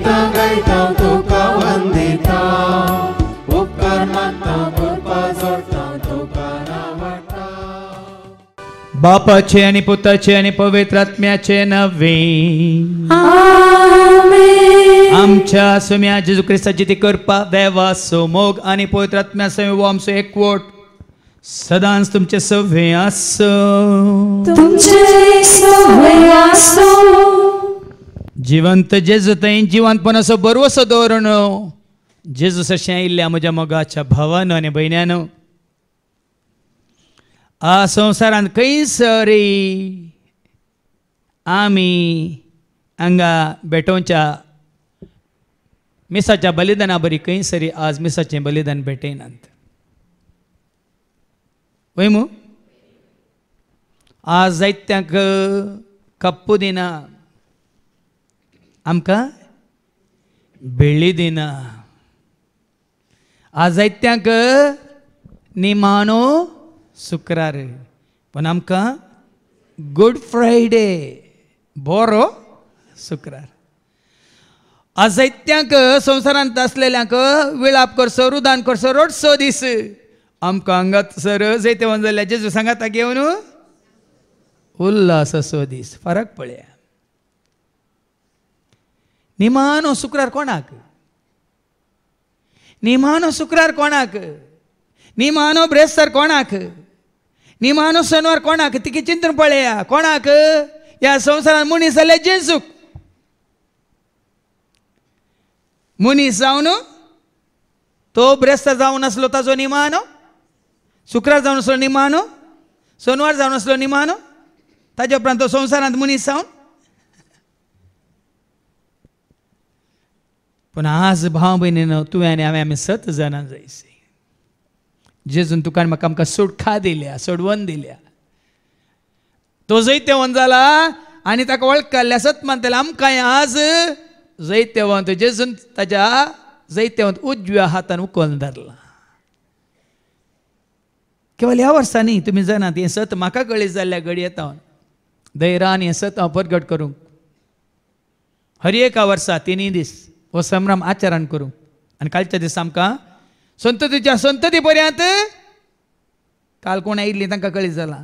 गितां गायता तुका वंदिता उपकार मागता कृपा जोडटा तुका नावाडटा बापाचे आणि पुताचे आणि पवित्र आत्म्याचे नवे आमच्या सुम्या जेजू ख्रिस्ताची ती कृपा देवा मोग आणि पवित्र आत्म्या समेव आमचो एकवट सदांच तुमचे सवे आसो जिवंत जेजू थंय जिवंतपणाचो बरवसो दवरण जेजू अशें आयिल्ल्या म्हज्या मोगाच्या भावान आनी भयण्यान आ संवसारांत खंयसरी आमी हांगा भेटोवच्या मिसाच्या बलिदाना बरी खंयसरी आज मिसाचें बलिदान भेटयनात वय मू आज जायत्यांक कप्पू दिना आमकां बेळ्ळी दिना आज जायत्यांक निमाणो शुक्रार पण आमकां गुड फ्रायडे बरो शुक्रार आज जायत्यांक संवसारांत आसलेल्यांक विळाप करसो रुदान करसो रोडसो दीस आमकां हांगात सर जैतेवन जाल्ल्या जेजू सांगाता घेवन उल्हास असो दीस फरक पळया निमानो शुक्रार कोणाक निमानो शुक्रार कोणाक निमानो ब्रेस्तार कोणाक निमानो शनिवार कोणाक तिकी चिंतून पळया कोणाक ह्या संवसारांत मनीस जाल्ले जेजूक मनीस जावन तो ब्रेस्तार जावन आसलो ताजो निमानो शुक्रार जावन आसलो निमानो शनिवार जावन आसलो निमानो ताजे उपरांत तो संवसारांत मनीस जावन पण आज भाव भयणीनो तुवें आनी हांवें आमी 7 जाणां जायसी जेजून तुका आनी म्हाका आमकां सुटका दिल्या सोडवण दिल्या तो जैतेवन जाला आनी ताका वळखल्या सत मानतले आमकां आज जैतेवंत जेजून ताच्या जैतेवंत उजव्या हातान उखलून धरला केवळ ह्या वर्सांनी तुमी जाणात हें सत म्हाका कळीत जाल्ल्या घडी येता धैर्यान हें सत हांव परगट करूंक हर एका वर्सा 3 दीस हो संभ्रम आचरण करूंक आनी कालच्या दिसा आमकां संततीच्या संतती पर्यंत काल कोण आयिल्लीं तांकां कळीत जाला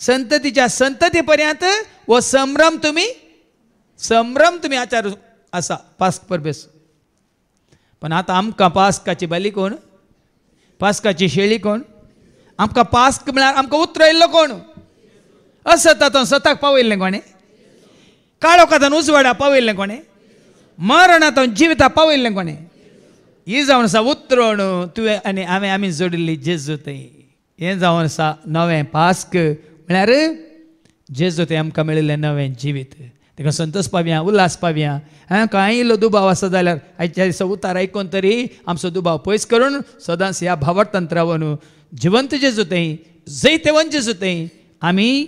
संततीच्या संतती पर्यंत हो संभ्रम तुमी आचार आसा पास्क परबेस पण आतां आमकां पास्काची बाली कोण पास्काची शेळी कोण आमकां पास्क म्हळ्यार आमकां उतर येयल्लो कोण असतांत सताक पावयल्लें कोणें काळोखांत उजवाडा पावयल्लें कोणें मरणांत जिविता पावयल्लें कोणें ही जावन आसा उतरण तुवें आनी हांवें आमी जोडिल्ली जेजू थंय हें जावन आसा नवें पास्क म्हळ्यार जेजू थंय आमकां मेळिल्लें नवें जिवीत ताका संतोश पावया उल्हास पावया कांय इल्लो दुबाव आसा जाल्यार आयच्या दिसा उतार आयकून तरी आमचो दुबाव पयस करून सदांच ह्या भावार्थांत रावन जिवंत जेजू थंय जैतेवन जेजू थंय आमी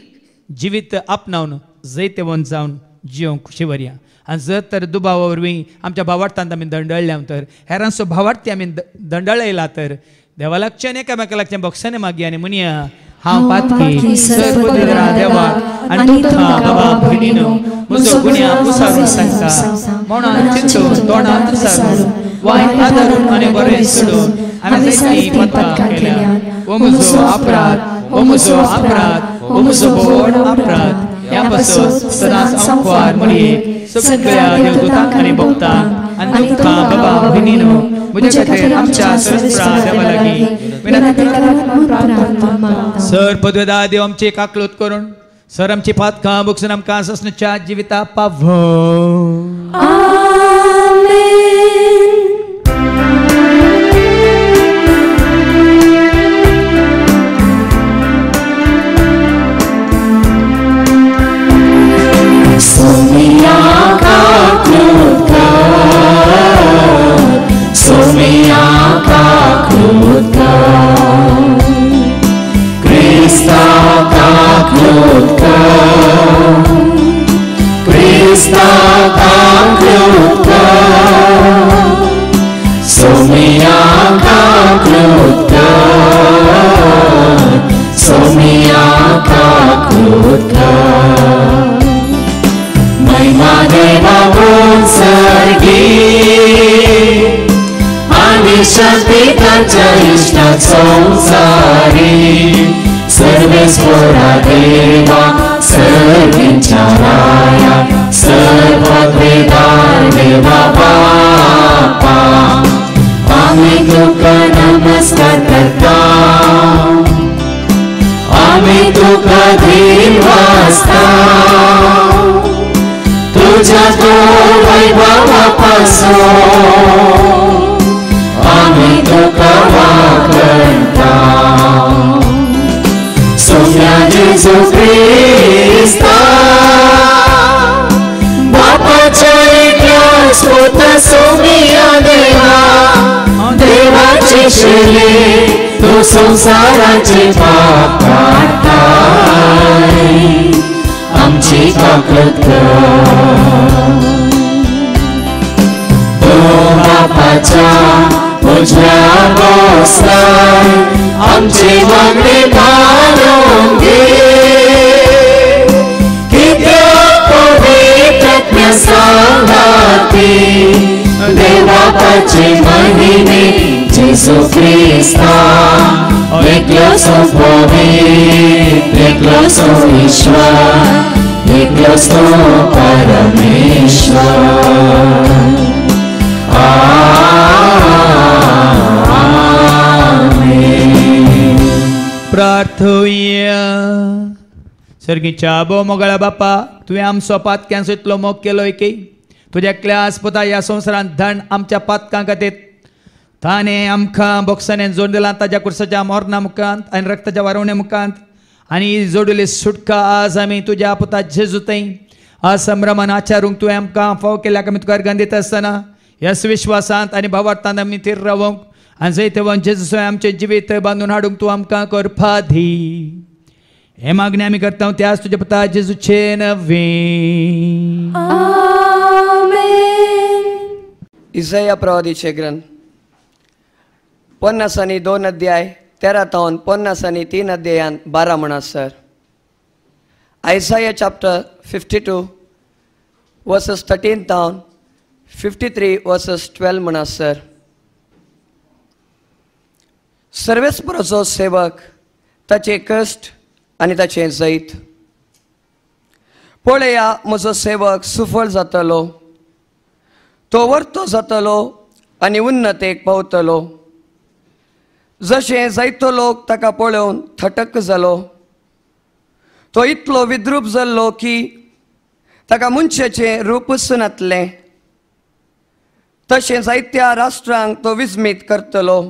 जिवीत आपणावन जैतेवन जावन जिवंक शिवरया आनी जर तर दुबावा वरवीं आमच्या भावार्थांत आमी दंडळल्या तर हेरांचो भावार्थी आमी दंडळयला तर देवा लागचें एकामेका लागचें भक्षांनी मागया आनी म्हणया हांव पातकी सर्वोदरा देवा आनी तुका बाबा भयणीनो म्हजो गुन्या पुसारून सांगता मनांत चिंतून तोंडांत सारून वायट आदारून आनी बरें सोडून हांवें जायतीं पातकां केल्यात ओ म्हजो अपराध ओ म्हजो अपराध ओ म्हजो व्हड अपराध ह्या पासून सदांच सांकवार म्हणये सगळ्या देवदूतांक आनी भक्तांक आनी तुका बाबा भयणीनो म्हजे खातीर आमच्या सर्वस्रा देवा लागीं विनंती करात सर पदवेदार देव आमची काकलूत करून सर आमची पातकां भुगसून आमकां ससनच्या जिविता पावो Krista, संसारी सर्वेश्वरा देवा सर्वींच्या राया सर्ववेदार देवा बापा आम्ही तुका नमस्कार करता आम्ही तुका धीर वाजता तुझ्या तो वैभवापासून आम्ही तुका वाकरता सोम्या जेजू ख्रिस्ता बापाच्या एकल्या स्रोत सोमिया देवा देवाची शेली तो संसाराचे पाप काढताय आमची ताकद तो बापाच्या उजव्या बसलाय आमची मागणी मानून घे कित्येक पवित्र सांगाती देवाचे महिमे जेसू ख्रिस्ता एकलो सो पवित्र एकलो सो ईश्वर एकलो सो परमेश्वर आमेन. प्रार्थूया. सर्गीच्या आबो मोगळा बापा तुवें आमचो पातक्यांचो इतलो मोग केलोय की तुज्या एकल्या आस्पता ह्या संवसारांत धन आमच्या पातकां खातीर ताणें आमकां बॉक्सांनी जोड दिलां ताज्या कुर्साच्या मोरणा मुखांत आनी रक्ताच्या वारवण्या मुखांत आनी जोडिल्ली सुटका आज आमी तुज्या पुता जेजू थंय आज संभ्रमान आचारूंक तुवें आमकां फाव केल्याक आमी तुका अर्गां दिता आसतना ह्या विश्वासांत आनी भावार्थांत आमी थीर रावूंक आनी जंय थंय जेजू आमचें जिवीत बांदून हाडूंक तूं आमकां करपा दी हे मागणी आमी करता त्याच तुज्या पुता जेजूचे नवे. इसाया प्रवादीचे ग्रंथ 50 आणि 2 अध्याय 13 तावन 50 आणि 3 अध्यायान 12 म्हणा sir. Isaiah chapter 52 verses 13 तावन 53 verses 12 म्हणा सर. सर्वेस्पराचो सेवक ताचे कश्ट आनी ताचें जैत पळया म्हजो सेवक सुफळ जातलो तो वर्तो जातलो आनी उन्नतेक पावतलो जशें जायतो लोक ताका पळोवन थटक जालो तो इतलो विद्रूप जाल्लो की ताका मनशाचें रूप सुनातलें तशें जायत्या राष्ट्रांक तो विस्मीत करतलो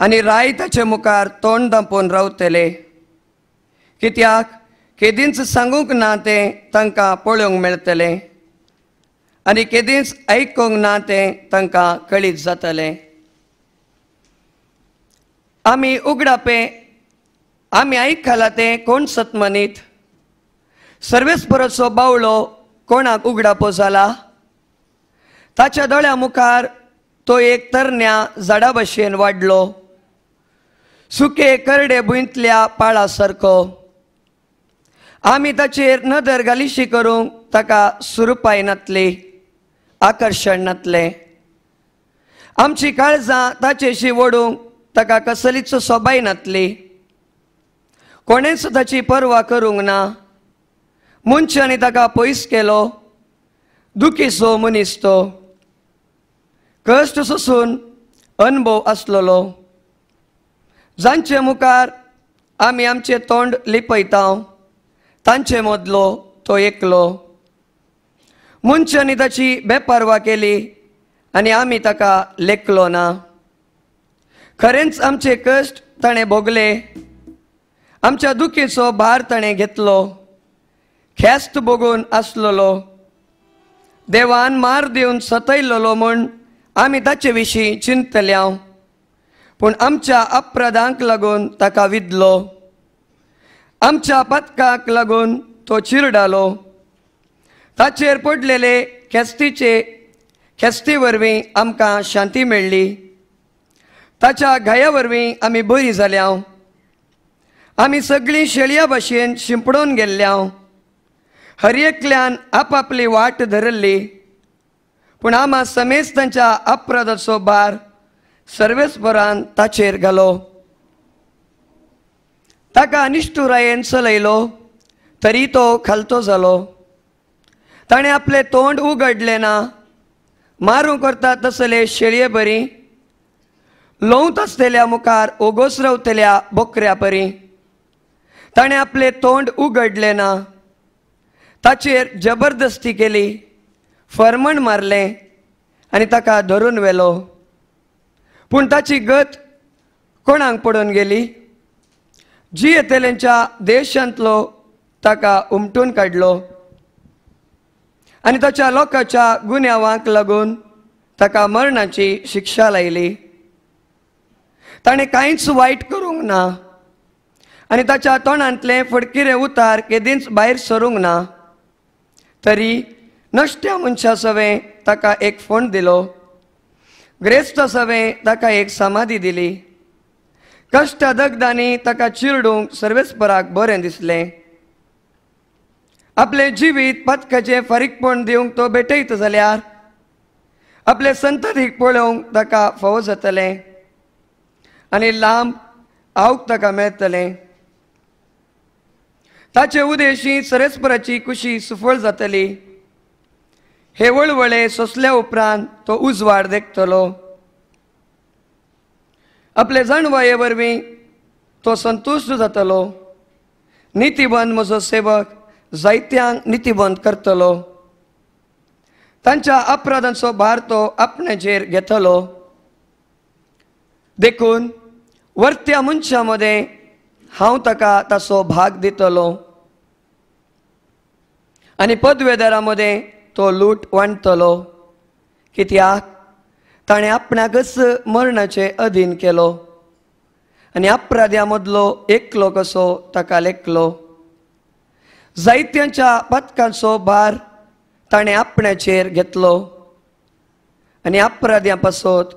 आनी राय ताचे मुखार तोंड दांपोवन रावतले कित्याक केदींच सांगूंक ना तें तांकां पळोवंक मेळटलें आनी केदींच आयकूंक ना तें तांकां कळीत जातलें. आमी उगडापे आमी आयकला तें कोण सतमनीत सर्वेस्पराचो बावळो कोणाक उगडापो जाला ताच्या दोळ्या मुखार तो एक तरण्या झाडा भशेन वाडलो सुके करडे भुंयतल्या पाळा सारको आमी ताचेर नदर घालिशी करूंक ताका सुरपाय नातली आकर्शण नातलें आमची काळजां ताचेशी ओडूंक ताका कसलीच सोबाय नातली कोणेच ताची पर्वा करूंक ना मनशांनी ताका पयस केलो दुखीचो मनीस तो कश्ट सोसून अनुभव आसलोलो जांचे मुखार आमी आमचें तोंड लिपयता तांचे मदलो तो एकलो मनशांनी ताची बेपारवा केली आनी आमी ताका लेखलो ना खरेंच आमचे कश्ट ताणें भोगले आमच्या दुखीचो भार ताणें घेतलो ख्यास्त भोगून आसलोलो देवान मार दिवन सतयल्लो म्हूण आमी ताचे विशीं चिंतल्या पूण आमच्या अपराधांक लागून ताका विधलो आमच्या पातकाक लागून तो चिरडालो ताचेर पडलेले ख्यास्ती वरवीं आमकां शांती मेळ्ळी ताच्या घाया वरवीं आमी बरी जाल्या आमी सगळीं शेळया भाशेन शिंपडोवन गेल्ल्या हर एकल्यान आपआपली वाट धरल्ली पूण आमा समेस्त तांच्या अपराधाचो भार सर्वेस्परान ताचेर घालो ताका निष्ठुरायेन चलयलो तरी तो खालतो जालो. ताणें आपलें तोंड उगडलें ना. मारूं करता तसले शेळये बरी, लोवत आसलेल्या मुखार ओगोस रावतल्या बोकऱ्या परी. ताणें आपलें तोंड उगडलें ना. ताचेर जबरदस्ती केली, फर्मण मारलें आनी ताका धरून व्हेलो. पूण ताची गत कोणाक पडून गेली? जी येतेल्यांच्या देशांतलो ताका उमटून काडलो आनी ताच्या लोकांच्या गुन्यांवाक लागून ताका मरणाची शिक्षा लायली. ताणें कांयच वायट करूंक ना आनी ताच्या तोंडांतलें फडकिरें उतार केदींच भायर सरूंक ना. तरी नश्ट्या मनशा सवें ताका एक फोंड दिलो. ग्रेस्त सवें ताका एक समाधी दिली. कश्ट दगदांनी ताका चिरडूंक सर्वेस्पराक बरें दिसलें. आपलें जिवीत पथकाचें फारीकपण दिवंक तो भेटयत जाल्यार आपले संततीक पळोवंक ताका फावो जातलें आनी लांब आवक ताका मेळटलें. ताचे उदेशी सर्वेस्पराची कुशी सुफळ जातली. हे वळवळे सोंसल्या उपरांत तो उजवाड देखतलो. आपले जाणवाये वरवीं तो संतुश्ट जातलो. नितीबंद म्हजो सेवक जायत्यांक नितीबंद करतलो. तांच्या अपराधांचो भार तो आपणाचेर घेतलो. देखून वर्त्या मनशा मदें हांव ताका ताचो भाग दितलो आनी पदवेदारा मदें तो लूट वांटतलो. कित्याक ताणें आपणाकच मरणाचे अधीन केलो आनी अपराध्या मदलो एकलो कसो ताका लेखलो. जायत्यांच्या पथकांचो भार ताणें आपणाचेर घेतलो आनी अपराध्यां पासत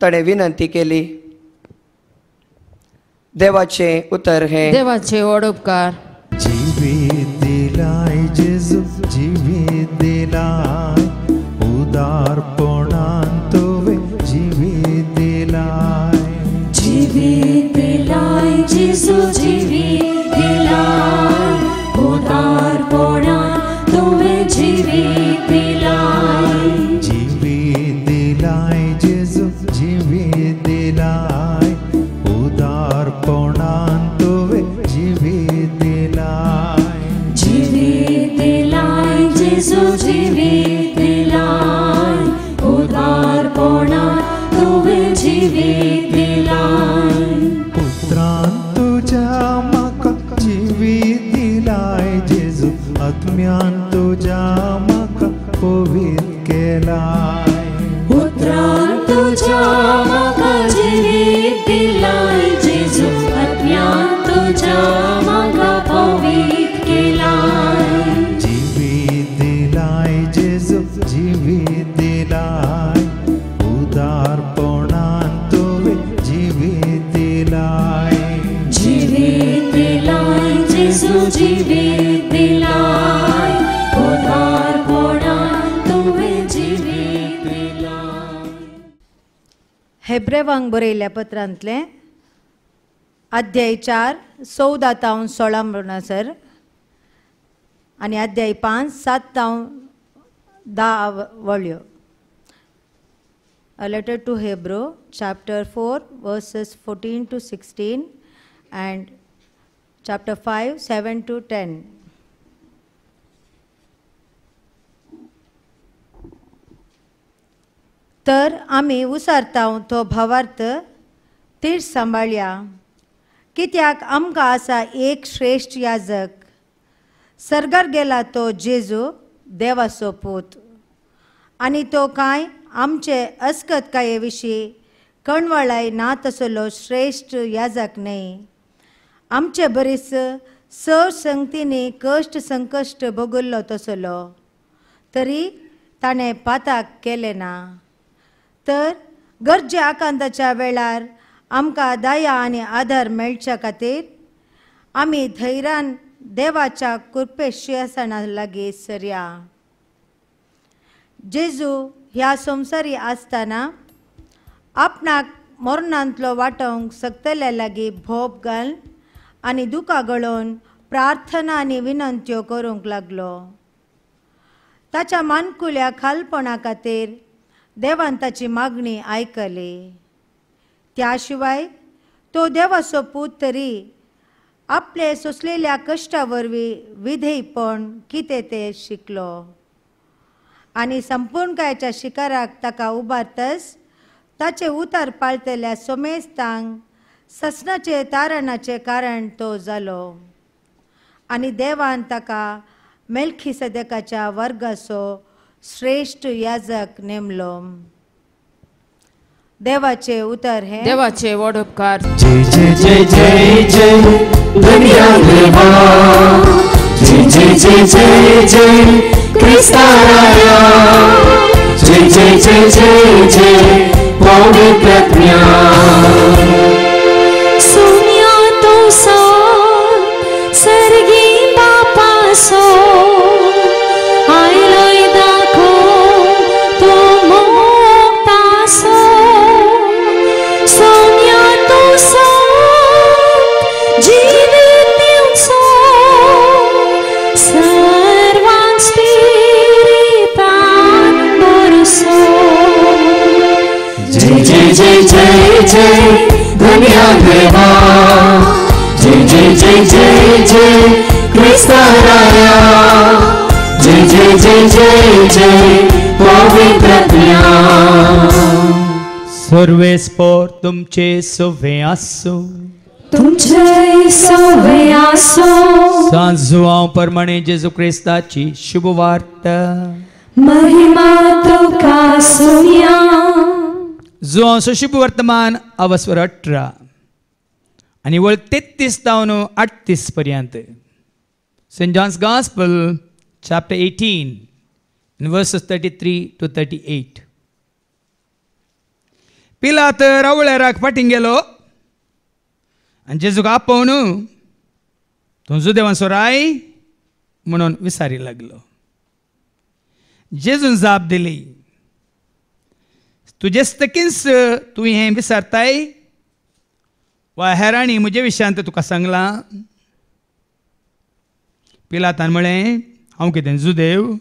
ताणें विनंती केली. देवाचें उतर हे. देवाचे व्हड उपकार. जिवीत दिलाय जेजू, जिवीत दिलाय, उदारपणान तुवें जिवीत दिलाय. जिवीत दिलाय जेजू, जिवीत दिलाय, उदारपणान तुवें जिवीत दिलाय. जिवीत दिलाय जेजू, जिवीत दिलाय, उदारपणान तुवें जिवीत दिलाय. जिवीत दिलाय जेजू, जिवीत दिलाय, उदारपणान तुवें जिवीत दिलाय. पुत्रान तुज्या म्हाका जिवीत दिलाय जेजू, आत्म्यान तुज्या म्हाका पवित्र केलाय. पुत्रान तुज्या म्हाका जिवीत दिलाय जेजू, आत्म्यान तुज्या म्हाका पवित्र केलाय. जिवीत दिलाय जेजू, जिवीत दिलाय, उदारपणान तुवें जिवीत दिलाय. जिवीत दिलाय जेजू, जिवीत दिलाय, उदारपणान तुवें जिवीत दिलाय. हेब्रेवांक बरयल्ल्या पत्रांतलें अध्याय 4 14 तावन 16 म्हणसर आनी अध्याय 5 7 तावन 10 वळ्यो. A letter to Hebrew, chapter 4, verses 14 to 16 and chapter 5, 7 to 10. तर आमी उसारताव तो भावार्थ तीर सांबाळया. कित्याक आमकां आसा एक श्रेष्ठ याजक, सर्गार गेला तो जेजू, देवाचो पूत. आनी तो कांय आमचे अस्कतकाये विशीं कणवळाय ना तसलो श्रेष्ठ याजक न्हय. आमचे बरीच संगतींनी कश्ट संकश्ट भोगुल्लो तसलो, तरी ताणें पाताक केलें ना. तर गरजे आकांताच्या वेळार आमकां दया आनी आदार मेळच्या खातीर आमी धैर्यान देवाच्या कृपे सिंहासना लागीं सरया. जेजू ह्या संवसारी आसतना आपणाक मरणांतलो वांटोवंक सकतल्या लागीं भोब घालन आनी दुकां गळोवन प्रार्थना आनी विनंत्यो करूंक लागलो. ताच्या मानकुल्या खालपणा खातीर देवान ताची मागणी आयकली. त्या शिवाय तो देवाचो पूत तरी आपले सोंसलेल्या कश्टा वरवीं विधेयपण कितें तें शिकलो. आनी संपूर्णकायेच्या शिकाराक ताका उबारतच ताचे उतार पाळटल्या सोमेस्तांक ससनाचे तारणाचें कारण तो जालो. आनी देवान ताका मेल्खिसेदेकाच्या वर्गाचो श्रेष्ठ याजक नेमलो. देवाचे उतर हे देवाचे व्हड उपकार. जय जय जय जय जय दुनिया देवा. जय जय जय जय जय क्रिस्ता राया. जय जय जय जय जय पवित्र ज्ञान. सोनिया तो सो सर्गी बापा सो आयलोय दाखो तो मोक्ता सो. सोनिया तो सो जीवित सो सर्वांग स्पिरितान बरसो. जय जय जय जय जय दुनिया देवा. जय जय जय जय जय क्रिस्ता राया. जय जय जय जय जय पवित्र ज्ञान. सर्वे स्पोर तुमचे सोवे आसो. तुमचे सोवे आसो. सांजुआं प्रमाणे जेजू क्रिस्ताची शुभ वार्ता. महिमा तुका सोनिया. जुआंचो शुभ वर्तमान अवस्वर 18 आणि वळ 33 तावन 38 पर्यंत. Saint John's gospel chapter 18 in verses 33 to 38. Pilate रावळेराक फाटीं गेलो आनी जेजूक आपोवन तूं जुदेवांचो राय म्हणून विचारी लागलो. जेजून जाप दिली, तुजे स्तकींच तूं हें विचारताय वा हेरांनी म्हजे विशयांत तुका सांगलां. पिलातान म्हळें, हांव कितें जुदेव?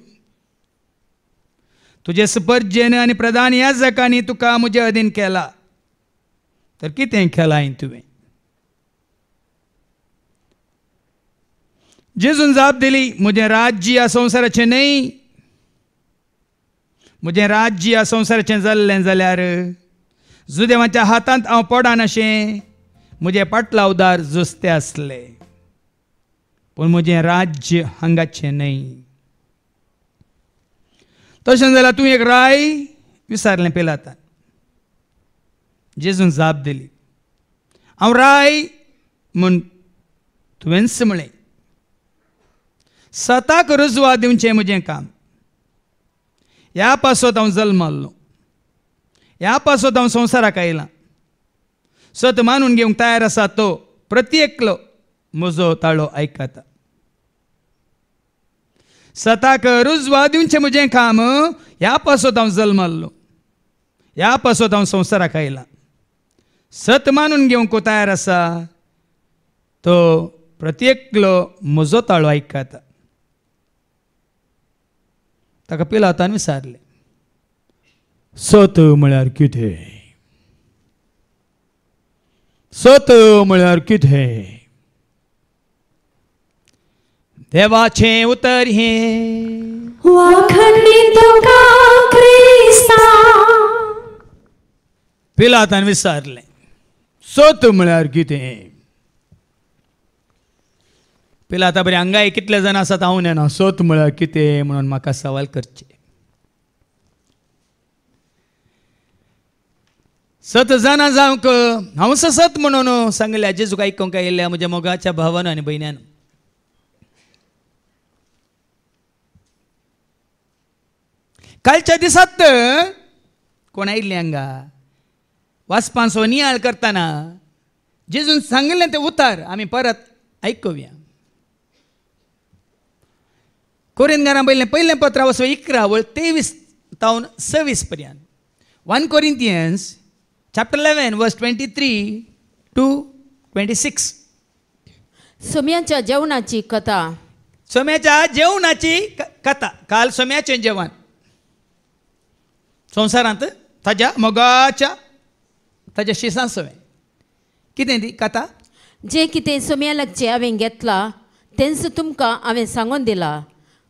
तुजे सुपर्जेन आनी प्रधान याजकांनी तुका म्हजे अधीन केला, तर कितें केलां तुवें? जेजून जाप दिली, म्हजें राज्य ह्या संवसाराचें न्हय. म्हजें राज्य ह्या संवसाराचें जाल्लें जाल्यार जुदेवाच्या हातांत हांव पडान अशें म्हजे पाटला उदार जुस्ते आसले. पूण म्हजें राज्य हांगाचें न्हय. तशें जाल्यार तूं एक राय विचारलें पिलातान. जेजून जाप दिली, हांव राय म्हूण तुवेंच म्हळें. सताक रुजवा दिवचें म्हजें काम. ह्या पासत हांव जल्मल्लो, ह्या पासत हांव संवसाराक आयलां. सत मानून घेवंक तयार आसा तो प्रत्येकलो म्हजो ताळो आयकता. सताक रुजवा दिवचें म्हजें काम. ह्या पासत हांव जल्मल्लो, ह्या पासत हांव संवसाराक आयलां. सत मानून घेवंक तयार आसा तो प्रत्येकलो म्हजो ताळो आयकता. ताका पिलातान विचारलें, सत म्हळ्यार कितें? सत म्हळ्यार कितें? देवाचें उतर हें, वाखणी तुका क्रिस्ता. पिलातान विचारलें, सत म्हळ्यार कितें? पिलाता बरें हांगाय कितले जाण आसात हांव न्हय. सत म्हळ्यार कितें म्हणून म्हाका सवाल करचे. सत जाणां जावंक हांव सत म्हणून सांगल्या जेजूक आयकूंक येयल्या म्हज्या मोगाच्या भावान आनी भयण्यान. कालच्या दिसात कोण आयिल्ले हांगा वाचपाचो नियाळ करतना जेजून सांगिल्लें तें उतार आमी परत आयकुया. कोरिंथांकारां पयलें पत्र वचो 11 तावन 26 पर्यंत. 1 Corinthians chapter 11 verse 23 to 26. सोम्याच्या जेवणाची कथा. सोम्याच्या जेवणाची कथा. काल सोम्याचें जेवण संवसारांत ताज्या मोगाच्या ताज्या शिसां सवय. कितें ती कथा? जे कितें सोम्या लागचें हांवें घेतलां तेंच तुमकां हांवें सांगून दिलां.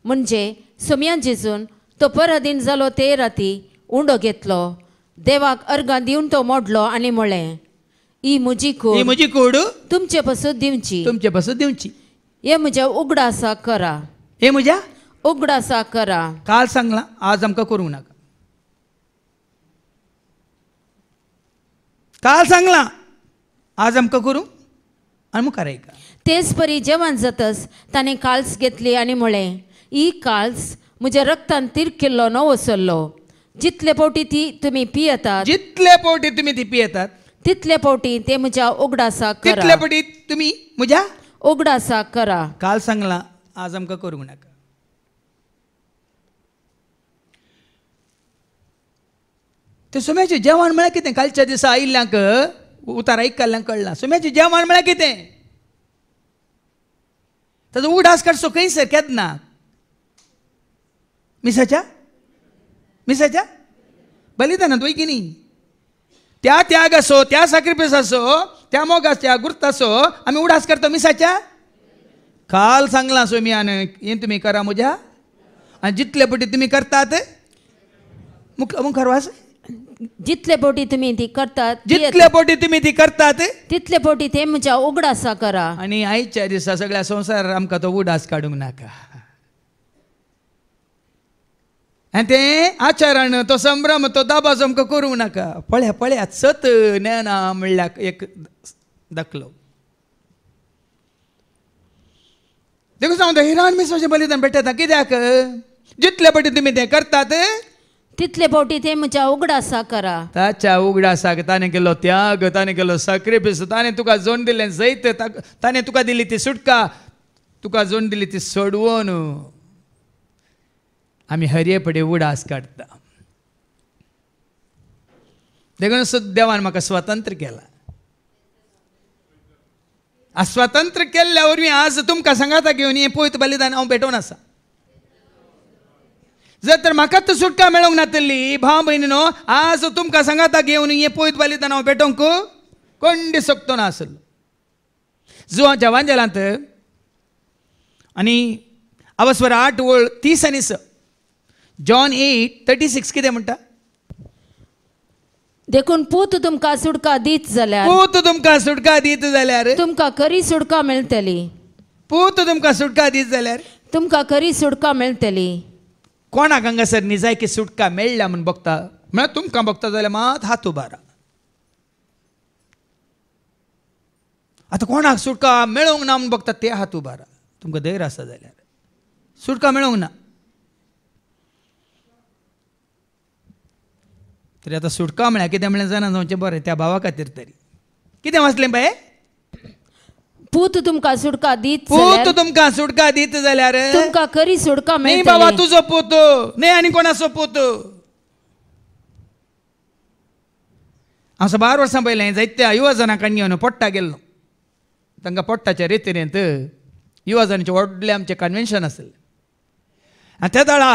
म्हणजे सोम्या जेजून तो पराधीन जालो ते राती उंडो घेतलो, देवाक अर्गां दिवन तो मोडलो आनी म्हळें, ही म्हजी कूड तुमचे पासून दिवची. तुमचे पासून दिवची. हे म्हज्या उगडासा करा. हे म्हज्या उगडासा करा. काल सांगलां, आज आमकां करूंक नाका. काल सांगलां, आज आमकां करूं आनी मुखार ऐका. तेच परी जेवण जातच ताणें काल्स घेतली आनी म्हळें, ही काल्स म्हज्या रक्तान तिरकिल्लो नवो सल्लो. जितले फावटी ती तुमी पियेतात, जितले फावटी तुमी ती पियेतात, तितले फावटी ते म्हज्या उगडासा तितले करा. फावटी तुमी म्हज्या उगडासा करा. काल सांगलां, आज आमकां करूंक नाका. तें सोम्याचें जेवण म्हळ्यार कितें? कालच्या दिसा आयिल्ल्यांक उतार आयकल्ल्यांक कळना. सोम्याचें जेवण म्हळ्यार कितें? ताजो उगडास काडचो खंयसर केन्ना? मिसाच्या बलिदानांत वय की न्ही? त्या त्याग असो, त्या सॅक्रिफायस असो, त्या मोगाच्या गुर्तासो आमी उडास करता मिसाच्या. काल सांगलां सोम्यान, हें तुमी करा म्हज्या. आनी जितले फावटी तुमी करतात, मुखार वास, जितले फावटी तुमी ती करतात, जितले फावटी तुमी ती करतात, तितले फावटी ते म्हज्या उगडासा करा. आनी आयच्या दिसा सगळ्या संवसारार आमकां तो उडास काडूंक नाका. आनी तें आचारण, तो संभ्रम, तो दाबाजो आमकां करूंक नाका. पळयात सत नेना म्हणल्यार एक दाखलो. देखून सांगता, हिरान मिसाचें बलिदान भेटता. कित्याक? जितले फावटी तुमी तें करतात, तितले फावटी ते म्हज्या उगडासा करा. ताच्या उगडासाक ताणें केलो त्याग, ताणें केलो सॅक्रिफायस, ताणें तुका जोड दिलें जैत, ताणें तुका दिली ती सुटका, तुका जोड दिली ती सोडवून आमी हरये फुडें उडास काडटा. देखून देवान म्हाका स्वतंत्र केला. स्वतंत्र केल्ल्या वरवीं आज तुमकां सांगाता घेवन हें पयत बलिदान हांव भेटोवन आसा. जर तर म्हाकाच सुटका मेळोंक नातली भाव भयणीनो, आज तुमकां सांगाता घेवन हें पयत बलिदान हांव भेटोवंक कोंडी सकतो नासलो. जुवांच्या एवांजेलांत आनी अवस्वर 8:30 जॉन 8:36 कितें म्हणटा? देखून पूत तुमकां सुटका दीत जाल्यार, पूत तुमकां सुटका दीत जाल्यार, तुमकां खरी सुटका मेळटली. पूत तुमकां सुटका दीत जाल्यार तुमकां खरी सुटका मेळटली. कोणाक हांगासर निजायकी सुटका मेळ्ळ्या म्हूण बघता? म्हळ्यार तुमकां बघता जाल्यार मात हात उबारा. आतां कोणाक सुटका मेळोंक ना म्हूण बघता ते हात उबारा. तुमकां धैर्य आसा जाल्यार सुटका मेळोंक ना. तरी आतां सुटका म्हळ्यार कितें म्हळ्यार जाणा जावचें बरें त्या भावा खातीर तरी. कितें वाचलें बाये? पूत तुमकां सुटका दीत पूत जाल्यार, तुमकां सुटका दीत जाल्यार तुमकां खरी सुटका न्ही बाबा मेळटली. तुजो पूत, न्ही आनी कोणाचो पूत. हांव 12 वर्सां पयलें जायत्या युवजनांक घेवन पोट्टा गेल्लो. तांकां पोट्टाच्या रेतीरेंत युवजनाचें व्हडलें आमचें कन्वेन्शन आसलें. आनी त्या दाळा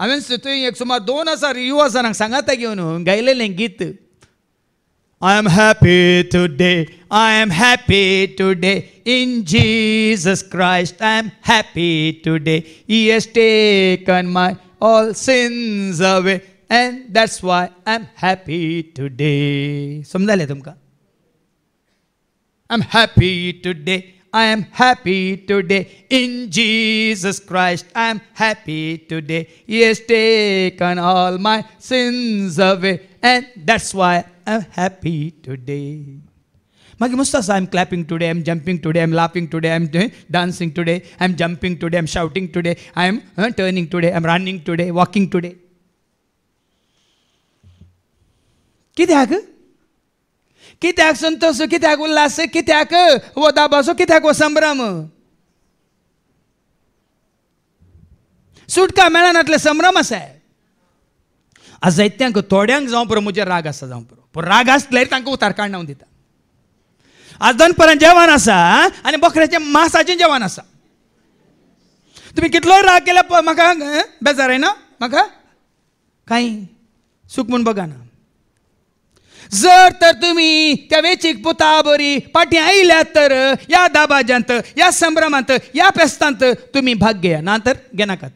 हांवें थंय एक सुमार 2000 युवजनांक सांगाता घेवन गायलेलें गीत. I am happy today, I am happy today, in Jesus Christ I am happy today. He has taken my all sins away and that's why I am happy today. समजालें तुमकां? I am happy today, I am happy today, in Jesus Christ I am happy today. He has taken all my sins away and that's why I'm happy today. Magi mustas, I'm clapping today, I'm jumping today, I'm laughing today, I'm dancing today, I'm jumping today, I'm shouting today, I'm turning today, I'm running today, walking today. कित्याक? कित्याक संतोष, कित्याक उल्हास, कित्याक वो दाबासो, कित्याक वो संभ्रम? सुटका मेळनातले संभ्रम आसा. आज जायत्यांक थोड्यांक जावं पुरो म्हजे राग आसा जावं पुरो, पूण राग आसल्यार तांकां उतार काडून दिता. आज दनपरां जेवण आसा आनी बोकड्याचें मांसाचें जेवण आसा. तुम्ही कितलोय राग केला म्हाका बेजार आहे ना म्हाका काही सुख म्हूण बघा ना. जर तर तुम्ही त्या वेचीक पुता बरी फाटी आयल्यात तर या दाबाज्यांत, या संभ्रमांत, या फेस्तांत तुम्ही भाग घेया, ना तर घेनाकात.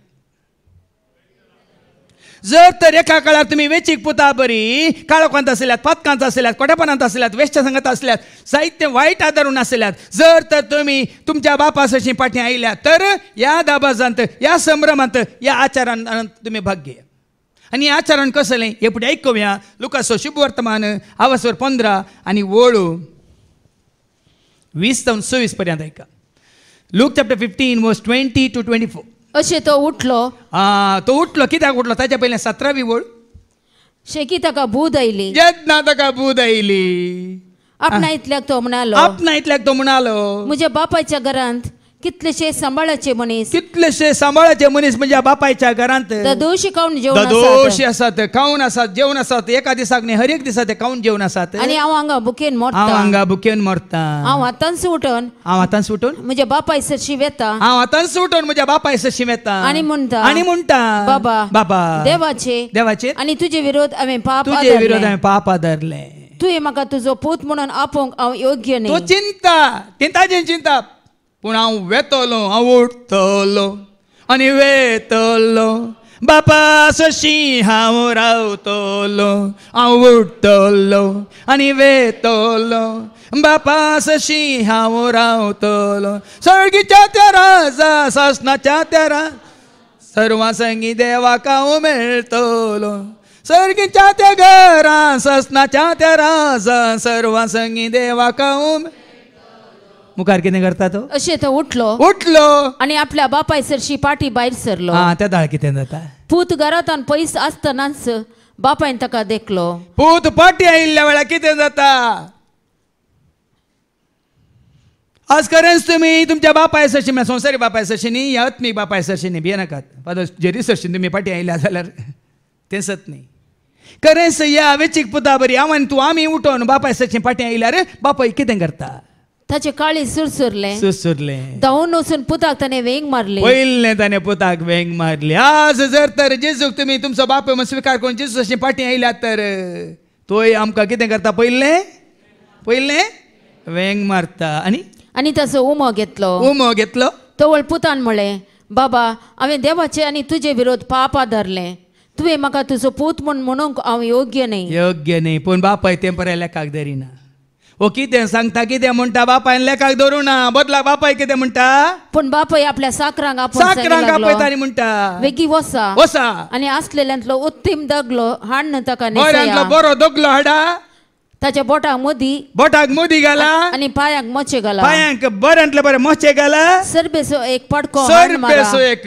जर तर एका काळार तुम्ही वेचीक पुता बरी काळोखांत आसल्यात, पातकांत आसल्यात, कोठेपणांत आसल्यात, वेश्या संगत आसल्यात, साहित्य वायट आदारून आसल्यात, जर तर तुम्ही तुमच्या बापासशी फाटी आयल्यात तर या दाबाजांत, या संभ्रमांत, या आचारांत तुम्ही भाग घेया. आणि हे आचरण कसलें हे पुढे ऐकूया. लुकासो शुभ वर्तमान 8:15 आणि वळू 20-26 पर्यंत ऐका. लूक चॅप्टर 15 वर्स 20 to 24. अशें तो उठलो. तो उठलो. कित्याक उठलो? ताच्या पयलें 17वी वळ. शेकी ताका भूत आयली. जेन्ना ताका बूद आयली, आपणा इतल्याक तो म्हणालो, आपणा इतल्याक तो म्हणालो, म्हज्या बापायच्या घरांत कितलेशे सांबाळाचे मनीस, कितलेशे सांबाळाचे मनीस म्हज्या बापायच्या घरांत दोशी खावन जेवण दोशी आसात, खावन आसात, जेवण आसात. एका दिसाक न्ही, हर एक दिसा ते खावन जेवण आसात. आनी हांव हांगा बुकेन हांव मरता. हांगा बुकेन मरता. हांव आतांच उठोन हांव आतां सुटून म्हज्या बापाय सरशी वेता हांव आतां सुटून म्हज्या बापायसशी येता आनी म्हणटा, आनी म्हणटा बाबा बाबा देवाचे आनी तुजे विरोध हांवें पाप तुजे विरोध हांवें पाप आदरले. तुवें म्हाका तुजो पूत म्हणून आपोवंक हांव योग्य तो न्ही. चिंताचें चिंता, पूण हांव वेतलो, हांव उठतलो आनी वेतलो. बापा सशी हांव रावतलो, हांव उठतलो आनी वेतलो. बापा सशी हांव रावतलो. सर्गीच्या त्या राजा, सासणाच्या त्या राजा, सर्वांसंगी देवाक हांव मेळटलो. सर्गीच्या त्या घरा, सासणाच्या त्या राजा, सर्वांसंगी देवाक हांव. मुखार कितें करता तो? अशें तो उठलो उठलो आनी आपल्या बापाय सरशी पाटी भायर सरलो. त्या दाळ कितें जाता? पूत घरांत पयस आसतनाच बापायन ताका देखलो. पूत पाटी आयिल्ल्या वेळार कितें जाता? आज खरेंच तुम्ही तुमच्या बापाय सरशी, म्हळ्यार संवसारी बापाय सरशी न्ही, या आत्मीक बापाय सरशी न्ही, भियेनाकात. फादर जेरी सरशीन तुम्ही पाटी आयल्या जाल्यार तें सत न्ही. खरेंच या वेचीक पुता बरी हांव आनी तूं आमी उठोन बापाय सरशी पाटी आयल्यार बापाय कितें करता? ताचे काळी सुरसुरले. धांवून वचून पुताक ताणें वेंग मारली. पयलें ताणें पुताक वेंग मारली. आज जर तर जेजूक तुमी तुमचो बाप म्हणून स्विकार करून जेजू अशी पाटी आयल्यात तर तोय आमकां कितें करता? पयलें वेंग मारता. आनी ताचो उमो घेतलो. तवळ पुतान म्हळें, बाबा हांवें देवाचे आनी तुजे विरोध पाप आदारलें. तुवें म्हाका तुजो पूत म्हूण म्हणूंक हांव योग्य न्ही. पूण बापाय तें बरें लेखाक धरिना. ओ कितें सांगता, कितें म्हणटा? बापायन लेखाक धरूं ना. बदला बापाय कितें म्हणटा? पूण बापाय आपल्या साकरांक आपयता आनी म्हणटा, वेगी वसा आनी आसलेल्यांतलो उत्तीम दगलो हाडन ताका न्हेसया. बरो दगलो हाडा, ताच्या बोटाक मोदी घाला आनी पांयांक मोचे घाला. पांयांक बऱ्यांतले बरे मोचे घाला. सरबेसो एक पडको एक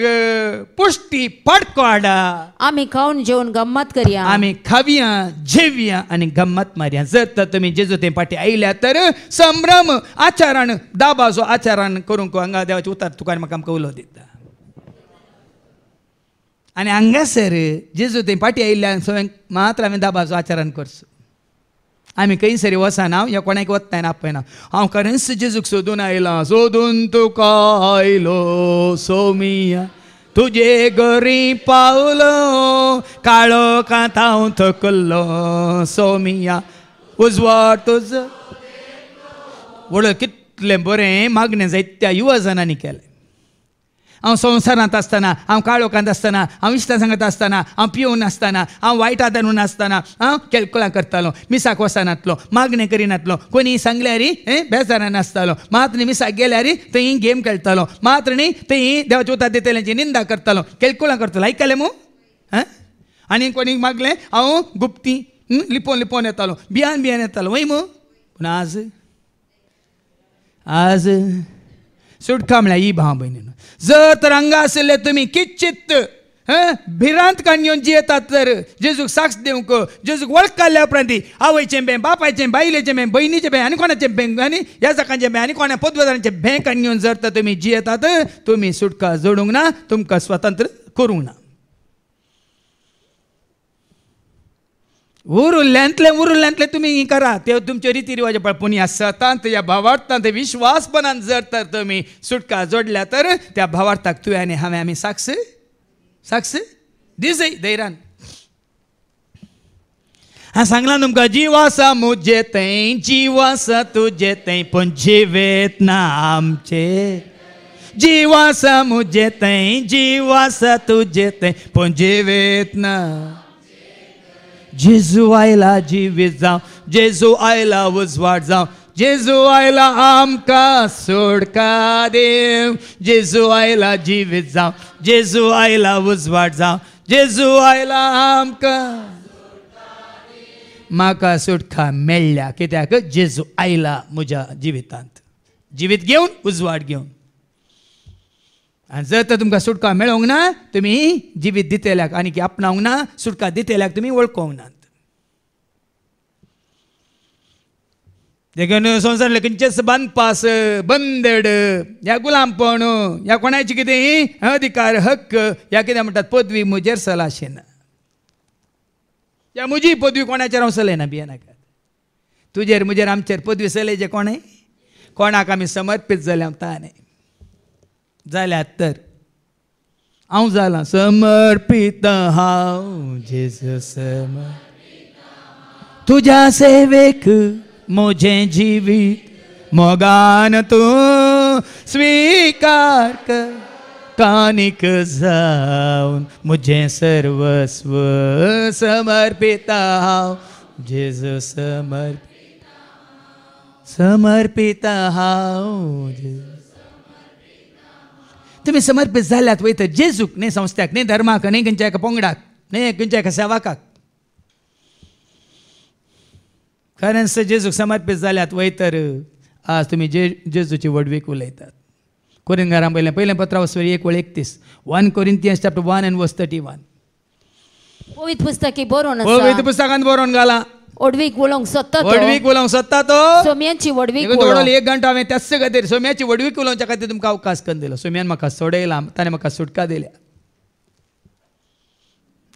पुष्टी पडको हाडा. आमी खावन जेवण गम्मत करया. आमी खावया, जेवया आनी गम्मत मारया. जर तर तुमी जेजू ते पाटी आयल्या तर संभ्रम आचारान, दाबाचो आचारान करूंक हांगा देवाचे उतार तुका म्हाका आमकां उलो दिता. आनी हांगासर जेजू ते पाटी आयिल्ल्या सगळ्यांक मात्र हांवें दाबाचो आचारान करचो. आमी खंय सरी वचना, हांव ह्या कोणाक वचना आपयना. हांव खरेंच जेजूक सोदून आयलां. सोदून तुका आयलो सोमिया, तुजे घरी पावलो, काळो कांत हांव थकलो सोमिया, उजवाड तुज. वळख कितलें बरें मागणें जायत्या युवजनांनी केलें. हांव संवसारांत आसतना, हांव काळोखांत आसतना, हांव इश्टां सांगत आसतना, हांव पिवून आसतना, हांव वायट आदारून आसतना हांव कॅल्कुलां करतालो, मिसाक वचनातलो, मागणें करिनातलो, कोणी सांगल्यार बेजारान आसतालो, मात्र न्ही मिसाक गेल्यार थंय गेम खेळटालो, मात्र न्ही थंय देवाच्या उतार दितल्यांची निंदा करतालो, कॅल्कुलां करतालो. आयकलें मू? आनी कोणी मागलें हांव गुप्ती लिपोवन येतालो, भियान येतालो. वय मू? पूण आज सुटका म्हळ्यार ही भाव भयणीनो, जर तर हांगा आसले तुमी किंचित भिरांत काडून येवन जियेतात तर जेजूक साक्ष दिवंक, जेजूक वळखल्या उपरांत आवयचें बें, बापायचें, बायलेचें बें, भयणीचें बें आनी कोणाचें बें आनी ह्या जाकांचें बें आनी कोणा पदवेदारांचें बें काडून येवन जर तर तुमी जियेतात तुमी सुटका जोडूंक ना, तुमकां स्वतंत्र करूंक ना. उरुल्ल्यांतले तुम्ही करा ते तुमचे रितीरिवाज पळ पूण ह्या सतांत ह्या भावार्थांत विश्वासपणान जर तर तुमी सुटका जोडल्या तर त्या भावार्थाक तुवें आनी हांवें आमी साक्ष दिसय धैर्यान. हांवें सांगलां तुमकां जीव आसा मुजे थंय जीव आसा तुजे थंय पूण जिवेत ना आमचे. जीव आसा मुजे थंय जीव आसा तुजे थंय पूण जिवेत ना. जेजू आयला जिवीत जावं जेजू आयला उजवाड जावं जेजू आयला आमकां सुटका देव. जेजू आयला जिवीत जावं जेजू आयला उजवाड जावं जेजू आयला आमकां. म्हाका सुटका मेळ्ळ्या कित्याक जेजू आयला म्हज्या जिवितांत जिवीत घेवन उजवाड घेवन. आनी जर तर तुमकां सुटका मेळोंक ना तुमी जिवीत दितेल्याक आनी आपणावंक ना सुटका दितेल्याक तुमी वळखोंक नात. देखून संवसारांतले खंयचेच बांदपास बंदड ह्या गुलामपण ह्या कोणाची कितें अधिकार हक्क ह्या कितें म्हणटात पदवी म्हजेर सलाशेना. या म्हजी पदवी कोणाचेर हांव चलयना भियेनाका. तुजेर म्हजेर आमचेर पदवी चलयचे कोणें कोणाक आमी समर्पीत जाल्या ताणें जाल्यात तर हांव जालां समर्पीत हांव जेजू तुज्या सेवेक म्हजें जिवीत मोगान तूं स्वीकार कर. कानीक जावन म्हजें सर्वस्व समर्पीत हांव जेजू समर्पीत हांव. तुमी समर्पीत जाल्यात वयतर जेजूक न्ही संस्थ्याक न्ही धर्माक न्ही खंयच्या एका पंगडाक न्ही खंयच्या एका सेवाकाक. खरेंच जेजूक समर्पीत जाल्यात वयतर आज तुमी जेजूची वडवीक उलयतात. कोरिंथांकारां पयलें पत्रावसरी 1:31 1 Corinthians chapter 1 and verse 31. पवित्र पुस्तकी बरोवन पवित्र पुस्तकांत बरोवन घाला. वडवीक उलोवंक सोदता तो वडवीक उलोवंक सोदता तो सोम्यांची वडवीक थोडो 1 घंटो हांवें त्याच खातीर सोम्याची वडवीक उलोवच्या खातीर तुमकां अवकाश करून दिलो. सोम्यान म्हाका सोडयला ताणें म्हाका सुटका दिल्या.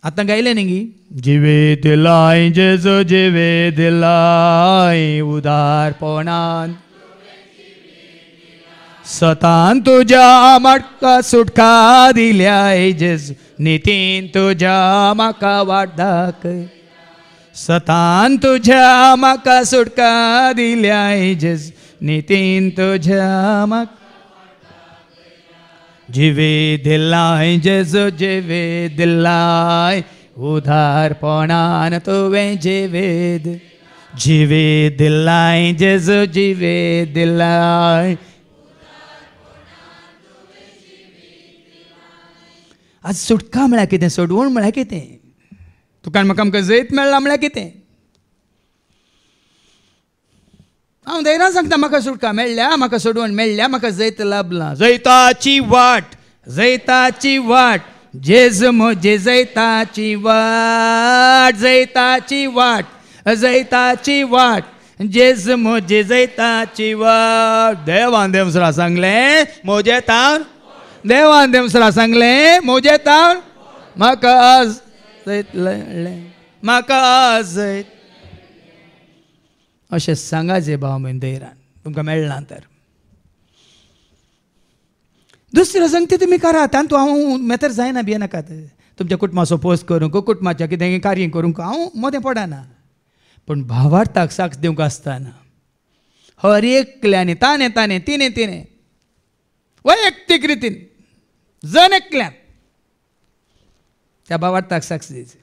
आतां गायलें न्ही जिवे दिलाय जेजू जिवे दिलाय उदारपणान सतान तुज्या म्हाका सुटका दिल्या जेजू नितीन तुज्या म्हाका वाट दाखय. सतान तुज्या म्हाका सुटका दिल्या जेजू नितीन तुज्या म्हाका जिवे दिलाय जेजू जिवे दिलाय उदारपणान तुवें जिवेद जिवे दिलाय जेजू जिवे दिलाय. आज सुटका म्हळ्यार कितें सोडवण म्हळ्यार कितें तुका म्हाका आमकां जैत मेळ्ळा म्हळ्यार कितें. हांव धैर्यान सांगता म्हाका सुटका मेळ्ळ्या म्हाका सोडवण मेळ्ळ्या म्हाका जैत लाभला. जैताची वाट जेजू म्हजे जैताची वाट जैताची वाट जेजू म्हजे जैताची वाट. देवान देवसरा सांगलें म्हजें तावन देवान देवसरा सांगलें म्हजें तावन म्हाका आज जैत म्हाका आज जैत. अशें सांगा जे भाव म्हण धैर्यान तुमकां मेळना तर. दुसऱ्यो संगती तुमी करात तांतू हांव मेतर जायना भियेनाकात. तुमच्या कुटुंबाचो पोस्ट करूंक कुटुंबाच्या कितें कार्य करूंक हांव मोदें पडना. पूण भावार्थाक साक्ष दिवंक आसतना हर एकल्यानी ताणें तिणें वैयक्तीक रितीन जण एकल्यान त्या भावार्थाक साक्ष दिवची.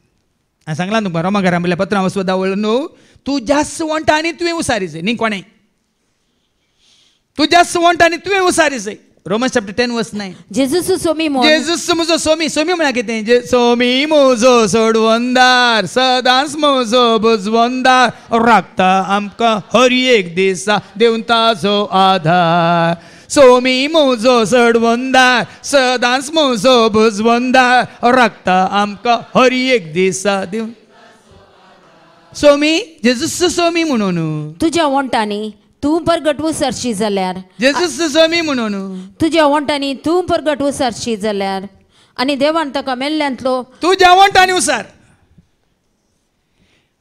हांवें सांगलां तुमकां रोमाकारां म्हणल्यार पत्रां वसवदा न्हू तूं जास्त वणटा आनी तुवें उसारी जाय न्ही कोणें तूं जास्त वणटा आनी तुवें उसारी जाय. Romans chapter 10 verse 9. Jesus Somi म्हजो सोमी म्हळ्यार कितें सोमी म्हजो सोडवंदार सदांच म्हजो बुजवंदार राखता आमकां हर एक दिसा देवन ताजो आधार. सोमी म्हजो सोडवंदार सदांच म्हजो बुजवंदार राखता आमकां हर एक दिसा देवन. सोमी जेजूस सोमी म्हणून तुज्या वंटांनी तूं परगटवू सरशी जाल्यार जेजूस सोमी म्हणून तुज्या वंटांनी तूं परगटवू सरशी जाल्यार आनी देवान ताका मेल्ल्यांतलो तुज्या वंटांनी उसार.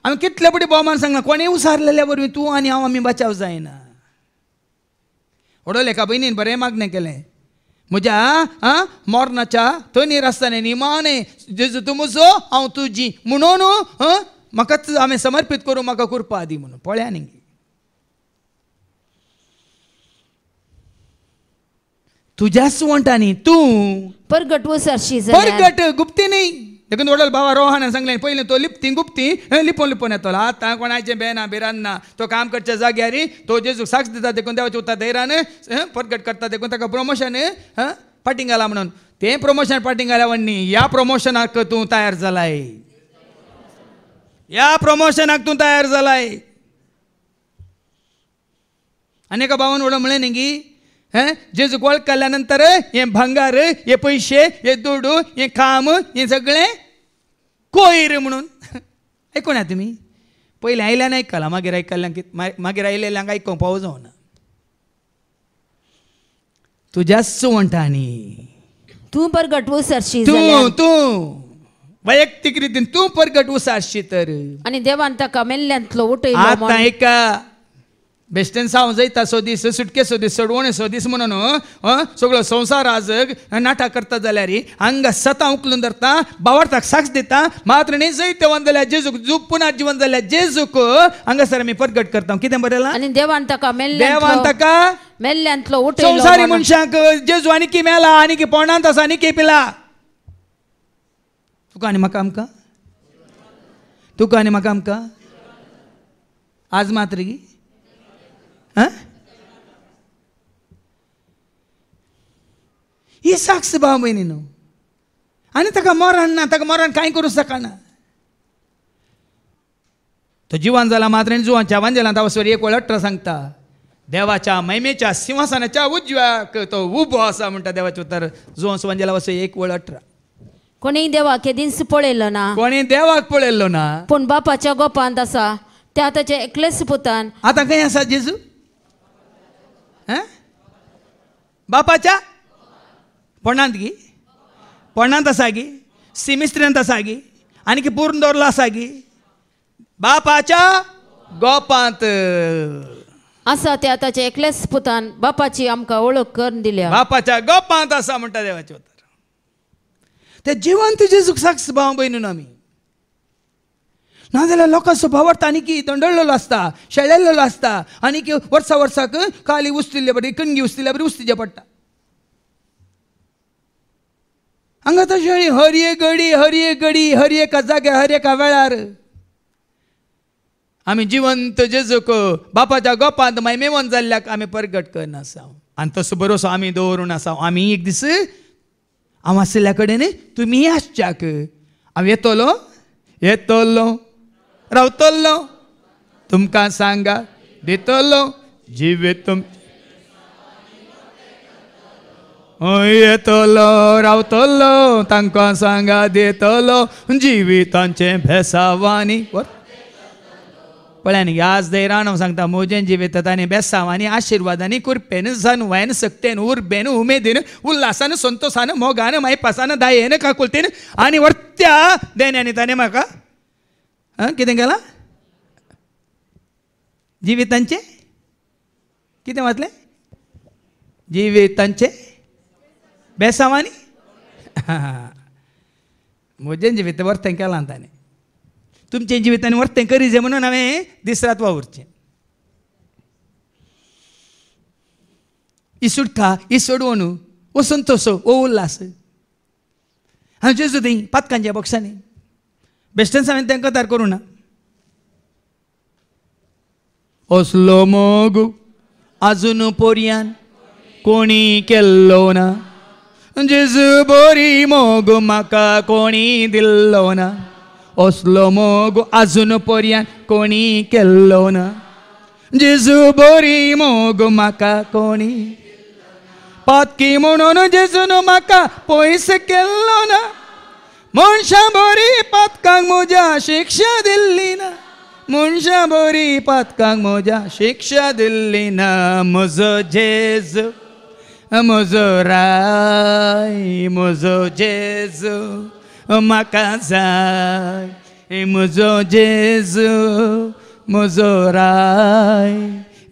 आमी कितले बडी बोमान सांगना कोणें उसारलेल्या वरवीं तूं आनी हांव आमी बचाव जायना. व्हडले एका भयणीन बरें मागणें केलें, म्हज्या मोरणाच्या तोनीर आसतना निमाणे जेजू तूं म्हजो हांव तुजी म्हणून म्हाकाच हांवें समर्पीत करूं म्हाका कृपा दी म्हणून. पळया न्ही तुज्या सुवंटांनी तूं परगट उसारशी जाल्यार परगट गुप्ती न्ही. देखून व्हडलो बाबा रोहान सांगलें पयलीं तो लिपती गुप्ती लिपोवन लिपोवन येतलो. आतां कोणाचें बेना बिरान्ना तो काम करच्या जाग्यार तो जेजूक साक्ष दिता देखून देवाच्या उतर धैर्यान परगट करता देखून ताका प्रमोशन फाटींग घाला म्हणून. तें प्रमोशन फाटींग घाल्या वण्णी ह्या प्रमोशनाक तूं तयार जालाय. ह्या प्रमोशनाक तूं तयार जालाय. आनी एका भावान व्हडलो म्हळें न्ही की जेजूक वळख केल्या नंतर हे भांगार हे पयशे हे दुडू हे काम हे सगळें कोयर म्हणून. आयकोना तुमी पयलीं आयल्यान आयकलां मागीर आयकल्यांक मागीर आयलेल्यांक आयकोंक पावो जावना. तुज्या सुवंटांनी तूं परगट उसारशी तूं जाल्यार तूं वैयक्तीक रितीन तूं परगट उसारशी तर. आनी देवान ताका मेल्ल्यांतलो उठयलो आतां म्हूण. एका बेश्टेन साव जैता सो दीस सुटके सो दीस सोडवणे सो दीस म्हणून सगळो संवसार आज नाटक करता जाल्यार हांगा सतां उखलून धरता बावार्थाक साक्ष दिता मात्र न्ही जैतवन जाल्यार जेजूक जूक पुना जिवन जाल्यार जेजूक हांगासर आमी परगट करता. कितें बरयलां? आनी देवान ताका देवान ताका मेल्ल्यांतलो उठयलो संवसारी म्हणून. मनशाक जेजू आनी की मेला आनी की पोंडांत आसा आनी की पिला. तुका आनी म्हाका आमकां तुका आनी म्हाका आमकां आज मात्र गी ही साक्ष भाव भयणी न्हू. आनी ताका मरण ना ताका मरण कांय करूं शकना. तो जिवान जाला मात्र जुवांच्या वांजेलांत वचून एक वेळ अठरा सांगता देवाच्या महिमेच्या सिंहासनाच्या उजव्याक तो उबो आसा म्हणटा देवाचें उतर. जुवांस वांजेला वचून एक वेळ अठरा. कोणीय देवाक हे दीस पळयलो ना कोणी देवाक पळयल्लो ना पूण बापाच्या गोपांत आसा त्या ताच्या एकलेच पुतान. आतां खंय आसा जेजू? बापाच्या पोंडांत गी पोंडांत आसा गी सिमिस्त्र्यांत आसा गी आनी की पूर्ण दवरलो आसा गी बापाच्या गोपांत आसा त्या ताच्या एकलेच पुतान बापाची आमकां वळख करून दिल्या. बापाच्या गोपांत आसा म्हणटा देवाचें उतर. ते जिवंत जेजूक साक्ष भाव भयणून आमी नाजाल्यार लोकां स्वभावार्थ आनी की दंडळलेलो आसता शेळेल्लेलो आसता आनी की वर्सा वर्साक काली उस्तिल्ले बरी कणगी उस्तिल्ल्या बरी उस्तिचें पडटा. हांगा तशें हर एक घडी हर एका जाग्यार हर एका वेळार आमी जिवंत जेजूक बापाच्या गोपांत महिमेवन जाल्ल्याक आमी परगट करना आसा. आनी तसो भरोसो आमी दवरून आसा. आमी एक दीस हांव आशिल्ल्या कडेन तुमी आसच्याक हांव येतलो रावतलो तुमकां सांगा दितलो जिवीत येतलो रावतलो तांकां सांगा दितलो जिवितांचे भेसावांनी. पळय न्ही आज धैर्यान हांव सांगता मोजेन जिवितात आनी बेसांवांनी आशिर्वादांनी कुरपेन सनवायन सक्तेन उर्बेन उमेदीन उल्हासान संतोषान मोगान मायपासान दायेन काकुलतेन आनी वर्त्या देण्यानी ताणें म्हाका कितें केलां? जिवितांचे कितें वाचलें? जिवितांचे बेसांवांनी म्हजें जिवीत वर्तें केलां ताणें. तुमचे जिवितांनी वर्तें करीजे म्हणून हांवें दीस रात वावुरचें. ही सुटका ही सोडवण वो संतोष वो उल्हास हांव जेजू दी पातकांच्या बॉक्सांनी बेश्टेच हांवें तें कतार करूं ना. असलो मोग आजून पर्यान कोणी केल्लो ना जेजू बरी मोग म्हाका कोणी दिल्लो ना. असलो मोग आजून पर्यान कोणी केल्लो ना जेजू बरी मोग म्हाका कोणी पातकी म्हणून जेजून म्हाका पयस केल्लो ना. मनशां बरी पातकांक म्हज्या शिक्षा दिल्ली ना मनशां बरी पातकांक म्हज्या शिक्षा दिल्ली ना. म्हजो जेजू म्हजो राय म्हजो जेजू म्हाका जाय म्हजो जेजू म्हजो राय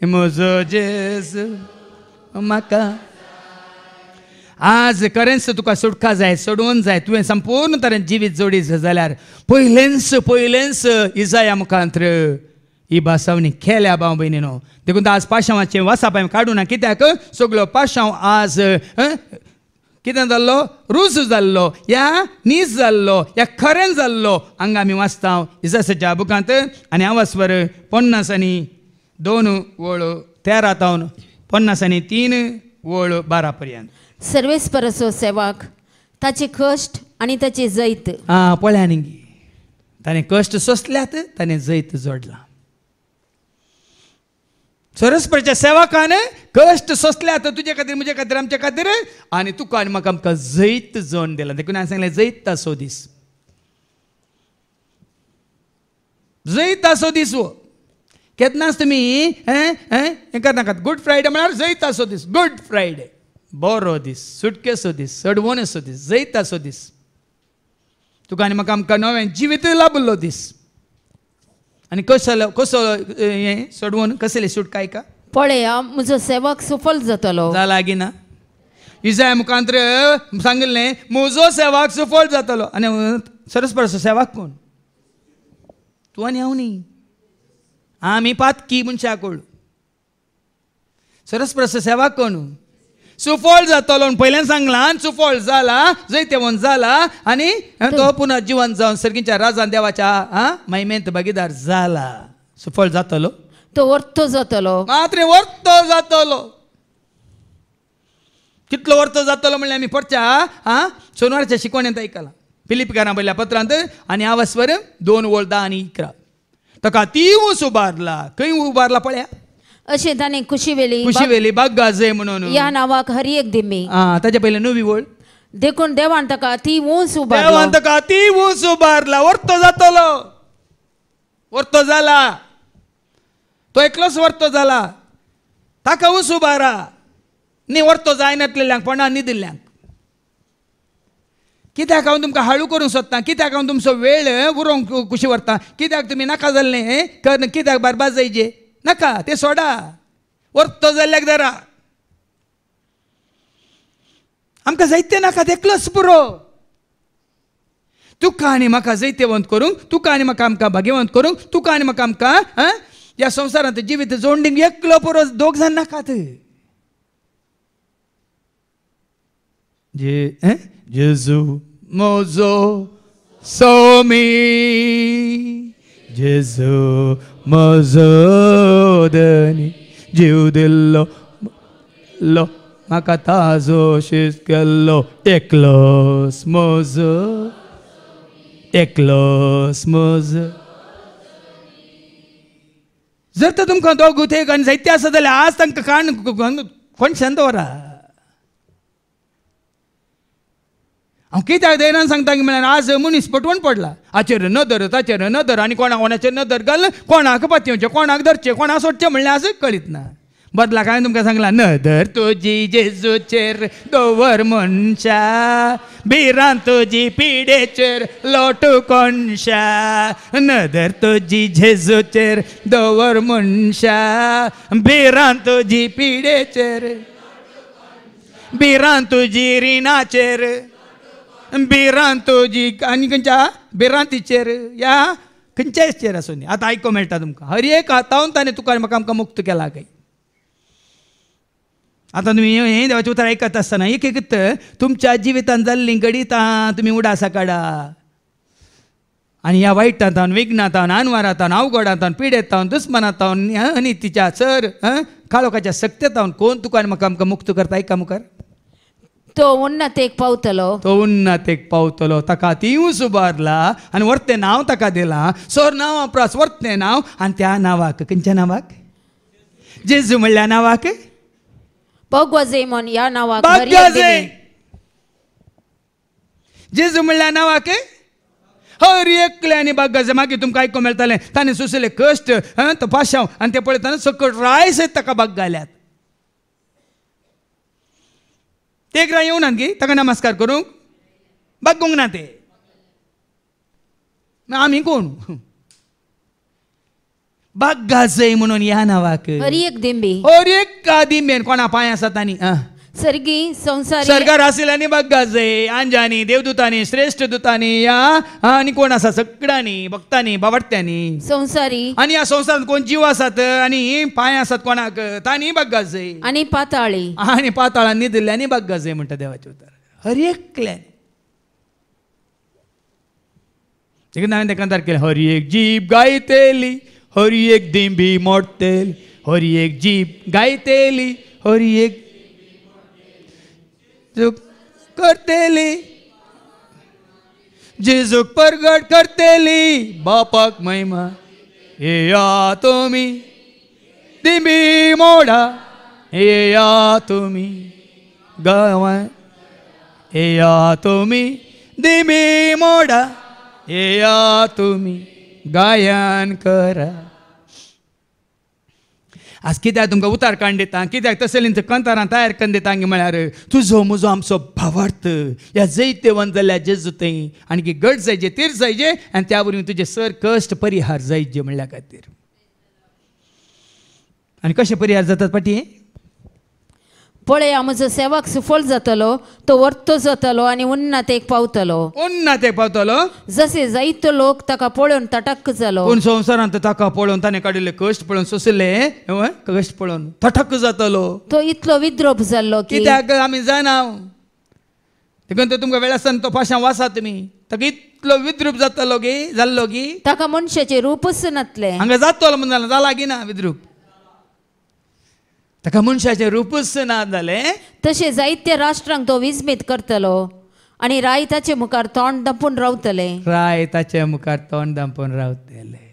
म्हजो जेजू म्हाका आज खरेंच तुका सुटका जाय सोडून जाय तुवें संपूर्ण तरेन जिवीत जोडीत जाल्यार पयलेंच इजाया मुखांत्र ही भासावणी केल्या भाव भयणीनो देखून आज पाशांवाचें वासाप हांवें काडूं ना कित्याक सगळो पाशांव आज कितें जाल्लो रूज जाल्लो या नीज जाल्लो या खरें जाल्लो हांगा आमी वाचता इजायाच्या बुकांत आनी हांव स्वर 50 आनी 2 वळ 13 तावन 50 आनी 3 वळ 12 पर्यंत सर्वेस्परसो सेवाक ताचे कश्ट आनी ताची जैत पळया न्ही ताणें कश्ट सोंसल्यात ताणें जैत जोडला सरस्परच्या सेवकान कश्ट सोंसल्यात तुजे खातीर म्हजे खातीर आमचे खातीर आनी तुका आनी म्हाका आमकां जैत जोडून दिला देखून हांवें सांगलें जैत आसो दीस वो केन्नाच तुमी हें करनाकात गुड फ्रायडे म्हळ्यार जैत आसो दीस गुड फ्रायडे बरो दीस सुटकेसो दीस सडवणेसो दीस जैताचो दीस तुका आनी म्हाका आमकां नवें जिवीत लाभलो दीस आनी कसो हें सडवण कसली सुटकाय का पळया म्हजो सेवक सफल जातलो जाला गिना इजाया मुखांत्र सांगिल्लें म्हजो सेवक सफल जातलो आनी सरस्परसो सेवक कोण तूं आनी हांव न्ही आमी पातकी मनशां सरस्परसो सेवक कोण सुफळ जातलो पयल्यान सांगलां सुफळ जाला जैतेवंत जाला आनी तो पुन्हा जिवंत जावन सर्गीच्या राजान देवाच्या महिमेंत भागीदार जाला सुफळ जातलो तो वर्तो जातलो मात्र वर्तो जातलो कितलो वर्तो जातलो म्हणल्यार आमी पडच्या सोनवारच्या शिकवण्यांत आयकलां फिलिपिकारां बरयल्या पत्रांत आनी हांव स्वर 2 वळ 10 आनी 11 ताका ती ऊस उबारला खंय उबारला पळया अशें ताणें कुशी वेली बाग्गा जय म्हणून ह्या नांवाक हरी एक दिमी ताच्या पयलीं 9वी वळ देखून देवान ताका ती ऊंच देवान ताका ती ऊस उबारला वर्तो जातलो वर्तो जाला तो एकलोच वर्तो जाला ताका ऊस उबारा न्ही वर्तो जायनासलेल्यांक कोणा न्ही दिल्ल्यांक कित्याक हांव तुमकां हाळू करूंक सोदतां कित्याक हांव तुमचो वेळ उरोवंक कुशी व्हरतां कित्याक तुमी नाका जाल्लें कित्याक बरबाद जायचे नाका ते सोडा वर्तो जाल्ल्याक धरा आमकां जायते नाका एकलोच पुरो तुका आनी म्हाका जैतेवंत करूंक तुका आनी म्हाका आमकां भाग्यवंत करूंक तुका आनी म्हाका आमकां ह्या संवसारांत जिवीत जोडणीक एकलो पुरो 2 जाण नाकात जेजू म्हजो सोमी जेजू म्हजो धनी जीव दिल्लो लो म्हाका ताजो शीस केल्लो एकलोच म्हजो जर तर तुमकां दोग एक आनी जायते आसा जाल्यार आज तांकां कोण शांत दवरा हांव कित्याक देयनान सांगता की म्हळ्यार आज मनीस पटवून पडला हाचेर नदर ताचेर नदर आनी कोणाचेर नदर घाल कोणाक पातयेवचें कोणाक धरचें कोणाक सोडचें म्हणल्यार आज कळीत ना बदलाक हांवें तुमकां सांगलां नदर तुजी जेजूचेर दवर मनशा भिरांत तुजी पिडेचेर लोटू कोणशा नदर तुजी जेजूचेर दवर मनशा भिरांत तुजी पिडेचेर भिरांत तुजी रिणाचेर भिरांत तुजी आनी खंयच्या भिरांतीचेर या खंयच्याचेर आसूं न्ही आतां आयको मेळटा तुमकां हर एक हातावन ताणें तुका म्हाका आमकां मुक्त केला काय आतां तुमी हें देवाचें उतर आयकत आसतना एक एक तुमच्या जिवितांत जाल्लीं गणितां तुमी उडासा काडा आनी ह्या वायटांतावन विघ्नांतावन अनवरांतावन अवघडांतावन पिडेतावन दुस्मानांतावन अनितीच्या चर काळोखाच्या सक्तेतावन कोण तुका आनी म्हाका आमकां मुक्त करता आयका मुखार तो उन्नतेक पावतलो ताका तिवूच उबारला आनी वर्तें नांव ताका दिलां सोर नांव वापरास वर्तें नांव आनी त्या नांवाक खंयच्या नांवाक जेजू म्हणल्या नांवाक भगवजे म्हण ह्या नांवाक जेजू म्हणल्या नांवाक हर एकले आनी बागाजे मागीर तुमकां आयको मेळटलें ताणें सोंसले कश्ट तो पाशांव आनी ते पळयतना सकट राय सयत ताका बाग घाल्यात ते एकरा येवनात गे ताका नमस्कार करूंक बागूंक ना ते आम्ही कोण बग्गा जय म्हणून या नावाक हरी एक दिंबी और एक का दिंबेन कोणा पांय आसात आनी सर्गी संसारी सरकार आशिल्ल्यांनी बग्गा जय अंजानी देवदूतांनी श्रेष्ठ दूतांनी या आनी कोण आसा सगळ्यांनी भक्तांनी बावडत्यांनी संसारी आणि या संसारात कोण जीव आसात आणि पांय आसात कोणाक तांणी बग्गा जय आणि पाताळी आणि पाताळांनी दिल्ल्यांनी बग्गा जय म्हणटा देवाचे उतर हर एकल्यान देखीन हांवें तेका अंतर केलें हरी एक जीप गायतेली हरी एक दिंबी मोडतेली हरी एक जीप गायतेली हरी एक करतेली जेजूक परगट करतेली बापाक महिमा या तुम्ही दिंबी मोडा या तुम्ही गावा या तुम्ही दिंबी मोडा या तुम्ही गायन करा आज कित्याक तुमकां उतार काण दिता कित्याक तसलींच कंतारां तयार करून दिता म्हळ्यार तुजो म्हजो आमचो भावार्थ ह्या जैते वन जाल्ल्या जेजू थंय आनी घट जायचे तीर जायचे आनी त्या वरवीं तुजे सर कश्ट परिहार जायचे म्हणल्या खातीर आनी कशे परिहार जातात पाटी पळय म्हजो सेवक सुफल जातलो तो वर्तो जातलो आनी उन्नतेक पावतलो उन्नतेक पावतलो जसे जायतो लोक ताका पळोवन तटक्क जालो पूण संवसारांत ताका पळोवन ताणें काडिल्ले कश्ट पळोवन सोंसिल्ले कश्ट पळोवन थटक जातलो तो इतलो विद्रोप जाल्लो की कित्याक आमी जाणा देखून तो तुमकां वेळ आसतना तो पाशां वासा तुमी ताका इतलो विद्रूप जातलो गी जाल्लो गी ताका मनशाचें रूपच नातलें हांगा जातलो म्हणून जाला गी ना विद्रूप ताका मनशाचें रूपच ना जालें तशें जायत्या राष्ट्रांक तो विस्मीत करतलो आनी रायताचे मुखार तोंड दापून रावतले राय ताच्या मुखार तोंड दांपून रावतले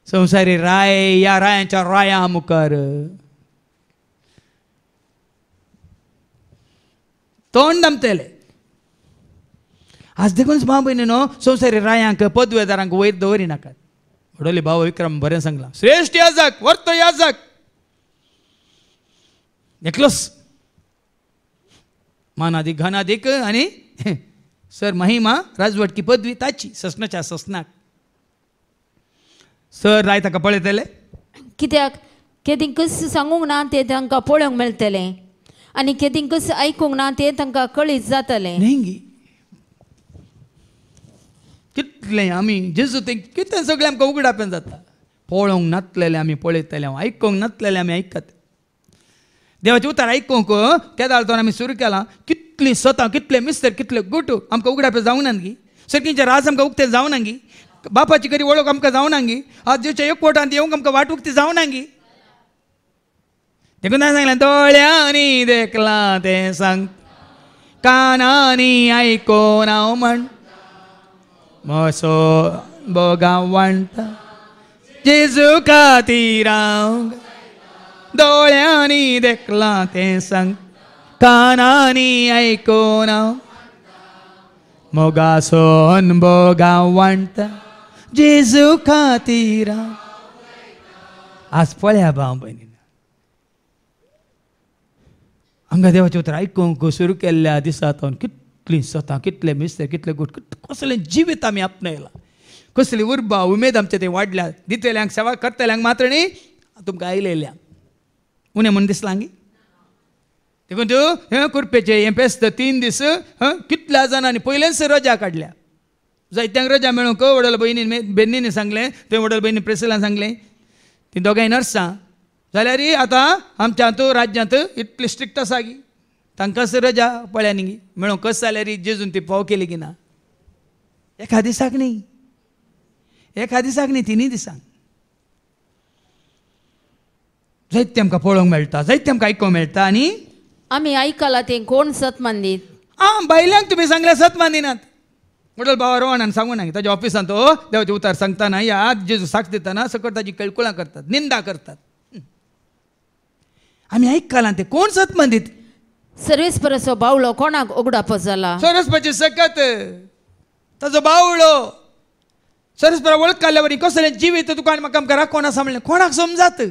संवसारी राय या रायांच्या राया मुखार तोंड दामतले आज देखून भाव भयणीनो संवसारी रायांक पदवेदारांक वयर दवरिनाकात वडोली भाव विक्रम बरें सांगलां श्रेष्ठ याजक वर्त याजक एकलोच मानादीक घनादीक आनी सर महिमा राजवटकी पदवी ताची ससनाच्या ससनाक सर राय ताका पळयतले कित्याक केदीं कस सांगूंक ना तें तांकां पळोवंक मेळटलें आनी केदीं कस आयकूंक ना तें तांकां कळीत जातलें न्ही कितलें आमी जेजू तें कितें सगळें आमकां उगडापें जाता पळोवंक नातलेले आमी पळयतले आयकूंक नातलेले आमी आयकतात देवाचें उतर आयकूंक त्या दाळतोन आमी सुरू केलां कितलीं सतां कितले मिस्तर कितले गुटू आमकां उगडापें जावना गी सर्कीचें राज आमकां उक्तें जावना गी बापाची खरी वळख आमकां जावना गी आज देवच्या एकवटांत येवंक आमकां वाट उक्ती जावना गी देखून हांवें सांगलें दोळ्यांनी देखलां तें सांग कानांनी आयकोन हांव म्हण म्हसो बोगा वाणटा जेजू खातीर हांव दोळ्यांनी देखलां तें सांग कानांनी आयकोन हांव मोगासोन बोगा वाणटा जेजू खातीर आज पळया भाव भयणी हांगा देवाचें उतर आयकूंक सुरू केल्ल्या दिसांतून कितलीं सतां कितले मिस्तर कितले गुट कसलें जिवीत आमी आपणयलां कसली उर्बा उमेद आमचे ते वाडल्या दितल्यांक सेवा करतल्यांक मात्र न्ही तुमकां आयलेल्यांक उणें म्हूण दिसलां गी देखून तूं कुरपेचें हें पेस्त 3 दीस कितल्या जाणांनी पयलेच रजा काडल्या जायत्यांक रजा मेळूंक वडल बेन्नीनी सांगलें थंय वडल भयणी प्रेसिलान सांगलें ती दोगांय नर्सां जाल्यार आतां आमच्या हातूंत राज्यांत इतली स्ट्रिक्ट आसा गी तांकांच रजा पळयांनी गी मेळूंक कस जाल्यार जेजून ती फाव केली की ना एका दिसाक न्ही 3 दिसांक जायते आमकां पळोवंक मेळटा जायते आमकां आयकूंक मेळटा आनी आमी आयकलां तें कोण सत मानदीत बायल्यांक तुमी सांगल्या सत मानिनात वडल बाबा रोहनान सांगूं ना ताच्या ऑफिसांत तो देवाचें उतार सांगतना या जेजू साक्ष दितना सकट ताची कळकुळां करतात निंदा करतात आमी आयकलां ते कोण सत मानदीत सर्वेस्पराचो बावळो कोणाक उगडापो जाला सरस्वती सकत ताजो बावळो सरस्परा वळख काडल्या वरी कसलें जिवीत तुका आनी म्हाका आमकां राखोना सांभळें कोणाक समजात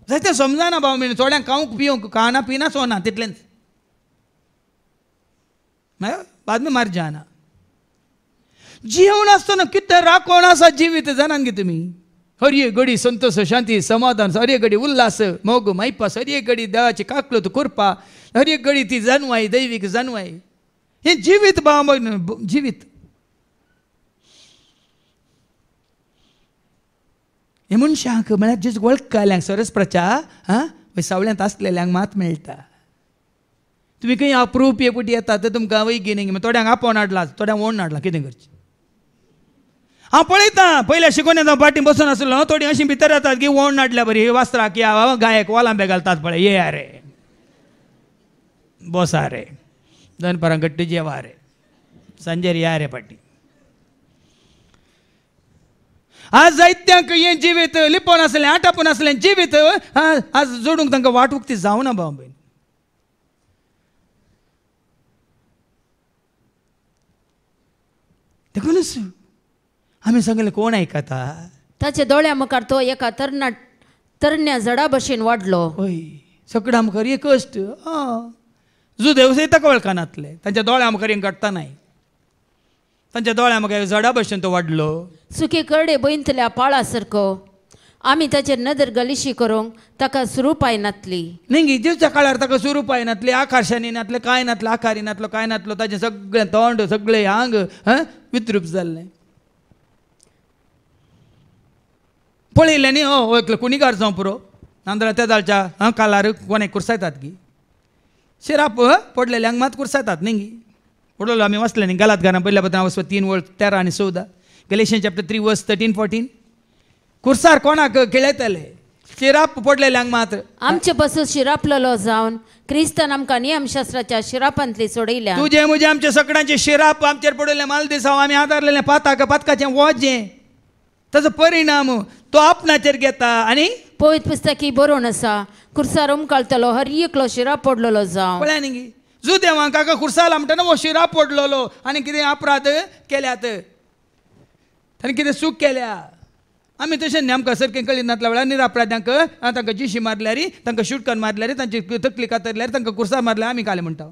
जायते समजाना भाव म्हण थोड्यांक खावंक पिवंक खाना पिना सोना तितलेंच बाद में मर जाना जीवन आसतना कितें राखण आसा जिवीत जाणान गे तुमी हर एक घडी संतोष शांती समाधान हर एक घडी उल्हास मोग मैपास हर एक घडी देवाची काकलत करपा हर एक घडी ती जाणवाय दैवीक जाणवाय हे जिवीत जिवीत हे मनशांक म्हळ्यार जे वळखकाल्यांक सरस प्रचा सावळ्यांत आसलेल्यांक मात मेळटा तुम्ही खंय अप्रूप येपटी येता तर तुमकां वैगी न्ही थोड्यांक आपोवन हाडला थोड्यांक ओण हाडला कितें करचें हांव पळयता पयल्या शिकोवन येता पाटी बसून आसलो थोडी अशीं भितर येतात की ओण हाडल्या बरी वास्त्रां की गायक वालांबे घालतात पळय ये रे बसा रे दनपरां गट्टी जेवा रे सांजेर या रे पाटी आज जायत्यांक हें जिवीत लिपोवन आसलें आटापून आसलें जिवीत आज जोडूंक तांकां वाट उक्ती जावना भाव भयण देखूनच आमी सांगलें कोण आयकता ताचे दोळ्या मुखार तो एका तरण्या जडा भशेन वाडलो हय सगळ्यां मुखार एक कश्ट जुदेवूय ताका वळखनातले तांच्या दोळ्या मुखार हें घडटा नाय तांच्या दोळ्या मुखार जडा भशेन तो वाडलो सुके करडे बयतल्या पाळा सारको आमी ताचेर नदर गलिशी करूंक ताका सुरूपाय नातली न्ही जेवच्या काळार ताका सुरूपाय नातले आकाशांनी नातले कांय नातलो आकारी नातलो कांय नातलो ताचें सगळें तोंड सगळें आंग विद्रूप जाल्लें पळयलें न्ही वळखलो कुणीकार जावं पुरो नांदरा त्या दालच्या कालार कोणें कुरसायतात की शिराप पडलेल्यांक मात कुरसायतात न्ही पडलो आमी वचले न्ही गलात घरान पयल्या बद्दल वचपा 3:13 आनी 14 गलेशियन चॅप्टर 3:13-14 कुर्सार कोणाक खेळयतले शिराप पडलेल्यांक मात्र आमचे पासून शिरापलेलो जावन क्रिस्तान आमकां नियमशास्त्राच्या शिरापांतली सोडयल्या तुजे मुजे आमचे सगळ्यांचे शिराप आमचेर पडले माल दिसा आमी आदारलेलें पातकाचें वजें ताचो परिणाम तो आपणाचेर घेता आनी पवित्र पुस्तकी बरोवन आसा कुर्सार उमकाळटलो हर एकलो शिराप पडलेलो जावं पळय न्ही जुदेवांक काका कुर्साला म्हणटना वो शिराप पडलेलो आनी कितें अपराध केल्यात ताणें कितें चूक केल्या आमी तशें न्ही आमकां सारकें कळीत नातल्या वेळार निरापराध्यांक तांकां जिशी मारल्यार तांकां शुटकन मारल्यार तांची तकली कातरल्यार तांकां कुर्सार मारल्यार आमी काले म्हणटा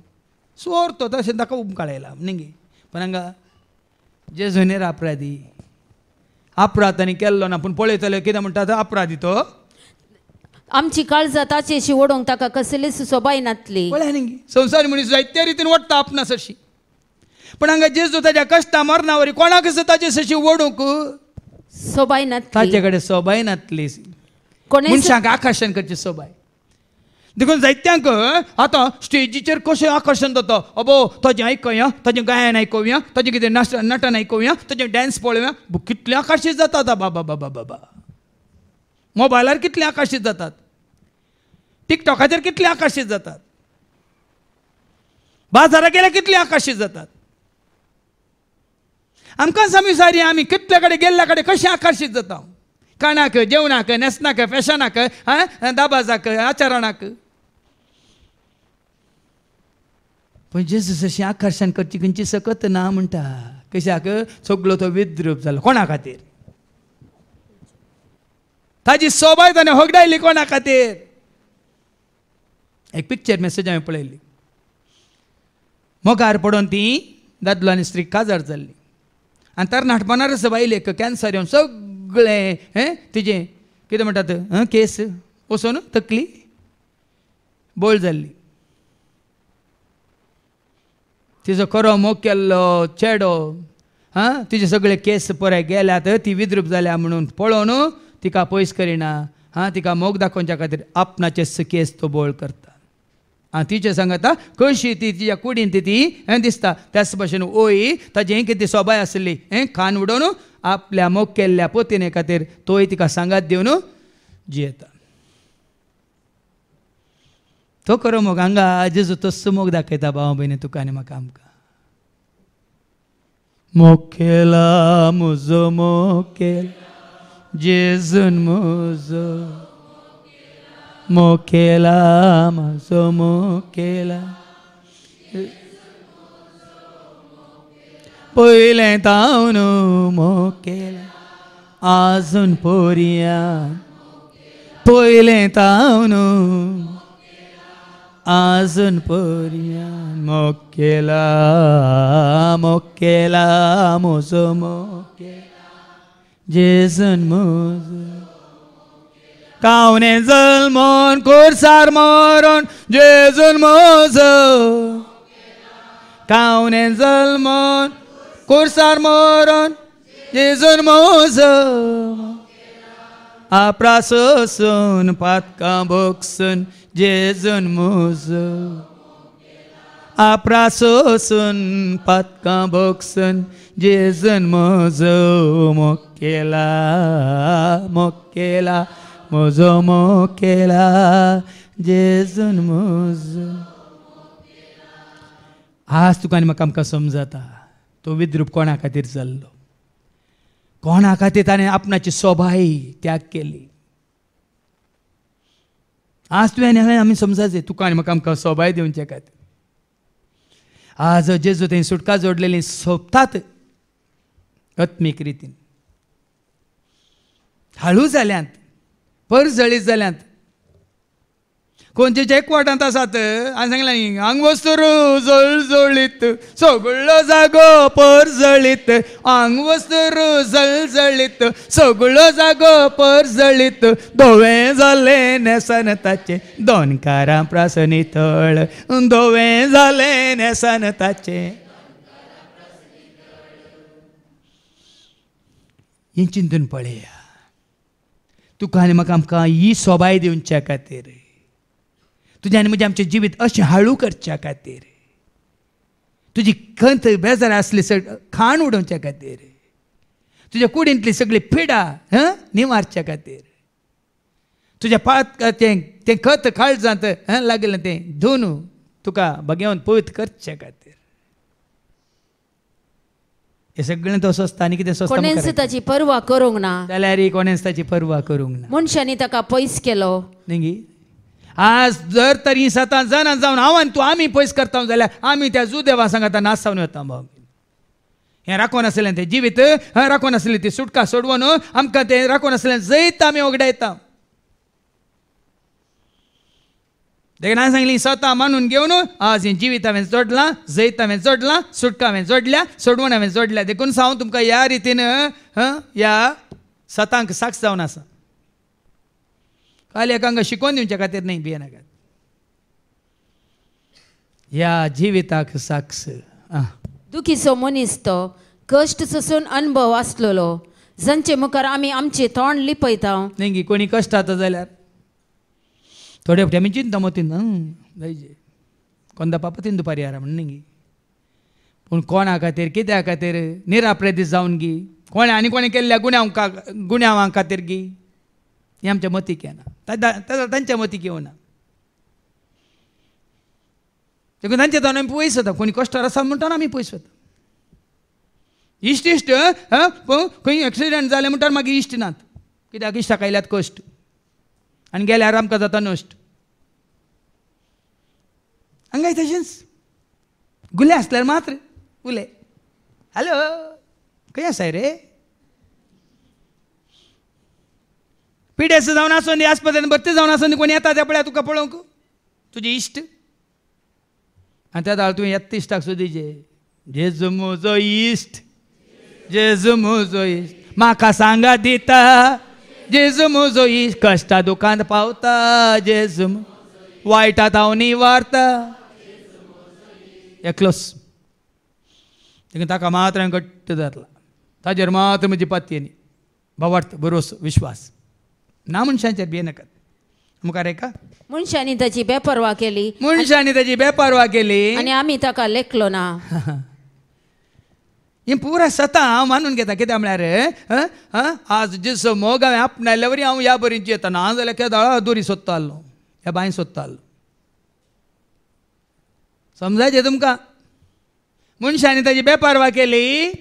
सोर तो तशें ताका उमकाळयला न्ही पण हांगा जेजू निरापराधी अपराध तांणी केल्लो ना पूण पळयतले कितें म्हणटा तो अपराधी तो आमची काळजां ताचेशी ओडोवंक ताका कसलीच सोबाय नातली पळय न्ही संवसार मनीस जायत्या रितीन ओडटा आपणास अशी पण हांगा जेजू ताच्या कश्टा मरणावरी कोणाक ताचे सशी ओडूंक सोबाय नातली ताचे कडेन सोबाय नातली कोणें मनशांक आकर्शण करची सोबाय देखून जायत्यांक आतां स्टेजीचेर कशें आकर्शण जाता अबो ताजें आयकया ताजें गायन आयकुया ताजें कितें नटन आयकुया ताजें डॅन्स पळोवया कितलें आकर्शीत जातात बाबा बाबा बाबा मोबायलार कितलें आकर्शीत जातात टिकटॉकाचेर कितलें आकर्शीत जातात बाजाराक गेल्यार कितलें आकर्शीत जातात आमकां समिसारी आमी कितले कडेन गेल्ल्या कडेन कशें आकर्शीत जाता खाणाक जेवणाक न्हेसनाक फॅशनाक दाबाजाक आचरणाक पण जेजूस अशी आकर्शण करची खंयची सकत ना म्हणटा कशाक सगळो तो विद्रूप जालो कोणा खातीर ताजी सोबाय ताणें होगडायली कोणा खातीर एक पिक्चर मेसेज हांवें पळयली मोगार पडोवन ती दादलो आनी स्त्री काजार जाल्ली आनी तरणाटपणारच बायलेक कॅन्सर येवन सगळें तिजें कितें म्हणटात केस वचून तकली बोळ जाल्ली तिजो खरो मोग केल्लो चेडो तिजे सगळे केस पळय गेल्यात ती विद्रूप जाल्या म्हणून पळोवन तिका पयस करिना तिका मोग दाखोवच्या खातीर आपणाचे केस तो बोळ करता तिचे सांगता कशी ती तिच्या कुडीन ती दिसता त्याच भशेन ओय ताजें कितें सोबाय आसली खान उडोवन आपल्या मोग केल्ल्या पोतिने खातीर तोय तिका सांगात दिवन जियेता तो खरो मोग हांगा जेजू तस्सो मोग दाखयता भाव भयणी तुका आनी म्हाका आमकां मोग केला म्हजो मोग केला जेजून म्हजो मोग केला म्हजो मोग केला पयलें तावन मोग केला आजून पोरया पयलें तावन आजून पर्यंत मोग केला म्हजो मोग केला जेजून म्हजो कावने जल्मोन कुर्सार मरोन जेजून म्हजो कावने जल्मोन कुर्सार मरोन जेजून म्हजो आपरा सोसून पातकां भोगसून जेजून म्हजो आपरा सोसून पातकां भोगसून जेजून म्हजो मोग केला म्हजो मोग केला जेजून म्हजो. आज तुका आनी म्हाका आमकां समजता तो विद्रूप कोणा खातीर जाल्लो, कोणा खातीर ताणें आपणाची सोबाय त्याग केली. आज तुवें आमी समजाचे तुका आनी म्हाका आमकां सोबाय दिवचे खातीर. आज जेजू थंय सुटका जोडलेली सोबतात आत्मीक रितीन हळू जाल्यांत परजळीत जाल्यांत खंयच्या एकवटांत आसात. हांवें सांगलां न्ही आंग वस्तूर जळजळीत सगळो जागो परजळीत आंग वस्तूर जळजळीत सगळो जागो परजळीत धोवें जालें नेसन ताचे दोनकारां प्रासनी तळ धोवें जालें नेसन ताचे. हें चिंतून पळया तुका आनी म्हाका आमकां ही सोबाय दिवच्या खातीर तुजें आनी म्हजें आमचें जिवीत अशें हळू करच्या खातीर तुजी खंत बेजार आसली खाण उडोवच्या खातीर तुज्या कुडींतली सगळी पिडा निवारच्या खातीर तुज्या पात तें खत काळजांत लागलें तें धुवन तुका भगेवन पवित्र करच्या खातीर. हे सगळें तो स्वस्त आनी कितें स्वस्त कोणेंच ताची पर्वा करूंक ना जाल्यार कोणेंच ताची पर्वा करूंक ना. मनशांनी ताका पयस केलो. न्ही आज जर तरी सतां जाणां जावन हांव आनी तूं आमी पयस करता जाल्यार आमी त्या जुदेवा सांगात नासावन वता. भाव हें राखोन आसलें तें जिवीत राखोन आसली ती सुटका सोडवून आमकां तें राखोन आसलें जैत आमी वगडायता. देखून हांवें सांगली स्वता मानून घेवन आज हें जिवीत हांवें जोडलां जैत हांवें जोडलां सुटका हांवें जोडल्या सोडवून हांवें जोडल्या. देखून हांव तुमकां ह्या रितीन ह्या सतांक साक्ष जावन आसा. खाली एकांक शिकोवन दिवच्या खातीर न्ही भियेनाकात ह्या जिविताक साक्ष. दुखीचो मनीस तो कश्ट सोसून अनुभव आसलेलो जांचे मुखार आमी आमचें तोंड लिपयता. न्ही कोणी कश्ट जाता जाल्यार थोडे फावटी आमी चिंता मतीन जायचे कोंदा पापा तिंदू परिहार म्हण न्ही पूण कोणा खातीर कित्या खातीर निरापरे दीस जावन गी कोणें आनी कोणें केल्ल्या गुन्यांवां खातीर गी हें आमच्या मतीक येना तांच्या मतीक येवना. देखून तांचे तोंड आमी पयस वता कोणी कश्टार आसा म्हणटा आमी पयस वता. इश्ट खंय एक्सिडेंट जालें म्हणटा मागीर इश्ट नात कित्याक इश्टाक आयल्यात कश्ट आनी गेल्यार आमकां जाता नश्ट. हांगाय तशेंच गुले आसल्यार मात्र उले हॅलो खंय आसाय रे पिडेस जावन आसूं दी आस्पत्रेन भरती जावन आसूं दी कोणी येता त्या पळय तुका पळोवंक तुजे इश्ट आनी त्या दाळ तुवें येता इश्टाक सुद्दां जेजू म्हजो इश्ट जेजू म्हजो इश्ट म्हाका सांगा दिता जेजू म्हजो इश्ट कश्टा दुखांत पावता जेजू वायटांत हांव निवारता एकलोच. देखून ताका मात्र हांवें घट्ट धरला ताजेर मात्र म्हजी पातयेनी भावार्थ भरोसो विश्वास ना मनशांचेर भियेनाकात. मुखार एका मनशांनी ताची बेपर्वा केली मनशांनी ताची बेपर्वा केली आनी आमी ताका लेखलो ना. हें पुरा सता हांव मानून घेता कित्याक म्हळ्यार आज जेसो मोग हांवें आपणायल्या वरी हांव ह्या बरींची येता ना जाल्यार केदाळ दोरी सोदता आसलो ह्या बांय सोदता आसलो. समजायचें तुमकां मनशांनी ताची बेपर्वा केली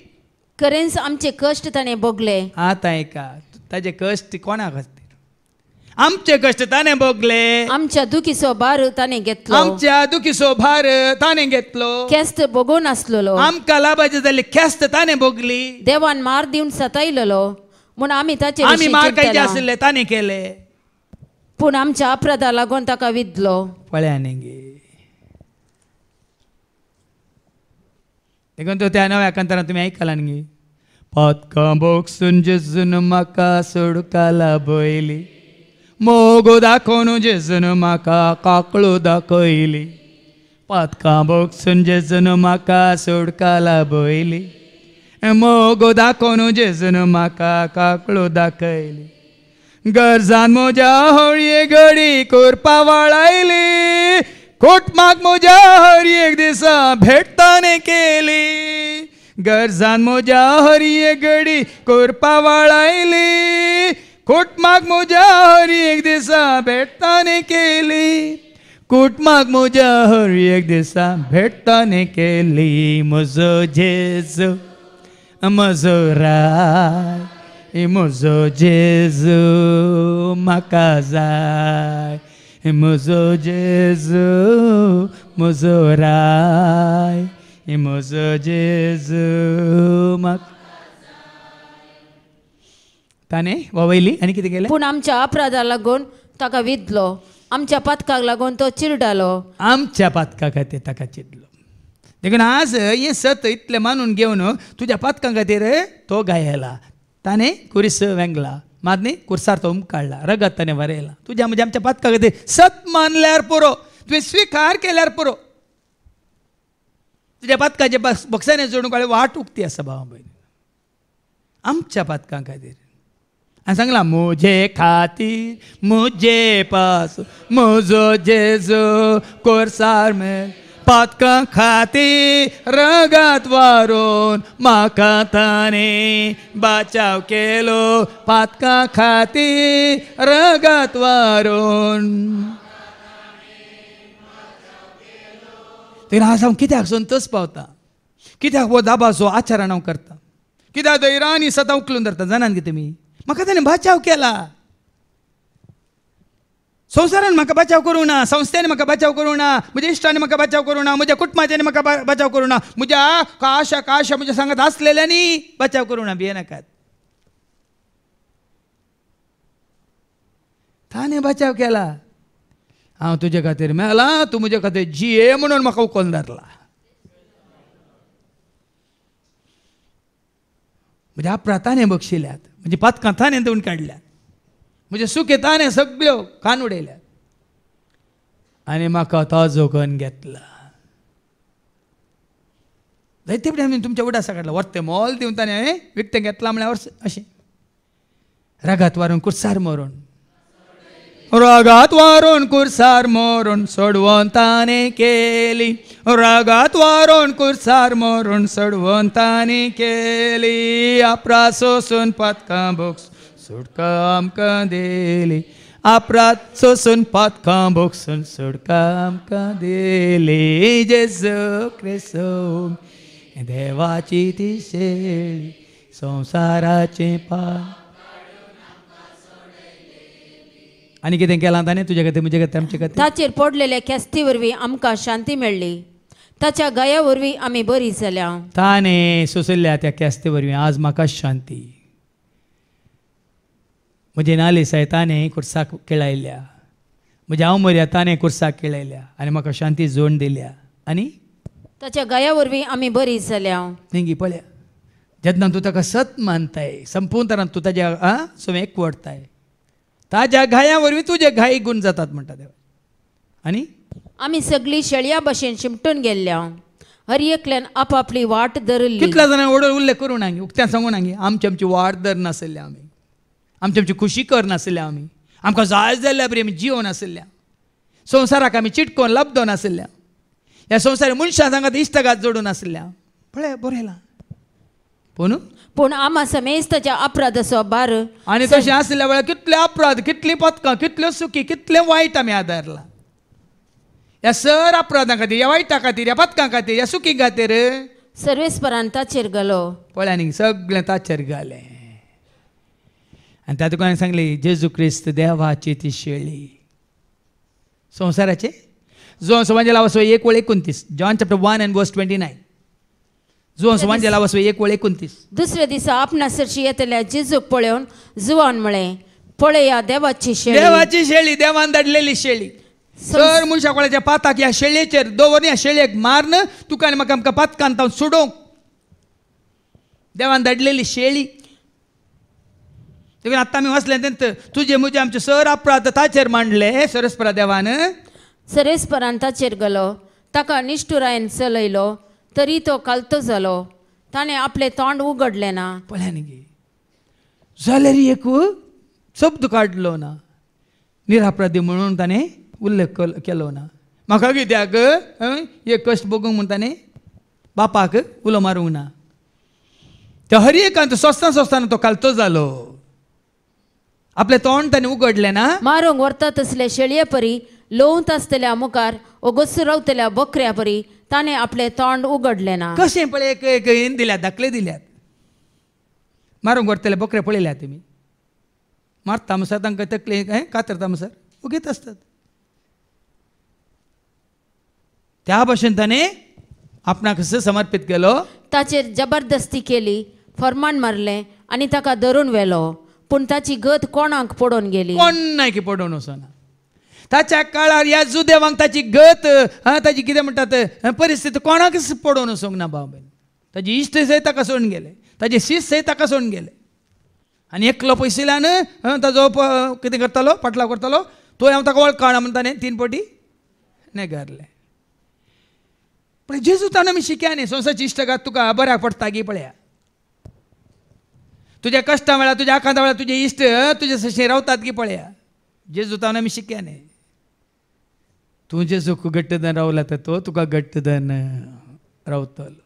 खरेंच आमचे कश्ट ताणें भोगले. आतां एका ताजे कश्ट कोणा खातीर आमचे कश्ट ताणें भोगले आमच्या दुखीचो भार ताणें घेतलो आमच्या दुखीचो भार ताणें घेतलो केस्त भोगून आसलेलो आमकां लाभाची जाल्ली ख्यास्त ताणें भोगली. देवान मार दिवन सतायलेलो म्हूण आमी ताचे आमी मार खायचे आसले ताणें केले पूण आमच्या अपराधा लागून ताका विधलो. पळ्यांनी देखून तो त्या नव्या कांतारां तुम्ही आयकलां न्ही. पातकां बोगसून जेजून म्हाका सोडकाला बयली, मोगो दाखोवन जेजून म्हाका काकळो दाखयली. पातकां बोगसून जेजून म्हाका सोडकाला बयली, मोगो दाखोवन जेजून म्हाका काकळो दाखयली. गरजान म्हज्या हळये घडी करपा वळायली, कोटमाक म्हज्या हर एक दिसा भेटताने केली. गरजान म्हज्या हर एक घडी करपा वळायली, कोटमाक म्हज्या हर एक दिसा भेटताने केली. कोटमाक म्हज्या हर एक दिसा भेटताने केली. म्हजो जेजू म्हजो राय, म्हजो जेजू म्हाका जाय. म्हजो जेजू म्हजो राय, म्हजो जेजू म्हाका. ताणे ववयली आनी कितें केलें. पूण आमच्या अपराधा लागून ताका विधलो, आमच्या पातकाक लागून तो चिरडालो. आमच्या पातका खातीर ताका चिडलो. देखून आज हें सत इतलें मानून घेवन तुज्या पातकां खातीर तो गायला. ताणे कुरीस वेंगला, मादनी कुर्सार तो काडला, रगत ताणें वरयला. तुज्या म्हणजे आमच्या पातका खातीर सत मानल्यार पुरो, तुवें स्विकार केल्यार पुरो. तुज्या पातकाचे बक्षाने जोडूंक वाट उक्ती आसा भावा भयणी आमच्या पातकां खातीर. आनी सांगला मुझे खातीर मुझे पास म्हजो जेजू कोर्सार मेल. पातकां खातीर रगत वारून म्हाका ताणें बाचाव केलो. पातकां खातीर रगत वारून. तेन्ना हांव कित्याक संतोश पावता, कित्याक हो दाबाचो आचरण हांव करता, कित्याक दैरानी सदां उखलून धरता जाणात कितें तुमी. म्हाका ताणें बाचाव केला. संवसारान म्हाका बचाव करूं ना, संस्थेन म्हाका बचाव करूं ना, म्हज्या इश्टांनी म्हाका बचाव करूं ना, म्हज्या कुटुंबाच्यांनी म्हाका बचाव करूं ना, म्हज्या काशा म्हज्या सांगात आसलेल्यांनी बचाव करूं ना. भियेनाकात, ताणें बचाव केला. हांव तुजे खातीर मेला, तूं म्हजे खातीर जिये म्हणून म्हाका उखलून धरला. म्हज्या अपराध ताणें बक्षिल्यात, म्हजी पातकां ताणें धुवन काडल्यात, म्हजे सुखे ताणें सगळ्यो कान उडयल्यात आनी म्हाका ताजो करून घेतला. जायते फुडें आमी तुमच्या उडासा काडला, व्हरतें मोल दिवन ताणें विकतें घेतलां म्हळ्यार अशें. रागात वारून कुर्सार मरून, रागात वारून कुर्सार मरून सोडवून ताणें केली. रागात वारून कुर्सार मरून सोडवून ताणें केली. अपराध सोसून पातकां बोक्स सुटका आमकां दिली. अपराध सोसून पातकां बोगसून सुटका आमकां दिली. जेजू क्रिस्तो देवाची ती शेळी संवसाराचें पान. आनी कितें केलां ताणें तुजे खातीर म्हजे खातीर आमचे खातीर. ताचेर पडलेल्या केस्ती वरवीं आमकां शांती मेळ्ळी. ताच्या गया वरवीं आमी बरी जाल्या. ताणें सोंसयल्ल्या त्या केस्ते वरवीं आज म्हाका शांती. म्हजे नालिसाय ताणें कुर्साक केळायल्या, म्हज्या हांव मर्या ताणें कुर्साक केळायल्या आनी म्हाका शांती जोड दिल्या. आनी ताच्या गया वरवीं आमी बरी जाल्या. नेंगी पळया, जेन्ना तूं ताका सत मानताय, संपूर्ण तरान तूं ताज्या सुवें एकवडताय, ताज्या घाया वरवीं तुजे घाई गुण जातात म्हणटा देव. आनी आमी सगळीं शेळया भशेन शिमटून गेल्ल्या, हर एकल्यान आपआपली वाट धरली. कितल्या जाणांनी ओडर उल्लेख करूं ना, उक्त्यान सांगूं ना, आमची वाट धर नासल्या, आमची खुशी कर नासल्या, आमकां जाय जाल्ल्या बरी आमी जिवोन नासल्या, संवसाराक आमी चिटकोन लबदो नासल्या, ह्या संवसारी मनशां सांगात इश्टगात जोडून नासल्या. पळय बरयलां पूण आमा समेज ताच्या अपराधाचो भार. आनी तशें आसल्या वेळार कितले अपराध, कितली पथकां, कितल्यो सुखी, कितले वायट आमी आदारला. ह्या सर अपराधां खातीर, ह्या वायटा खातीर, ह्या पथकां खातीर, ह्या सुखी खातीर सर्वेस्परान ताचेर घालो. पळय आनी सगळें ताचेर घालें. आनी त्या तुका सांगली जेजू क्रिस्त देवाची ती शेळी संवसाराचे. जो सुवांजेला वचो 1:29, जॉन चॅप्टर 1:29. जो सुवांजेला वचो 1:29. दुसऱ्या दिसा आपणा सरशी येतल्या जेजूक पळोवन जुवान म्हळें, पळया देवाची शेळी देवाची शेळी, देवान धाडलेली शेळी. सर मुशाकोळ्याच्या पाताक ह्या शेळयेचेर दवरून ह्या शेळयेक मारन तुका आनी म्हाका आमकां पातकान तावन सोडोवंक देवान धाडलेली शेळी. देखून आतां आमी वाचलें तें तुजे मुजे आमचे सर अपराध ताचेर मांडले सरस्परा देवान. सरेस्परान ताचेर गेलो, ताका निष्ठुरायेन चलयलो, तरी तो कालतो जालो. ताणें आपलें तोंड उगडलें ना. पळया न्ही गे, जाल्यार एक शब्द काडलो ना, निरापराधी म्हणून ताणें उल्लेख केलो ना. म्हाका कित्याक एक कश्ट बगूंक म्हूण ताणें बापाक उलो मारूंक ना. त्या हर एकांत सोंसताना तो कालतो जालो. आपलें तोंड ताणें उगडलें ना. मारूंक व्हरता तसले शेळये परी, लोवंत आसतल्या मुखार ओगोस रावतल्या बकऱ्या परी ताणें आपलें तोंड उगडलें ना. कशें पळय एक हें दिल्यात, दाखले दिल्यात. मारूंक व्हरतले बकरे पळयल्यात तुमी. मारता म्हणसर तांकां तकले कातरता म्हणसर उगीत आसतात. त्या भाशेन ताणें आपणाक समर्पीत केलो. ताचेर जबरदस्ती केली, फर्मान मारलें आनी ताका धरून व्हेलो. पूण ताची गत कोणाक पडोवन गेली. कोण नाही की पडोवन वचना. ताच्या काळार ह्या जुदेवांक ताची गत ताची कितें म्हणटात परिस्थिती कोणाकच पडोवन वचोंक ना भाव बहीण. ताजी इश्ट सयत ताका सोडून गेले, ताजे शिश्य सयत ताका सोडून गेले. आनी एकलो पयसल्यान ताजो कितें करतालो, पाटलाव करतालो. तो हांव ताका वळखना म्हण ताणें 3 फावटी नेगारले. पण जेजूतान आमी शिकया न्ही, संवसारची इश्टगात तुका बऱ्याक पडटा गी. पळया तुज्या कश्टा वेळार, तुज्या आकांता वेळार तुजे इश्ट तुजे सशें रावतात की. पळया जेजूतान आमी शिकया न्ही. तूं जेजूक घट्ट धन रावला तर तो तुका घट्ट धन रावतलो.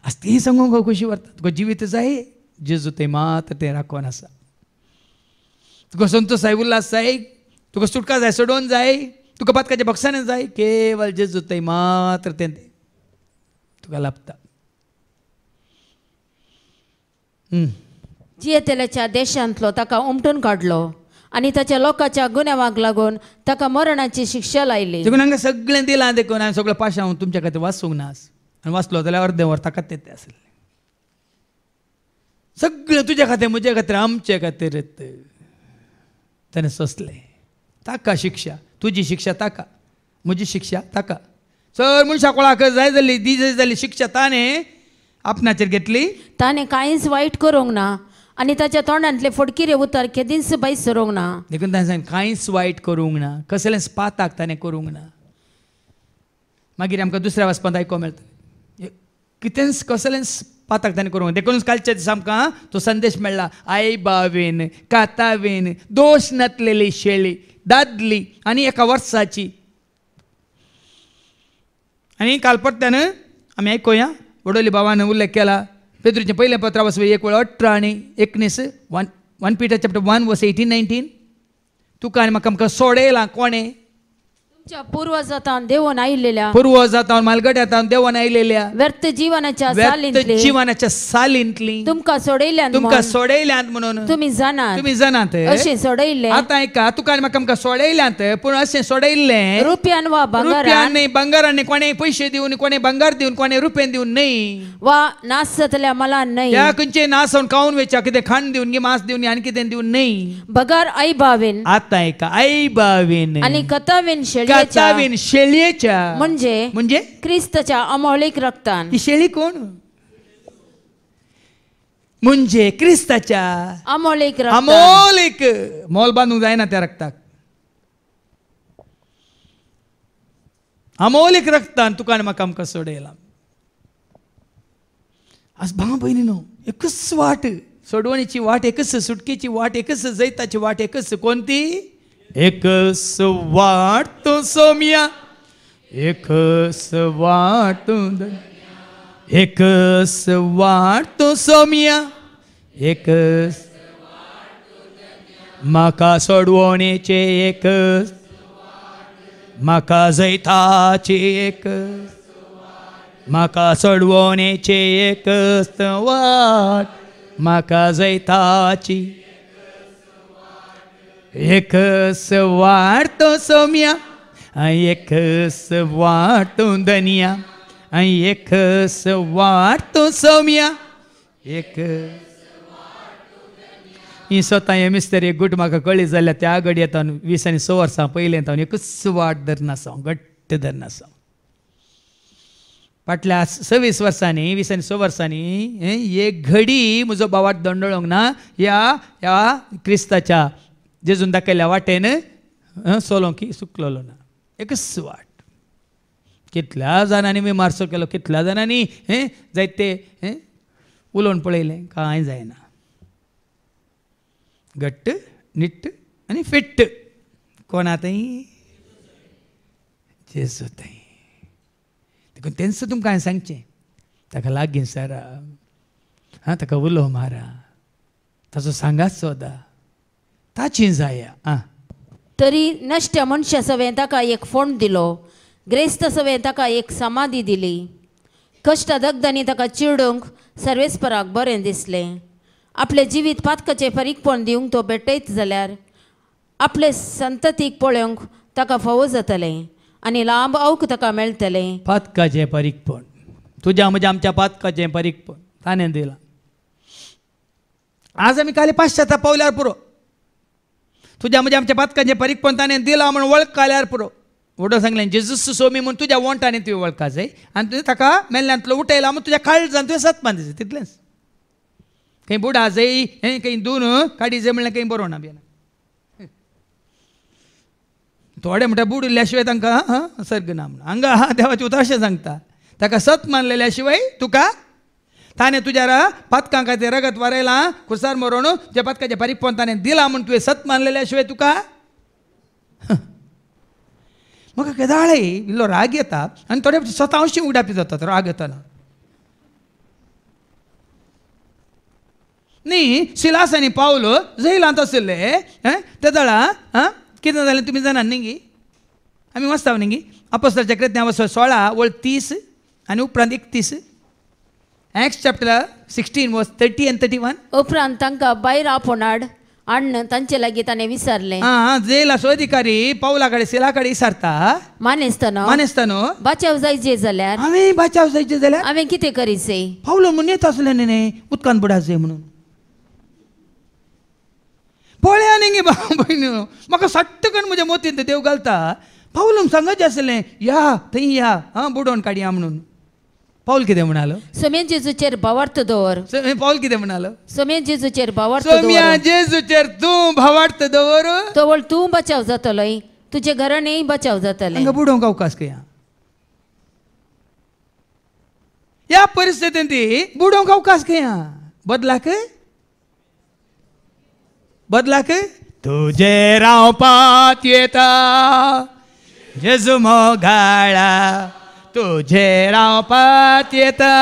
आज ती सांगूंक खुशी व्हरता. तुका जिवीत जाय, जेजू ते मात तें राखोन आसा. तुका संतोश जाय, उल्हास जाय, तुका सुटका जाय, सोडोवन जाय, तुका पातकाचें बक्षान जाय, केवळ जेजू ते मात्र तें तुका लाभता. जियेतेल्याच्या देशांतलो ताका उमटून काडलो आनी ताच्या लोकांच्या गुन्यांवाक लागून ताका मरणाची शिक्षा लायली. देखून हांगा सगळें दिलां देखून हांवें सगळें पाशां हांव तुमच्या खातीर वाचूंक ना. आनी वाचलो जाल्यार अर्दें वर ताकाच तें आसलें. सगळें तुज्या खातीर, म्हजे खातीर, आमचे खातीर ताणें सोंसलें. ताका शिक्षा, तुजी शिक्षा ताका, म्हजी शिक्षा ताका. चड मनशाक कोणाक जाय जाली शिक्षा ताणें आपणाचेर घेतली. ताणें कांयच वायट करूंक ना आनी ताच्या तोंडांतले फडकिरे उतार केदींच भायर सरूंक ना. देखून ताणें सांग कांयच वायट करूंक ना, कसलेंच पाताक ताणें करूंक ना. मागीर आमकां दुसऱ्या वाचपांत आयकोंक मेळटा कितेंच कसलेंच पाताक ताणें करूंक. देखून कालच्या दिसा आमकां तो संदेश मेळ्ळा. आई बावेन, कातावेन, दोश नातलेली शेळी, दादली आनी 1 वर्साची. आनी काल परत्यान आमी आयकोया, वडोली भावान उल्लेख केला. पेद्रूचें पयलें पत्र वाचूं 1:18 आनी 19, 1 Peter chapter 1 verse 18-19. तुका आनी म्हाका आमकां सोडयलां कोणें? तुमच्या पुर्वजांतान देवून आयिल्ल्या, पुर्वजांतावन मालगड्यातावन देवान आयलेल्या व्यर्थ जीवनाच्या सालींतली तुमकां सोडयल्यान म्हणून तुमी जाणात. अशें सोडयल्लें. आतां आयका, तुका आनी म्हाका आमकां सोडयल्यांत, पूण अशें सोडयल्लें रुपयान वा भांगारान रुपयान न्ही, भांगारान न्ही, कोणें पयशे दिवन, कोणें भांगार दिवन, कोणें रुपयान दिवन न्ही, वा नास जातल्या मलान न्हय, ह्या खंयचे नास जावन खावन वेचा, कितें खाण दिवन गे, मांस दिवन आनी कितें दिवन न्ही. बगार आई बावेन आतां आयका, आई बावेन आनी कतावेन शेळयेच्या म्हणजे क्रिस्ताच्या अमोलीक रक्तान. ही शेळी कोण? म्हणजे क्रिस्ताच्या अमोलीक रक्तान. अमोलीक मोल बांदूंक जायना त्या रक्ताक. अमोलीक रक्तान तुका आनी म्हाका आमकां सोडयलां. आज भाव भयणीनो, एकच वाट, सोडवणीची वाट एकच, सुटकेची वाट एकच, जैताची वाट एकच. कोणती? एकच वाट तो सोम्या, एकच वाट तो एकच वाट तो सोम्या, एकच म्हाका सोडवणेचे एकच, म्हाका जैताची एकच, म्हाका सोडवणेचे एकच वाट, म्हाका जैताची एकच वाट तो सोम्या, एकच वाट तो धनिया, एकच वाट तो सोम्या, एक ही स्वता हे मिस्तर एक गुट म्हाका कळ्ळी जाल्यार त्या घडये येता 20 आनी 6 वर्सां पयलें हांव एकच वाट धरना आसा घट्ट धरना आसा फाटल्या 26 वर्सांनी 20 आनी 6 वर्सांनी एक घडी म्हजो बावाट दंडळोंक ना ह्या क्रिस्ताच्या जेजून दाखयल्या वाटेन सोलोंक सुकलेलो ना एकच वाट कितल्या जाणांनी मी मारसो केलो कितल्या जाणांनी जायते उलोवन पळयलें कांय जायना घट्ट निट्ट आनी फिट्ट कोणा थंय जेजू थंय देखून तेंच तुमकां हांवें सांगचें ताका लागीं सरा ताका उलो मारा ताचो सांगात सोदा ताची जाया तरी नश्ट मनशा सवें ताका एक फोंड दिलो ग्रेस्त सवें ताका एक समाधी दिली कश्ट दगदांनी ताका चिडूंक सर्वेस्पराक बरें दिसलें आपले जिवीत पातकाचें परीकपण दिवंक तो भेटयत जाल्यार आपले संततीक पळोवंक ताका फावो जातलें आनी लांब अवक ताका मेळटलें पातकाचें परीकपण तुज्या म्हज्या आमच्या पातकाचें परीकपण ताणें दिलां आज आमी खाली पाश्चात्याप पावल्यार पुरो तुज्या म्हज्या आमच्या पातकाचें परीकपण ताणें दिलां म्हूण वळख काल्यार पुरो वडो सांगलें जेजूस सोमी म्हूण तुज्या वोंटांनी तुवें वळखा जाय आनी तुवें ताका मेल्ल्यांतलो उठयला म्हूण तुज्या काळजान तुवें सत्मान दिसता तितलेंच खंय बुडा जाय खंय दून काडी जाय म्हणल्यार खंय बरो ना बी थोडे म्हणटा बुडिल्ल्या शिवाय तांकां सर्ग ना म्हणून हांगा देवाचें उतर अशें सांगता ताका सत मानलेल्या शिवाय तुका ताणें तुज्या पातकां खातीर रगत वारयलां खुर्सार मरोवन जे पातकाचें परीकपण ताणें दिलां म्हूण तुवें सत मानलेल्या शिवाय तुका म्हाका केदाळे इल्लो राग येता आनी थोडे स्वता अशीं उडापी जातात राग येतना न्ही सिलास आनी पावलो जैलांत आशिल्ले त्या दळा कितें जालें तुमी जाणात न्ही आमी वाचता न्ही अपोस्तलाच्या कृत्यां 16 वळ 30 आनी उपरांत 31 एक्ट्स चॅप्टर 16 वर्स 30 and 31 उपरांत तांकां भायर आपोवनाड हाडून तांचे लागीं ताणें विचारलें जेलाचो अधिकारी पावला कडेन सिला कडेन विचारता मानेस्तानो बाचाव जायचे जाल्यार हांवें बाचाव जायचे जाल्यार हांवें कितें करीचे पावलो म्हणून येत आसलें न्ही उदकांत बुडाचे म्हणून पळया न्ही भयण म्हाका सट्ट करून म्हज्या मोतीन देव घालता पावलो सांगचें आसलें या थंय या बुडोवन काडया म्हणून पाऊल कितें म्हणालो सोम्या जेजूचेर भावार्थ दवर पाऊल कितें म्हणालो सोम्या जेजूचेर भावार्थ सोम्या जेजूचेर तूं भावार्थ दवर तोवळ तूं बचाव जातलो तुजे घराणेय बचाव जातलें बुडोवंक अवकाश कया ह्या परिस्थितीन ती बुडोवंक अवकाश कया बदलाक तुजे रावपाक येता जेजू मोगाळा तुझे रावपाक येता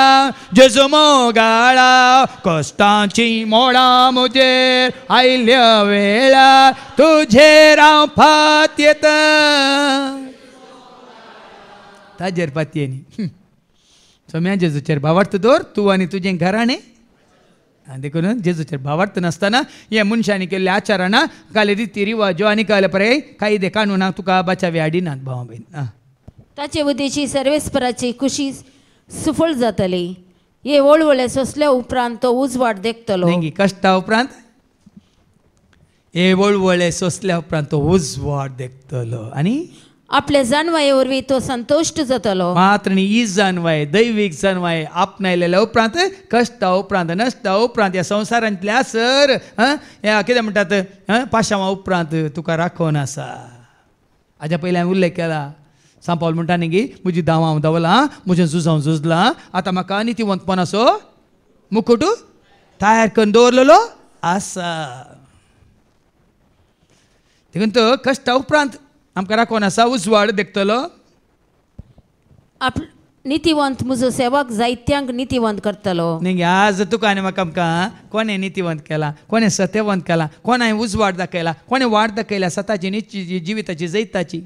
जेजू मोगाळा कश्टांची मोडां म्हजेर आयल्या वेळा तुझे रावपाक येता ताजेर पातयेनी सोम्या जेजूचेर भावार्थ दवर तूं आनी तुजें घराणें देखून जेजूचेर भावार्थ नासतना हे मनशांनी केल्ल्या आचारांना काले रिती रिवाजो आनी काले पर्याय कायदे कानुनाक तुका बचावे हाडिनात भावा बहीण ताचे उद्देशी सर्वेस्पराची खुशी सुफळ जातली हे वळवळे सोंसल्या उपरांत तो उजवाड देखतलो कश्टा उपरांत हे वळवळे सोंसल्या उपरांत तो उजवाड देखतलो आनी आपल्या जानवाये वरवीं तो संतोश्ट जातलो मात्र ही जानवाय दैवीक जानवाय आपणायलेल्या उपरांत कश्टा उपरांत नश्टा उपरांत ह्या संवसारांतल्या सर ह्या कितें म्हणटात पाशांवा उपरांत तुका राखोन आसा हाज्या पयलीं हांवें उल्लेख केला सांग पावल म्हणटा न्ही की म्हजी दावां हांव दावलां म्हजें झुजां झुजलां आतां म्हाका नितीवंतपणाचो मुकुट तयार करून दवरलेलो आसा देखून तो कश्टा उपरांत आमकां राखोन आसा उजवाड देखतलो नितीवंत म्हजो सेवक जायत्यांक नितीवंत करतलो न्ही आज तुका आनी म्हाका आमकां कोणें नितीवंत केला कोणें सत्यवंत केला कोणें उजवाड दाखयला कोणें वाट दाखयल्या सताची न्हिदची जिविताची जैताची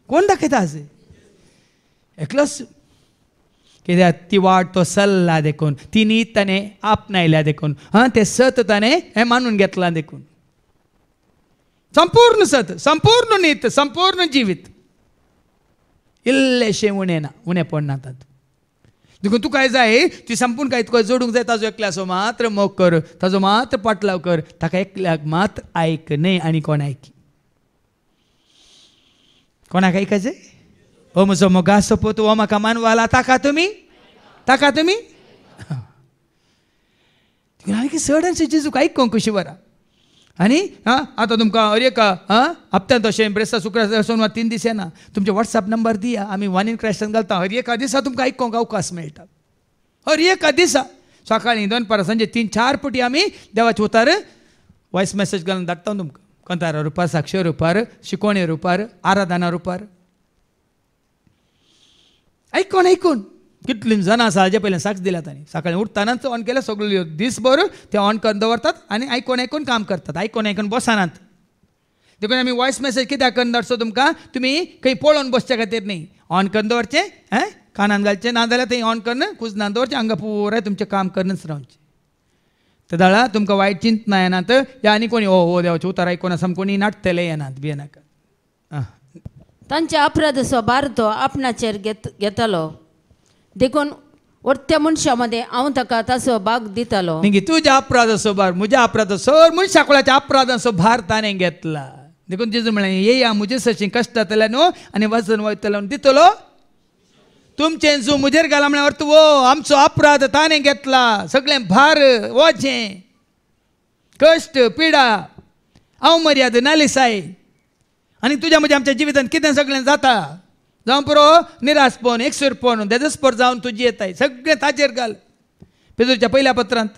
कोण दाखयता आज एकलोच कित्याक ती वाट तो सल्ला देखून ती नीत ताणें आपणायल्या देखून ते सत ताणें हें मानून घेतलां देखून संपूर्ण सत संपूर्ण नीत संपूर्ण जिवीत इल्लेशें उणें ना उणें पडना तातूंत देखून तू काय जाय ती संपूर्ण काय तुका जोडूंक जाय ताजो एकल्याचो मात्र मोग कर ताजो मात्र पाटलाव कर ताका एकल्याक मात्र आयक न्हय आनी कोण आयकी कोणाक आयकायचें हो म्हजो मोगा सोपोत हो म्हाका मानवाला ताका तुमी की सडनशें जेजूक आयकूंक कशी वरा आनी आतां तुमकां हर एका हप्त्यांत अशें ब्रेस्तार शुक्रार सोनवार 3 दीस येना तुमचे WhatsApp नंबर दिया आमी वन इन क्रायस्टान घालता हर एका दिसा तुमकां आयकूंक अवकाश मेळटा हर एका दिसा सकाळीं 2 पारां सांजे 3-4 पटी आमी देवाचे उतार वॉयस मेसेज घालून धाडटा तुमकां कंतारा रुपार साक्षी रुपार शिकोणे रुपार आराधना रुपार आयकून कितलीं जाणां आसा हाजे पयलें साक्ष दिल्यात तांणी सकाळीं उठतानाच ऑन केल्यार सगळ्यो दीसभर ते ऑन करून दवरतात आनी आयकून काम करतात आयकून बसनात देखून आमी वॉयस मेसेज कित्याक करून धाडचो तुमकां तुमी खंय पळोवन बसचे खातीर न्ही ऑन करून दवरचें कानान घालचें नाजाल्यार थंय ऑन करून कुजनान दवरचें हांगा पुराय तुमचें काम करूनच रावचें ते दाळा तुमकां वायट चिंतना येनात या आनी कोणी हो देवाचें उतार आयकून आसा कोणी नाटतले येनात भियेनाका तांचे अपराध भार तो आपणाचेर घेतलो देखून वर्त्या मनशा मध्ये हांव ताका ताचो भाग दितलो तुज्या अपराधाचो भार म्हज्या अपराधाचो मनशाकुळाच्या अपराधाचो भार ताणें घेतला देखून जेजू म्हळें येया म्हजे सशी कश्ट जातले न्हू आनी वचन वयतलो दितलो तुमचें जू मुजेर घाला म्हळ्यार अर्थ वो आमचो अपराध ताणें घेतला सगळें भार वजें कश्ट पिडा अवमर्याद नालिसाय आनी तुज्या म्हज्या आमच्या जिवितांत कितें सगळें जाता जावं पुरो निराशपण एकसुरपण देजस्पर जावन तुजी येताय सगळें ताजेर घाल पेद्रूच्या पयल्या पत्रांत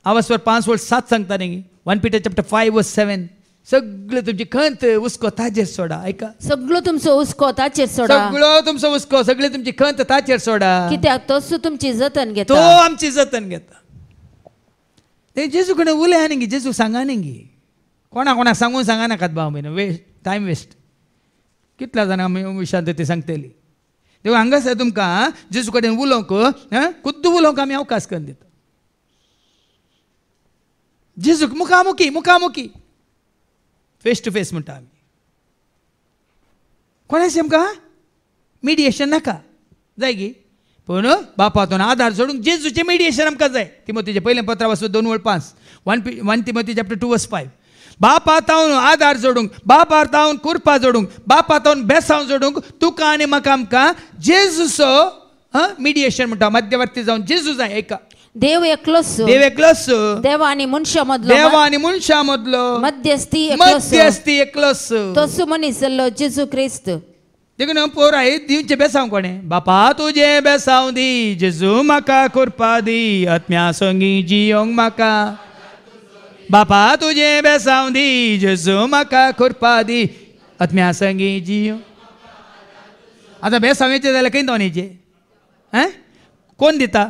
आवाजवर 5:7 सांगता न्ही 1 Peter chapter 5:7 सगळें तुमची खंत हुस्को ताजेर सोडा आयका सगळो तुमचो हुस्को ताचेर सोडा सगळो तुमचो हुस्को सगळी तुमची खंत ताचेर सोडा कित्याक तोच तुमची जतन घेता तो आमची जतन घेता ते जेजू कडेन उलया न्ही जेजू सांगा न्ही कोणाक सांगून सांगा नाकात भाव बीन वेस्ट टायम वेस्ट कितल्या जाणां आमी शांतते सांगतली देखून हांगासर तुमकां जेजू कडेन उलोवंक खुद्द उलोवंक आमी अवकाश करून दिता जेजूक मुखामुखी फेस टू फेस म्हणटा आमी कोणाचें आमकां मिडिएशन नाका जाय गी पूण बापातून आधार सोडूंक जेजूचें मिडिएशन आमकां जाय तिमोथीचें पयलें पत्र वाचून 2:5 1 Timothy chapter 2:5 बापातावन आधार जोडूंक बापातावन कुरपा जोडूंक बापातावन बेसांव जोडूंक तुका आनी म्हाका आमकां जेजूचो मिडिएशन म्हणटा मध्यवर्ती जावन जेजू जाय एका देव एकलोच देव आनी मनशा मदलो मध्यस्थी एकलोच तोच मनीस जाल्लो जेजू क्रिस्त देखून पोराय दिवचे बेसांव कोणें बापा तुजें बेसांव दी जेजू म्हाका कुरपा दी आत्म्या संगी जियोंक म्हाका बापा तुजें बेसांव दी जेजू म्हाका कुरपा दी आत्म्या संगी जियो आतां बेसांवेचें जाल्यार खंय दोनीचें कोण दिता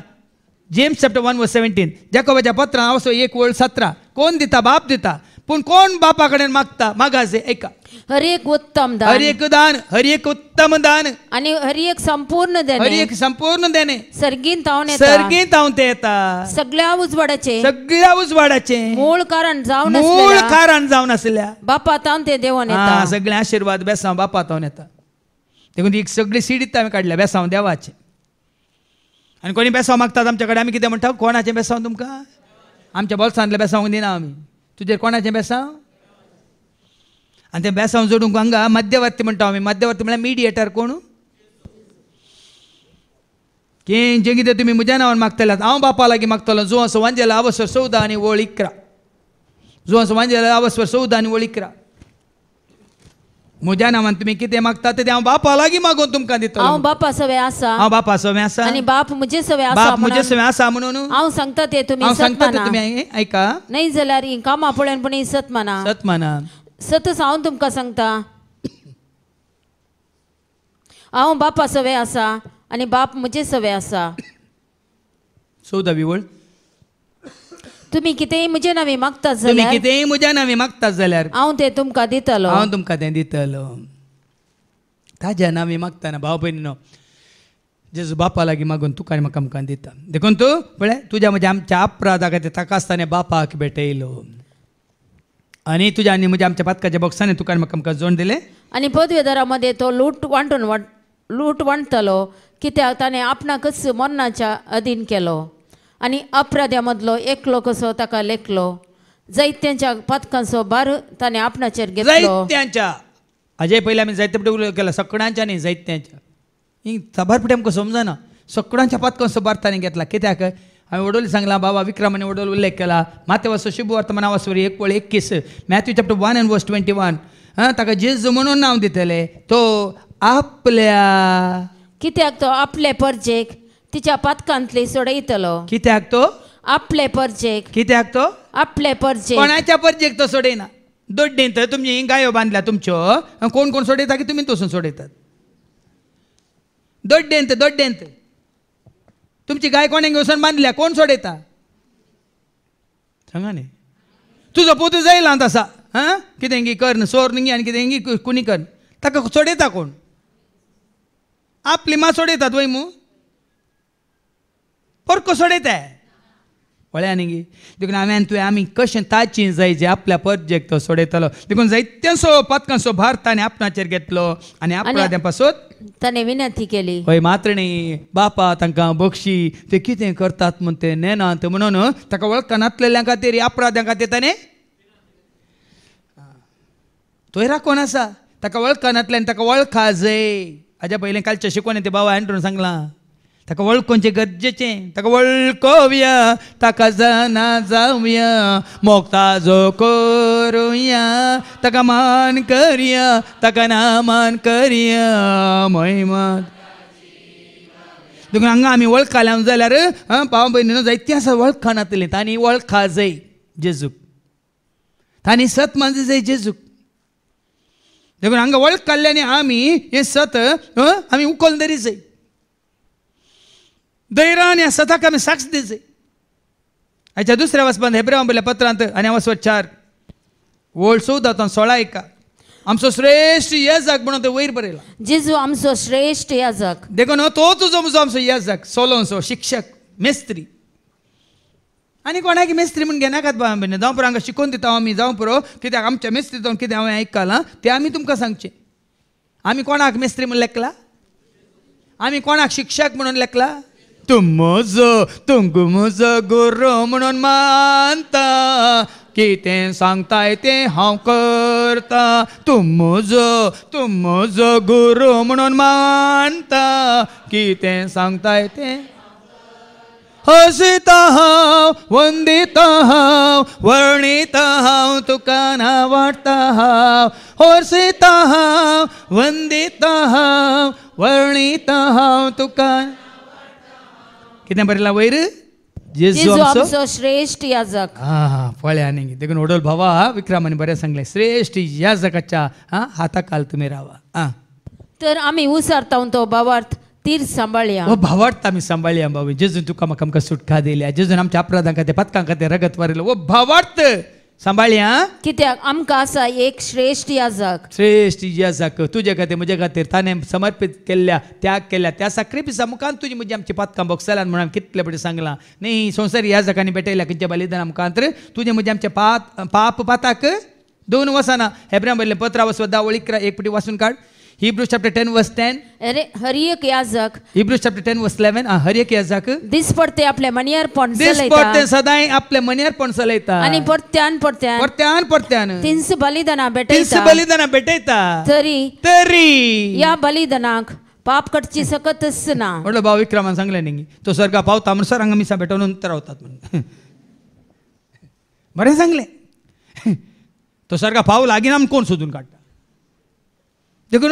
जेम्स चॅप्टर 1:17 जाकोबाच्या पत्रांत 1:17 कोण दिता बाप दिता पूण कोण बापा कडेन मागता मागासे एका हर एक उत्तम दान आणि हर एक संपूर्ण देणे सर्गीन तावन ते येता सगळ्या उजवाडाचे मूळ कारण जावन आसल्या बापा तावन ते देवान येता सगळे आशीर्वाद बेसांव बापा तावन येता देखून ही सगळी सिडीत हांवें काडल्या बेसांव देवाचे आनी कोणी बेसांव मागतात आमच्या कडेन आमी कितें म्हणटा कोणाचें बेसांव तुमकां आमच्या बोल्सांतले बेसांव दिना आमी तुजेर कोणाचें बेसांव आनी तें बेसांव जोडूंक हांगा मध्यवर्ती म्हणटा आमी मध्यवर्ती म्हळ्यार मिडिएटर कोण जें कितें तुमी म्हज्या नांवान मागतले हांव बापा लागीं मागतलो जो असो वांजेला आवस्वर 14 आनी वळ 11 जो असो वांजेला आवस्वर 14 आनी वळ 11 म्हज्या नांवान तुमी कितें मागता तें हांव बापा लागीं मागून तुमकां दितलो हांव बापा सवे आसा आनी बाप म्हजे सवे आसा म्हणून हांव सांगता ते तुमी आयका न्हय जाल्यार ही कामां पळोवन पण सत माना सतच हांव तुमकां सांगता हांव बापा सवे आसा आनी बाप म्हजे सवे आसा 14वी वळ तुमी कितेंय म्हजे नांवे मागतात जाल्यार हांव तें तुमकां दितलो ताज्या नांवे मागतना भाव भयणीनो जेजू बापा लागीं मागून तुका आनी म्हाका आमकां दिता देखून तूं पळय तुज्या म्हज्या आमच्या अपराधा खातीर ताका आसतना बापाक भेटयलो आनी तुज्या आनी म्हज्या आमच्या पातकाच्या बॉक्सांनी तुका आनी म्हाका आमकां जोड दिलें आनी पदवेदारा मध्ये तो लूट वांटून लूट वणतलो कित्याक ताणें आपणाकच मरणाच्या अधीन केलो आनी अपराध्या मदलो एकलो कसो ताका लेखलो जायत्यांच्या पथकांचो भार ताणें आपणाचेर घेतलो जायत्यांच्या हाजे पयलीं आमी जायते पटे उल्लेख केला सगळ्यांच्या न्ही जायत्यांच्या ही साबारपटी आमकां समजना सगळ्यांच्या पथकांचो भार ताणें घेतला कित्याक हांवें वडोली सांगलां बाबा विक्रमाने वडोल उल्लेख केला माते वचो शुभ वर्तमान वाचवरी 1:21 मॅथ्यू चॅप्टर 1 and verse 21 ताका जेजू म्हणून नांव दितले तो आपल्या कित्याक तो आपले परजेक तिच्या पथकांतली सोडयतलो कित्याक तो आपले परजेक कित्याक तो आपले परजेक कोणाच्या परजेक तो सोडयना दोड्डेंत तुमची गायो बांदल्या तुमच्यो कोण कोण सोडयता की तुमी तसून सोडयतात दोड्डेंत तुमची गाय कोणें घेवन बांदल्या कोण सोडयता सांगा न्ही तुजो पोतू जायला तसा कितें गी कर सोर न्ही आनी कितें गी कुणी कर ताका सोडयता कोण आपली मां सोडयतात वय मू परको सोडयताय वळ्या न्ही देखून हांवें तुवें आमी कशें ताची जाय जे आपल्या परजेक तो सोडयतालो देखून जायत्यांचो पथकांचो भार ताणें आपणाचेर घेतलो आनी अपराध्यां पासून ताणें विनंती केली हय मात्रणी बापा तांकां बक्षी ते कितें करतात म्हूण ते नेनात म्हणून ताका वळखा नासलेल्या खातीर अपराध्यां खातीर ताणें तोयरा कोण आसा ताका वळखा नासल्यान ताका वळखा जाय हाज्या पयलीं कालचें शिकवणें ते बाबा एंड्रून सांगलां ताका वळखोवचें गरजेचें ताका वळखोवया ताका जाणा जावया मोगताजो करुया ताका मान करया ताका नामान करया महिमा देखून हांगा आमी वळखल्या जाल्यार भाव भयणीनो जायतीं आसा वळखा नासलीं तांणी वळखा जाय जेजूक तांणी सत मानचें जाय जेजूक देखून हांगा वळख काडल्यानी आमी हें सत आमी उखोल धरी जाय धैर्यान ह्या सताक आमी साक्ष दी जाय हाच्या दुसऱ्या वचपांत हेब्रेवां बरयल्या पत्रांत आनी वचपत 4 वोल्ड 14:16 आमचो श्रेश्ठ याजक म्हणून ते वयर बरयला जेजू आमचो श्रेश्ठ याजक देखून तो तुजो म्हजो आमचो याजक सोलोंचो शिक्षक मेस्त्री आनी कोणाक मेस्त्री म्हूण घेनाकात बाबा बीन जावं पुरो हांगा शिकोवन दिता आमी जावं पुरो कित्याक आमच्या मेस्त्रीतून कितें हांवें आयकलां तें आमी तुमकां सांगचें आमी कोणाक मेस्त्री म्हूण लेखला आमी कोणाक शिक्षक म्हणून लेखला तुमकां म्हजो गुरू म्हणून मानता कितें सांगताय तें हांव करता तूं म्हजो गुरू म्हणून मानता कितें सांगताय तें हसता हांव वंदिता हांव वर्णिता हांव तुका नावाडटा हांव हसता हांव वंदिता हांव वर्णिता हांव तुका कितें बरयलां वयर जेजू आमचो श्रेश्ठ याजक पळय आनी देखून वडोल भावा विक्रमाने बरें सांगलें श्रेश्ठ याजकाच्या हाताखाल तुमी रावा तर आमी उसारतावन तो भावार्थ तीर सांबाळया हो भावार्थ आमी सांबाळया बाबा जेजून तुका म्हाका आमकां सुटका दिल्या जेजून आमच्या अपराधां खातीर पथकां खातीर रगत वारयलो हो भावार्थ सांबाळया कित्याक आमकां आसा एक श्रेश्ठ याजक श्रेश्ठ याजक तुजे खातीर म्हजे खातीर ताणें समर्पीत केल्ल्या त्याग केल्या त्या साक्रिफिसा मुखार तुजी म्हजी आमची पथकां भोगसल्यान म्हणून कितले बरें सांगलां न्ही संवसारी याजकांनी भेटयल्या खंयच्या बलिदाना मुखार तुजे म्हजे आमचे पाप पाताक दोन वसाना हेब्रेवां बरयल्लें पत्र वचो 10 एक पटी वाचून काड Hebrews chapter 10 verse 10 हर एक याजक Hebrews chapter 10 verse 11 हर एक याजक दिसपडते आपले मणियारपण दिसपडते सदांय आपले मणियारपण चलयता आनी परत्यान तिन्स बलिदाना भेटयता तरी या बलिदानाक पाप कटची सकतच ना म्हणलो भाव विक्रमान सांगलें न्ही तो स्वर्गा पावता म्हणसर हांगा मिसा भेटोवन उंतर रावतात म्हणून बरें सांगलें तो स्वर्गा पाव लागीना म्हूण कोण सोदून काडटा देखून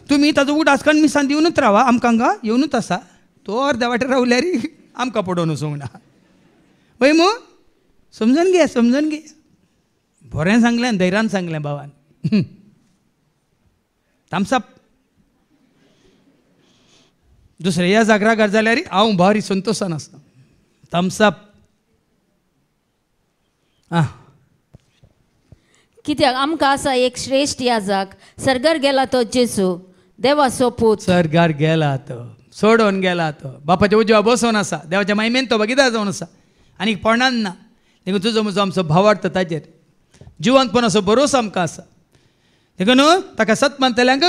तुमी ताजो उडास काडून मिसान दिवनूच रावा आमकां हांगा येवनूच आसा तो अर्द्या वाटेर रावल्यार आमकां पडोवन वचूंक ना पळय मू समजून घे बरें सांगलें धैर्यान सांगलें भावान तामसाप दुसऱ्या ह्या जागराकार जाल्यार हांव भारी संतोशान आसता तामसाप कित्याक आमकां आसा एक श्रेश्ठ याजक सर्गार गेला तो जेजू देवाचो पूत सर्गार गेला तो सोडून गेला तो बापाच्या उजव्या बसोन आसा देवाच्या महिमेन तो बगिदा जावन आसा आनी पडनान ना देखून तुजो म्हजो आमचो भावार्थ ताजेर जिवंतपणाचो भरोसो आमकां आसा देखून ताका सत मानतल्यांक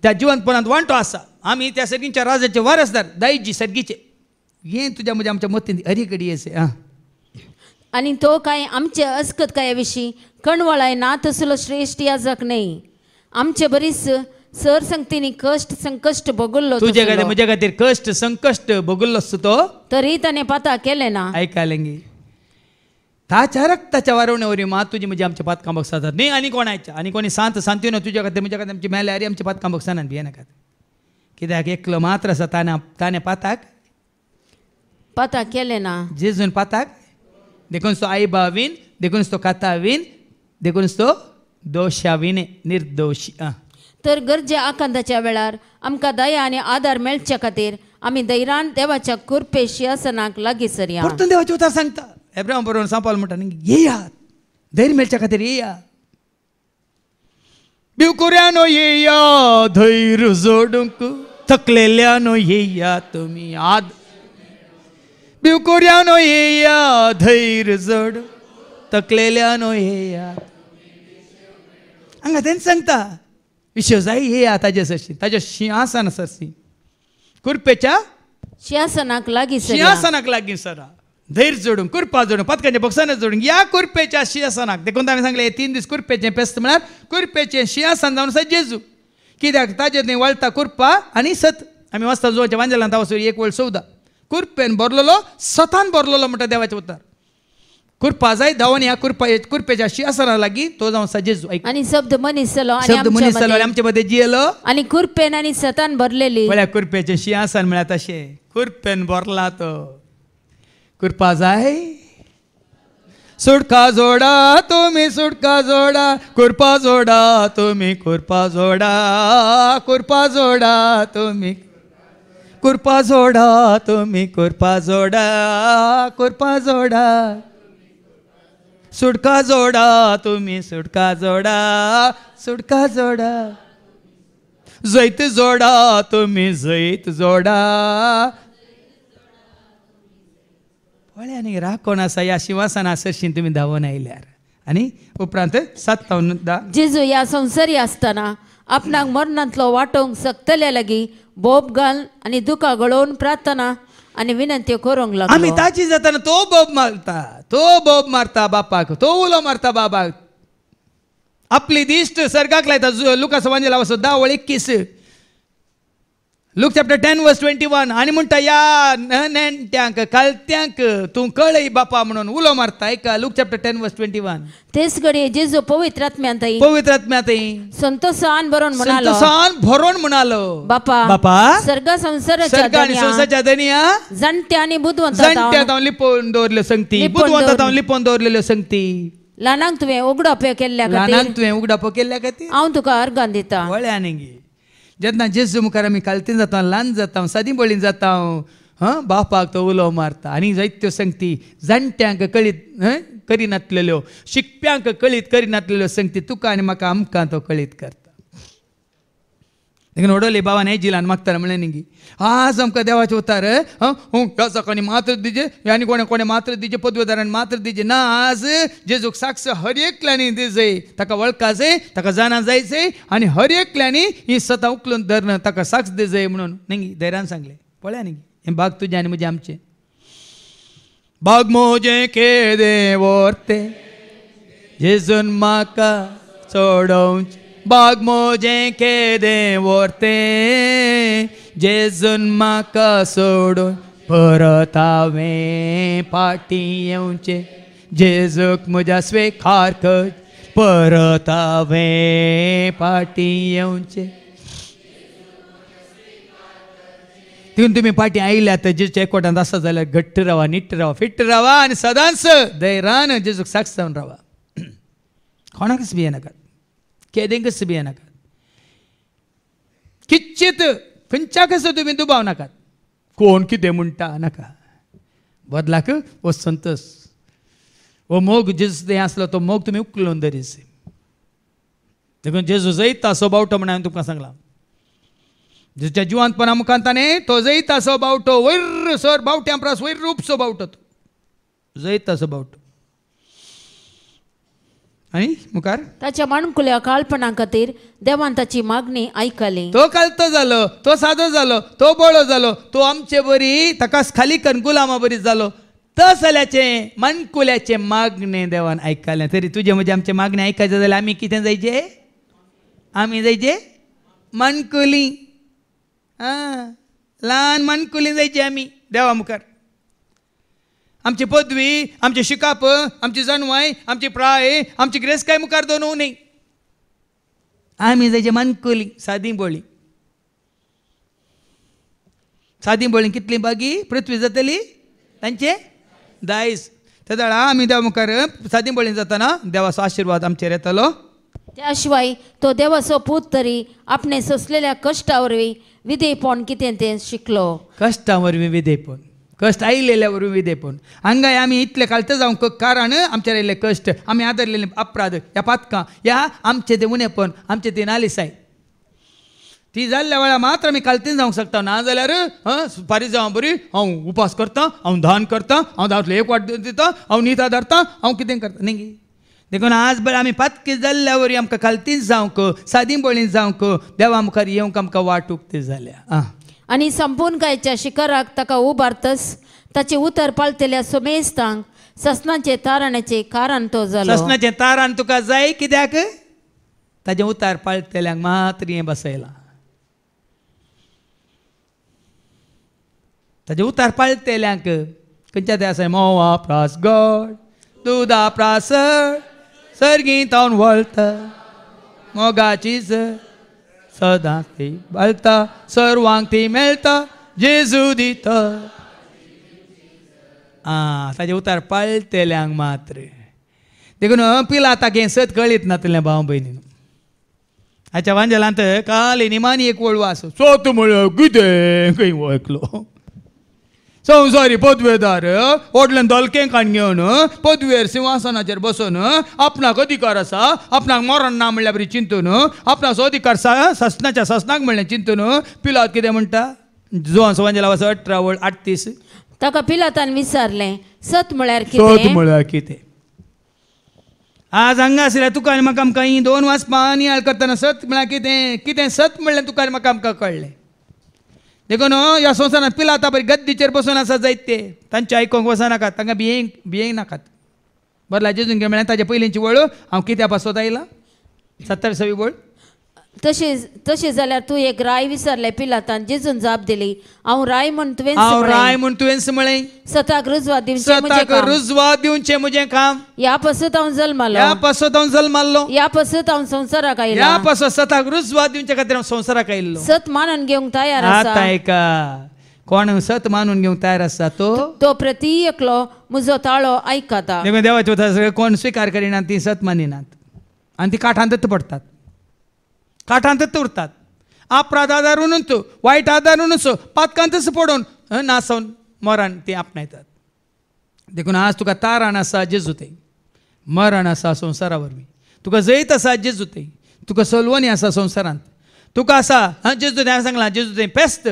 त्या जिवंतपणांत वांटो आसा आम्ही त्या सर्गींच्या राजाचे वारसदार दाईजी सर्गीचे ये तुझ्या म्हणजे आमच्या मोतीन अरीकडे येसे हां आणि तो काय आमचे अस्कत काय विशीं कणवळाय ना तसलो श्रेष्ठ याजक नाही आमचे बरीच सर संगतीनी कष्ट संकष्ट भोगल्लो तुझ्या खातीर तसलो. म्हज्या खातीर कष्ट संकष्ट भोगल्लो असतो तो तरी त्याने पाता केले ना ऐकायलेंगी ताच्या रक्ताच्या वारवण्यावरी मात तुझी म्हणजे आमच्या पातकां बघतात नाही आणि कोणाच्या आणि कोणी सांत सांगतो ना तुझ्या खातीर म्हज्या खातीर आमची मेल्या अरे आमच्या पातकां बघसाना भिये नाकात कित्याक एकलो मात्र आसा ताने पाताक पाता केले ना जेजून पाताक देखूनच तो आई बावीन देखूनच तो कातावीन देखूनच तो दोषावीने निर्दोशी तर गरजे आकांताच्या वेळार आमकां दया आनी आदार मेळच्या खातीर आमी दैरान देवाच्या कुरपे सिंहासनाक लागीं सरया परतून देवाचे उतार सांगता एब्राहिम बरोबर सांपाल म्हणटा न्ही येयात धैर्य मेळच्या खातीर येया भिवकुऱ्यानो येया धैर्य जोडूंक थकलेल्यानो येया तुमी आद भिवकुऱ्यानो येया धैर्य जोड थकलेल्यानो येया हांगा तेंच सांगता विशय जाय येया ताजे सरशी ताज्या सिंहासन सरशी कुरपेच्या सिंहासनाक लागीं सरया सिंहासनाक लागीं सरा धैर्य जोडून कुरपा जोडून पतकांच्या बॉक्साने जोडून या कुरपेच्या सिंहासनाक देखून हांवें सांगलें 3 दीस कुरपेचें फेस्त म्हळ्यार कुरपेचें सिंहासन जावन आसा जेजू कित्याक ताजेर न्ही वळता कुरपा आनी सत आमी वाचता जोच्या वांजेलांत वचून 1:14 कुरपेन बरलेलो सतान बरलेलो म्हणटा देवाचें उतार कुरपा जाय धांवन ह्या कुरपेच्या सिंहासना लागीं तो जावन आसा जेजू आनी शब्द मनीस जालो आनी शब्द मनीस जालो आनी आमचे मदें जियेलो आनी कुरपेन आनी सतान भरलेली म्हळ्यार कुरपेचें सिंहासन म्हळ्यार तशें कुरपेन बरला तो कुरपा जाय सुटका जोडा तुम्ही सुटका जोडा कुरपा जोडा तुम्ही कुरपा जोडा कुरपा जोडा तुम्ही कुरपा जोडा तुम्ही कुरपा जोडा कुरपा जोडा सुटका जोडा तुम्ही सुटका जोडा सुटका जोडा जैत जोडा तुम्ही जैत जोडा पळय राखोन आसा ह्या सिंहासना सरशीन तुमी धांवन आयल्यार आनी उपरांत 57 जेजू ह्या संवसारी आसतना आपणाक मरणांतलो वांटोवंक सकतल्या लागीं बोब घाल आनी दुकां गळोवन प्रार्थना आनी विनंत्यो करूंक लागलो आमी ताची जाताना तो बोब मारता बापाक तो उलो मारता बाबाक आपली दिश्ट सर्गाक लायता लुकास वांजेला वचो 10:21 लूक चॅप्टर 10:21 आनी म्हणटा या नेणट्यांक कालत्यांक तूं कळय बापा म्हणून उलो मारता ऐका लूक चॅप्टर 10:21 तेच घडये जेजू पवित्र आत्म्यांत संतोषान भरून म्हणालो भरोन म्हणालो बापा सर्गा संसाराच्या दनिया जाणट्या आनी बुद्धवंतांक लिपोवन दवरल्यो संगती बुद्धवंतांक लिपोवन दवरलेल्यो संगती ल्हानांक तुवें उगडाप केल्ल्या खातीर हांव तुका अर्गान दिता वळ्यानी जेन्ना जेजू मुखार आमी कालतीन जाता ल्हान जाता सादी बळीन जाता बापाक तो उलो मारता आनी जायत्यो संगती जाणट्यांक कळीत करिनासलेल्यो शिकप्यांक कळीत करिनासलेल्यो संगती तुका आनी म्हाका आमकां तो कळीत करता देखून ओडोले बाबान हे जिलान मागताले म्हणलें न्ही आज आमकां देवाचे उतार कोणी मात्र दिजे आनी कोणे कोणे मात्र दिजे पदवेदारांनी मात्र दिजे ना आज जेजूक साक्ष हर एकल्यानी दिजय ताका वळखा जाय ताका जाणा जायचंय आनी हर एकल्यानी ही सतां उखलून धरण ताका साक्ष दिजय म्हणून न्ही धैर्यान सांगलें पळया न्ही हे बाग तुजे आनी म्हजे आमचे बाग मोजे के देवोरते जेजून म्हाका सोडोवचे बाग मोजे के देवोरते जेजून म्हाका सोडून परत हांवें फाटीं येवचें जेजूक म्हज्या स्वीकार कर परत हांवें फाटीं येवचें तितून तुमी फाटीं आयल्यात जेजूच्या एकवटांत आसा जाल्यार घट्ट रावा निट्ट रावा फिट्ट रावा आनी सदांच धैर्यान जेजूक साक्ष जावन रावा कोणाकच भियेनाकात केदेंकच भियेनाकात किंचित खंयच्याकच तुमी दुबाव नाकात कोण कितें म्हणटा नाका बदलाक हो संतोश हो मोग जेजू हें आसलो तो मोग तुमी उखलून धरीस देखून जेजू जैता असो बावटो म्हणून हांवें तुमकां सांगलां जेजूच्या जिवंतपणा मुखार ताणें तो जैता असो बावटो वयर सर बावट्यां प्रास वयर उपसो बावटो तो जैता असो बावटो आनी मुखार ताच्या माणकुल्या काळपणा खातीर देवान ताची मागणी आयकली. तो कालतो जालो, तो सादो जालो, तो बोळो जालो, तो आमचे बरी ताका खाली गुलामा बरी जालो. तसल्याचे माणकुल्याचे मागणे देवान आयकले. तरी तुझे म्हणजे आमचे मागणे आयकायचे जाल्यार आमी कितें जायचे? आमी जायचे माणकुली. ल्हान माणकुली जायची आमी देवा मुखार. आमची पदवी, आमचे शिकाप, आमची जणवाय, आमची प्राय, आमची गिरेस्ताय मुखार दवरूंक न्ही. आमी जायचे माणकुली, सादी बोळी. सादी बोळी कितली बागी पृथ्वी जातली तांचे दायज. त्या वेळा आमी देवा मुखार सादी बोळी जातना देवाचो आशिर्वाद आमचेर येतलो. त्या शिवाय तो देवाचो पूत तरी आपणे सोंसलेल्या कश्टा वरवीं विधेयपण कितें तें शिकलो. कश्टा वरवीं विधेयपण, कश्ट आयिल्ल्या वरवीं विधेयपण. हांगाय आमी इतले कालते जावंक कारण आमचेर आयिल्ले कश्ट, आमी आदरलेले अपराध, ह्या पातकां, ह्या आमचे ते उणेपण, आमचे ती नालिसाय ती जाल्ल्या वेळा मात्र आमी कालतीन जावंक शकता. ना जाल्यार फारीक जावं बरी हांव उपास करता, हांव दान करता, हांव दांतलो एक वाट दिता, हांव न्हिदा धरता, हांव कितें करता न्ही. देखून आज बरें आमी पातकी जाल्ल्या वरी आमकां कालतीन जावंक, सादी बोळीन जावंक, देवा मुखार येवंक आमकां वाट उक्ती जाल्या. आनी संपूर्णकायेच्या शिखराक ताका उबारतस ताचे उतर पाळटल्या सोमेस्तांक ससनाचे तारणाचे कारण तो जालो. ससनाचें तारान तुका जाय कित्याक? ताजें उतार पाळटल्यांक मात्र हें बसयलां. ताजे उतार पाळटल्यांक खंयच्या ते आसा मोवा प्रास गोड, दुदा प्रासळ, सर्गी तावन वळता, मोगाची सदांच ती बाळता, सर्वांक ती मेळटा, जेजू दिता. ताजे उतार पाळटल्यांक मात्र. देखून पिलाताक हें सत कळीत नातलें भाव भयणीन. हाच्या वांजेलांत काल निमानी एक वळवा आसा, सोत म्हळ्यार कितें खंय वळखलो. संवसारी पदवेदार व्हडल्यान दलकें काण घेवन पदवेर सिंहासनाचेर बसून आपणाक अधिकार आसा, आपणाक मरण ना म्हणल्यार बरी चिंतून, आपणाचो अधिकार ससनाच्या ससनाक म्हणलें चिंतून पिलात कितें म्हणटा? जो संवसारा वाचो 18:38. ताका पिलातान विचारलें, सत म्हळ्यार सत कितें? म्हळ्यार कितें? आज हांगा आसल्यार तुका आनी म्हाका आमकां ही 2 वाचपां नियाळ करतना सत म्हळ्यार कितें, कितें सत म्हणलें तुका आनी म्हाका आमकां कळ्ळें. देखून ह्या संवसारांत पिलाता बरी गद्दीचेर बसून आसा जायते, तांचे आयकोंक वचनाकात, तांकां भियेंक नाकात. बरला जेजून घे म्हळ्यार ताचे पयलींची वळ हांव कित्या पासत आयलां? 70वी वळ. तशें जाल्यार तूं एक राय विचारलें पिलातान. जेजून जाप दिली, हांव राय म्हूण तुवें हांव राय म्हूण तुवेंच म्हळें. सताक रुजवात दिवचें म्हजें सताक काम. रुजवात दिवचें म्हजें काम. ह्या पासत हांव जल्मालो, ह्या पासत हांव जल्माल्लो, ह्या पासत हांव संवसाराक ह्या आयला. पासत सताक रुजवात दिवचे खातीर हांव संवसाराक आयिल्लो. सत मानून घेवंक तयार आतां आसा. आयका, कोण सत मानून घेवंक तयार आसा तो प्रती एकलो म्हजो ताळो आयकता. देखून देवाचे वता सगळे कोण स्विकार करिनात ती सत मानिनात आनी ती काठांतच पडटात, काठांतच उरतात. अपराध आदारूनच, वायट आदारूनच, पातकांतच पडून नासवन मरण ती आपणायतात. देखून आज तुका तारण आसा जेजू थंय, मरण आसा संवसारा वरवीं, तुका जैत आसा जेजू थंय, तुका सलवणी आसा संवसारांत, तुका आसा जेजू थंय सांगलां जेजू थंय फेस्त.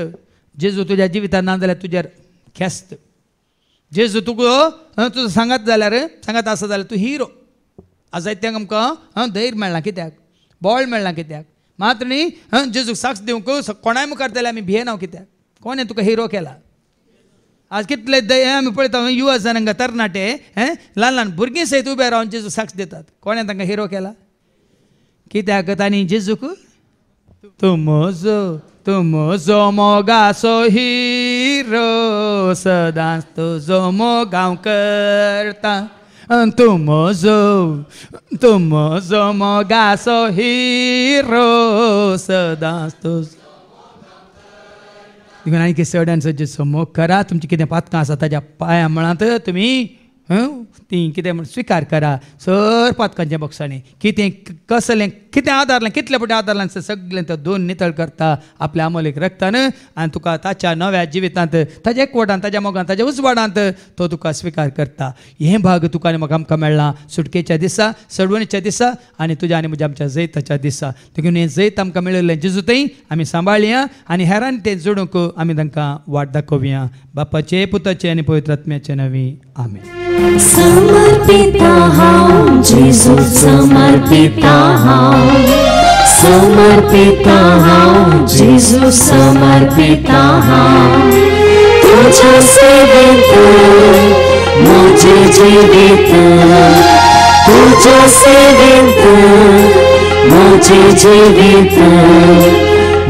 जेजू तुज्या जिवितांत ना जाल्यार तुज्यार खेस्त. जेजू तुका तुजो सांगात जाल्यार सांगात आसा जाल्यार तूं हिरो. आज जायत्यांक आमकां धैर्य मेळना कित्याक, बळ मेळना कित्याक? मात्र न्ही जेजूक साक्ष दिवंक कोणाय मुखार जाल्यार आमी भियेना कित्याक? कोणें तुका हिरो केला? आज कितले आमी पळयता युवा जनांक तरणाटे ल्हान ल्हान भुरगीं सयत उबे रावन जेजू साक्ष दितात. कोणें तांकां हिरो केला? कित्याक तांणी जेजूक तूं म्हजो मोगाचो हिरो, सदांच तुजो मोगांव करता. तूं म्हजो मोगाचो हिरो, सदांच तुजो. देखून आनी कितें चड आनी चड मोग करा. तुमचें कितें पातकां आसा ताज्या पांया मळांत तुमी ती कितें म्हण स्विकार करा. सर पातकांच्या बॉक्सांनी कितें कसलें कितें आदारलें कितले पटी आदारलें सगळें तो दोन नितळ करता आपल्या अमोलीक रक्तान आनी तुका ताच्या नव्या जिवितांत ताच्या एकवटान ताच्या मोगान ताच्या उजवाडांत तो तुका स्विकार करता. हे भाग तुका आनी म्हाका आमकां मेळ्ळा सुटकेच्या दिसा सडवणीच्या दिसा आनी तुज्या आनी म्हज्या आमच्या जैताच्या दिसा. देखून हें जैत आमकां मेळिल्लें जेजूतय आमी सांबाळया आनी हेरांनी तें जोडूंक आमी तांकां वाट दाखोवया. बापाचे पुताचे आनी पवित्र आत्म्याचे नवी आमेन. समर्पिता हांव जेजू समर्पिता हांव समर्पिता हांव जेजू समर्पिता हांव तुझ्या सेवेत म्हजे जिवीत तुझ्या सेवेत म्हजे जिवीत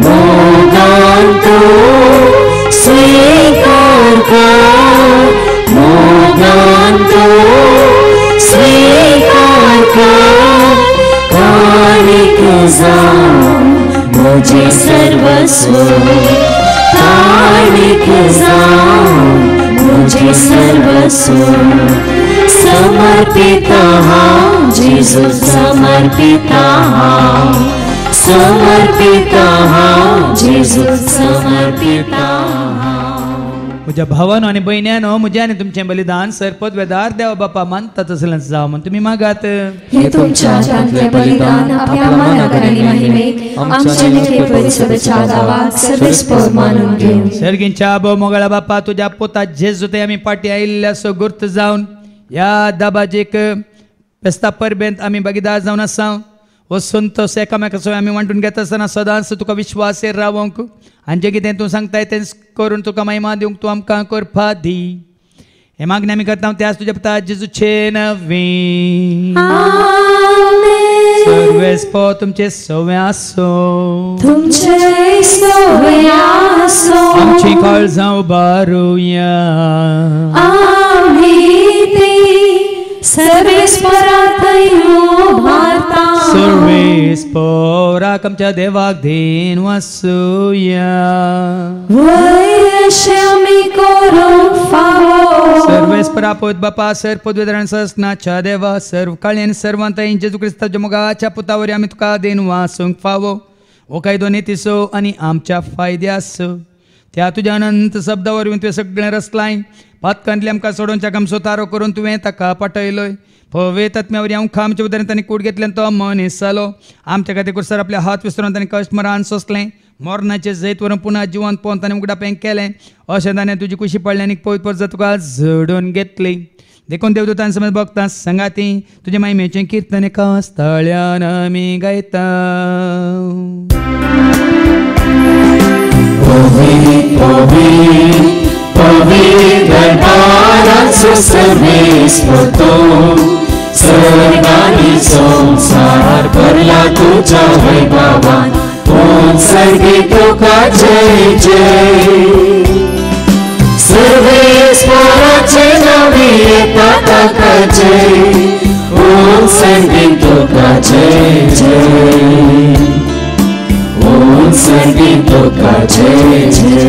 मोगान तू स्वीकार कर मोगान तू स्वीकार कर काणिक जाऊं मुझे सर्वस्व काणिक जाऊं मुझे सर्वस्व समर्पिता हांव जेजू समर्पिता हांव समर्पिता हांव जेजू समर्पिता हांव. म्हज्या भावानो आनी भयण्यानो म्हजें आनी तुमचें बलिदान सरपद वेदार देवा बापा मानता तसलें जावं म्हण तुमी मागात. हे तुमच्या हातांतलें बलिदान आपल्या मनाक आनी महिमेक आमच्या निखे परिसराच्या आदारात सर्वेस्पर मानून घेऊ. सर्गींच्या आबो मोगळा बापा तुज्या पोता जेजू ते आमी पाटी आयिल्ल्या सो गुर्त जावन ह्या दाबाजेक फेस्ता परबेंत आमी भागीदार जावन आसा. हो संतोस एकामेकाचो आमी वांटून घेता आसतना सदांच तुका विश्वासेर रावंक आनी जें कितें तूं सांगताय तें करून तुका महिमा दिवंक तूं आमकां करपा दी. हे मागणी आमी करता त्याच तुज्या पुता जेजूचे नवी. सर्वेस्पो तुमचे सवे आसो तुमचे सवे आसो आमची काळजां उबारुया आमी ती सर्वेस्परांत उबारता सर्वेस्पराक आमच्या देवाक देन वासुया वैरशे आमी करूंक फावो सर्वेस्परा पवित्र बापा सर पदवीधरण ससनाच्या देवा सर्व काळी आनी सर्वांताय जेजू क्रिस्ताच्या मोगाच्या पुतावरी आमी तुका देन वासूंक फावो. हो कायदो नेतीसो आनी आमच्या फायद्यासो त्या तुज्या अनंत शब्दा वरवीं तुवें सगळें रचलाय पातकांतले आमकां सोडोवच्या काम सुतारो करून तुवें ताका पटयलोय. पवित्र आत्म्यावरी आमकां आमच्या उदारण तांणी कूड घेतलें तो मनीस जालो आमच्या खातीर कुसर आपले हात विसरून तांणी कश्ट मरान सोंसलें मोरणाचें जैत व्हरून पुन्हा जिवंत पोवन ताणें उगडा पेंग केलें. अशें ताणें तुजी कुशी पडली आनी पवित्र परजत तुका झडून घेतली. देखून देवदूतान समज भक्तां सांगाती तुजे महिमेचें कीर्तन एका स्थळ्यान आमी गायता. सर्वांनी संसार भरला तुझ्या वैभवान ओम सर्गी तुका जय जय सर्वेस्पराचे नावे येता ताका जय ओम सर्गी तुका जय जय ओम सर्गी तुका जय जय.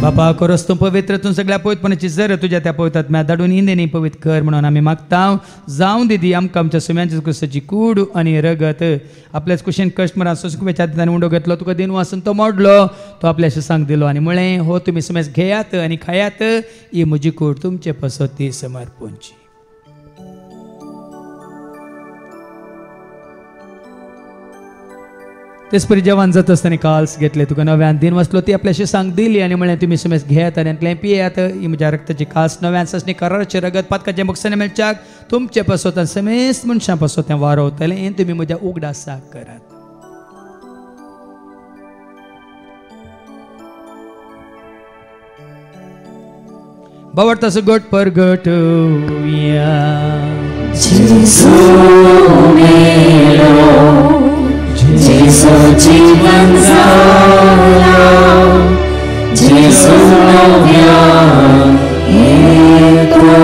बापा करोस तूं पवित्र तूं सगळ्या पवित्रपणाची जर तुज्या त्या पवित्र आत्म्या धाडून इंदेनी पवित्र कर म्हणून आमी मागता. जावं दिदी आमकां आमच्या सुम्यांच्या क्रिस्ताची कूड आनी रगत आपल्याच कुशीन कश्ट मरा सुसकुवेच्या ताणें उंडो घेतलो तुका दिन वासून तो मोडलो तो आपल्या शिसांक दिलो आनी म्हळें हो तुमी सुमेस घेयात आनी खायात ही म्हजी कूड तुमचे पसोती समर्पणची. तेच परी जेवण जात आसतना काल्स घेतले तुका नव्यान दिन वाचलो ती आपल्याशी सांग दिली आनी म्हळें तुमी सुमेस घेयात आनी आतलें पियेयात ही म्हज्या रक्ताची कास नव्यान ससणी कराराचे रगत पातकाचे मोक्षाने मेळच्याक तुमचे पसोतान समेस्त मनशां पसोतें वारोवतलें हें तुमी म्हज्या उगडासाक करात. बावडता सुगट परगटुया जेजू मेलो जेजू जीवन जाला जेजू नव्यान येतो.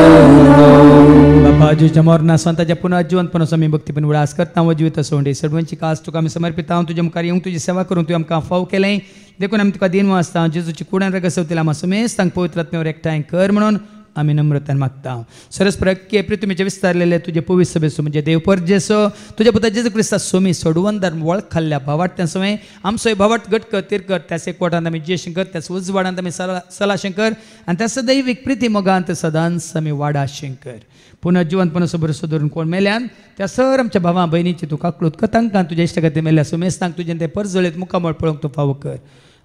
बापा जेजूच्या मोरना स्वताच्या पुन्हा जिवंतपणाचो आमी भक्तीपण उडास करता व जिवीत सोंडे सर्वांची कास तुका आमी समर्पित हांव तुज्या मुखार येवंक तुजी सेवा करून तुवें आमकां फाव केलें देखून आमी तुका दिन वाचता जेजूची कुडान रगत सवतीला आमी समेस्त तांकां पवित्र आत्म्यावर एकठांय कर म्हणून आम्ही नम्रतान मागता. सरस्प्रक्के प्रितुमेचे विस्तारलेले तुझे पवित्र सभेसो म्हणजे देवपर्जेसो तुझ्या पुता जेजू क्रिस्ता सोमी सोडवंदार वळख खाल्ल्या भावाट समय आमचो भावाट गटकर तिरकर त्यास एकवटांत आम्ही जय शंकर त्यास उजवाडांत आम्ही सला शंकर आणि त्यास दैविक प्रीती मोगांत सदांच आम्ही वाडा शंकर. पुन्हा जिवंतपण बरोसो धरून कोण मेल्यान त्या सर आमच्या भावा बहिणीची तू काकलूत कथांकान तुझ्या इश्टगती मेल्या सुमेस्तांक तुझे ते परजळेत मुकामळ पळोवंक तू फावो कर.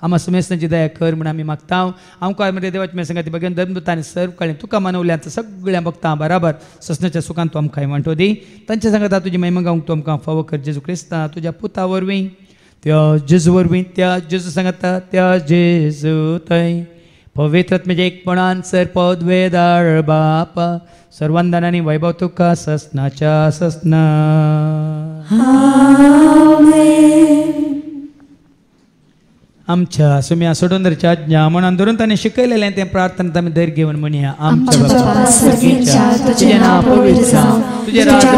आम्हा सुमेस्तांची दया कर म्हणून आम्ही मागता. आमकां मध्ये देवाची मे संगती बघून धर्मदूतांनी सर्व कळें तुका मानवल्यांचं सगळ्या भक्तां बराबर ससनाच्या सुखान तू आमकां वांटो दी. तांच्या सांगता तुजी महिमा गावंक तू आमकां फावो कर. जेजू क्रिस्ता तुझ्या पुता वरवीं त्या जेजू वरवीं त्या जेजू सांगता त्या जेजू थंय पवित्र आत्म्याच्या एकपणान सरपद वेदाळ बाप सर्वांदानांनी वैभव तुका ससनाच्या ससना. आमच्या सुम्या सोडूंदरच्या आज्ञा मनान धरून ताणें शिकयलेलें तें प्रार्थनेंत आमी धैर्य घेवन म्हणया. आमच्या बापा सर्गीच्या तुजें नांव पवित्र जावं तुजें राज्य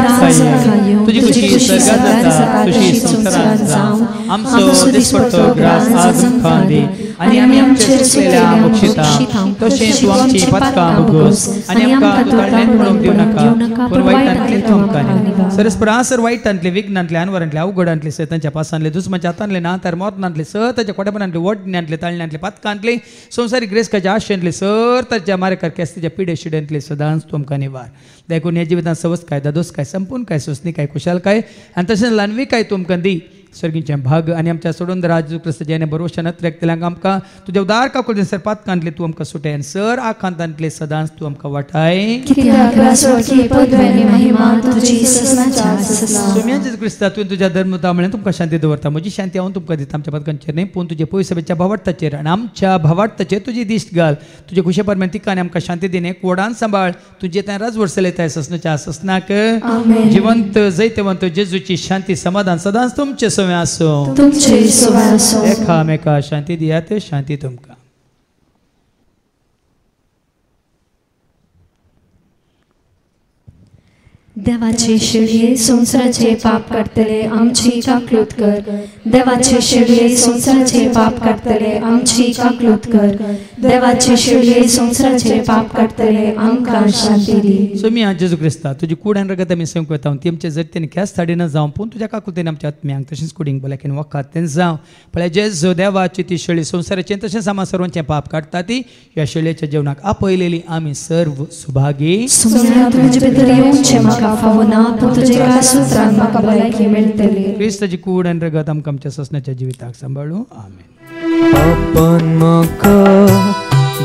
येवं तुजी खुशी स्वर्गांत जाता तशी संवसारांत जावं. आमचो दिसपट्टो ग्रास आज आमकां दी आनी आमी आमचे चुकलेल्या बक्षिता तशें तूं आमची पथकां भोगोस आनी आमकां तूं ताळ्यान पळोवंक दिवं नाका पूण वायटांतले तूं आमकां न्ही. सरस्परासर वायटांतले विघ्नांतले आनवरांतले अवघडांतले सैतांच्या पासांतले दुस्माच्या हातांतले नातार मोर्नांतले सताच्या कोड्यापणांतले वडण्यांतले ताळण्यांतले पातकांतले संवसारीक रेस्काच्या आशेंतले सर ताच्या मारेकार केस्तीच्या पिडे शिड्यांतले सदांच तूं आमकां निवार. देखून ह्या जिवितांत सवस काय दादोस काय संपूर्ण काय सोसणी काय खुशाल काय आनी तशेंच ल्हानवी काय तूं आमकां दी. सर्गीचे भाग आनी आमच्या सोडून राजू क्रिस्त जेणे बरोवशा नत्र्याक आमकां तुज्या उदार काकुळ सर पातकांतले तूं आमकां सुटय आनी सर आखांतांतले सदांच तूं आमकां वाटाय. सोम्याचे क्रिस्ता तुवें तुज्या धर्मता म्हळ्यार तुमकां शांती दवरता. म्हजी शांती हांव तुमकां दिता आमच्या पथकांचेर न्ही पूण तुजे पयस सभेच्या भावार्थाचेर आनी आमच्या भावार्थाचेर तुजी दिश्ट घाल. तुजे खुशे परमेन तिका आनी आमकां शांती दिने कोडान सांबाळ तुजे थंय राजवट चलयताय ससनाच्या ससनाक जिवंत जैतवंत जेजूची शांती समाधान सदांच तुमचे एकामेका शांती दियात. शांती तुमकां. देवाचे शिडये संसाराचे पाप काडतले आमची काकलूत कर. देवाचे शिडये संसाराचे पाप काडतले आमची काकलूत कर. देवाचे शिडये संसाराचे पाप काडतले आमकां शांती दी. सोम्या जेजू क्रिस्ता तुजी कुड्यान रगत आमी सेवक वता ती आमच्या जगतेन ख्यास थाडीन जावं पूण तुज्या काकुतेन आमच्या आत्म्यांक तशेंच कुडींक भलायकेन वखात तें जावं. पळय जेजू देवाची ती शेळी संसाराचें तशेंच आमा सर्वांचें पाप काडटा ती ह्या शेळयेच्या जेवणाक आपयलेली आमी सर्व सुभागी. क्रिस्ताची कूड आनी रगत आमकां आमच्या ससनाच्या जिविताक सांबाळूं. आमेन. आपण म्हाका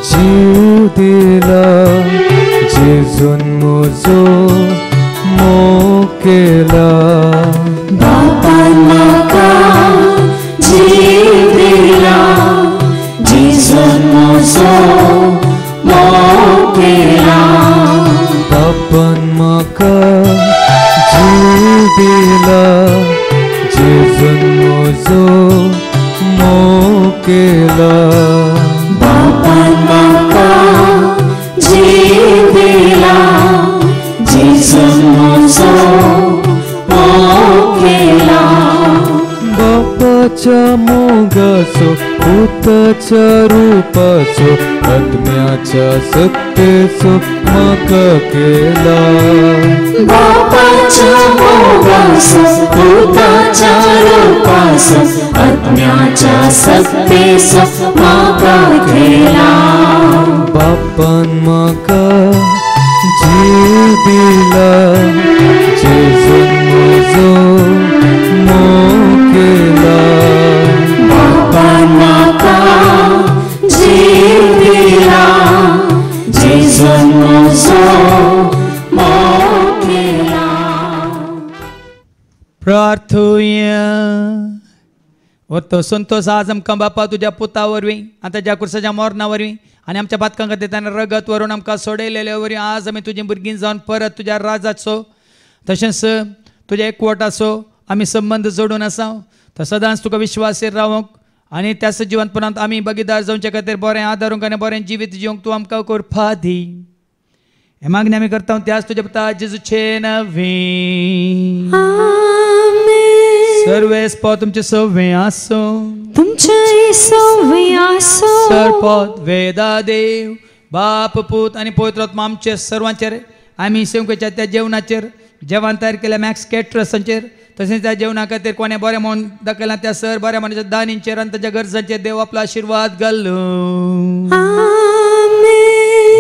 जीव दिला जेजून म्हजो मोग केला. बापान म्हाका जीव दिला जेजून म्हजो मोग केला. बापान म्हाका जीव दिला जेजून म्हजो मोग केला. बापान म्हाका जीव दिला जेजून म्हजो मोग केला. बापाच्या मोगाचो पुताच्या रूपाचो आत्म्याच्या सत्तेचो म्हाका केला. बापाच्या मोगाचो पुताच्या रूपाचो आत्म्याच्या सत्तेचो म्हाका केला. बापान म्हाका जीव दिला जेजून म्हजो मोग केला. बापान म्हाका जीव दिला जेजून म्हजो मोग केला. प्रार्थुया. तो संतोष आज आमकां बापा तुज्या पुता वरवीं आतां ज्या कुर्साच्या मोरना वरवीं आनी आमच्या पातकां खातीर ताणें रगत व्हरून आमकां सोडयलेले वरवीं आज आमी तुजीं भुरगीं जावन परत तुज्या राजाचो तशेंच तुज्या एकवटाचो आमी संबंद जोडून आसा. तो सदांच तुका विश्वासीर रावंक आनी त्याच जिवंतपणांत आमी भागीदार जावचे खातीर बरें आदारूंक आनी बरें जिवीत जिवंक तूं आमकां करपा दी. हे मागणी आमी करता त्याच तुज्या पुता जेजूचे नवी. सर्वेस पाव तुमचे सव्वे आसो तुमचे सव्वे आसो. सरपद वेदा देव बाप पूत आणि पवित्र आत्मा आमचे सर्वांचेर आम्ही सेवकेच्या त्या जेवणाचेर जेवण तयार केल्या मॅक्स कॅटरसांचेर तसेच त्या जेवणा खातीर कोणे बरें म्हणून दाखयला त्या सर बऱ्या मनाच्या दानींचेर आनी ताच्या गरजांचेर देव आपलो आशीर्वाद घालो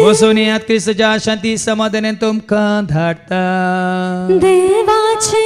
वसोनी क्रिस्ताच्या शांती समाधानान तुमकां धाडटा देवाचे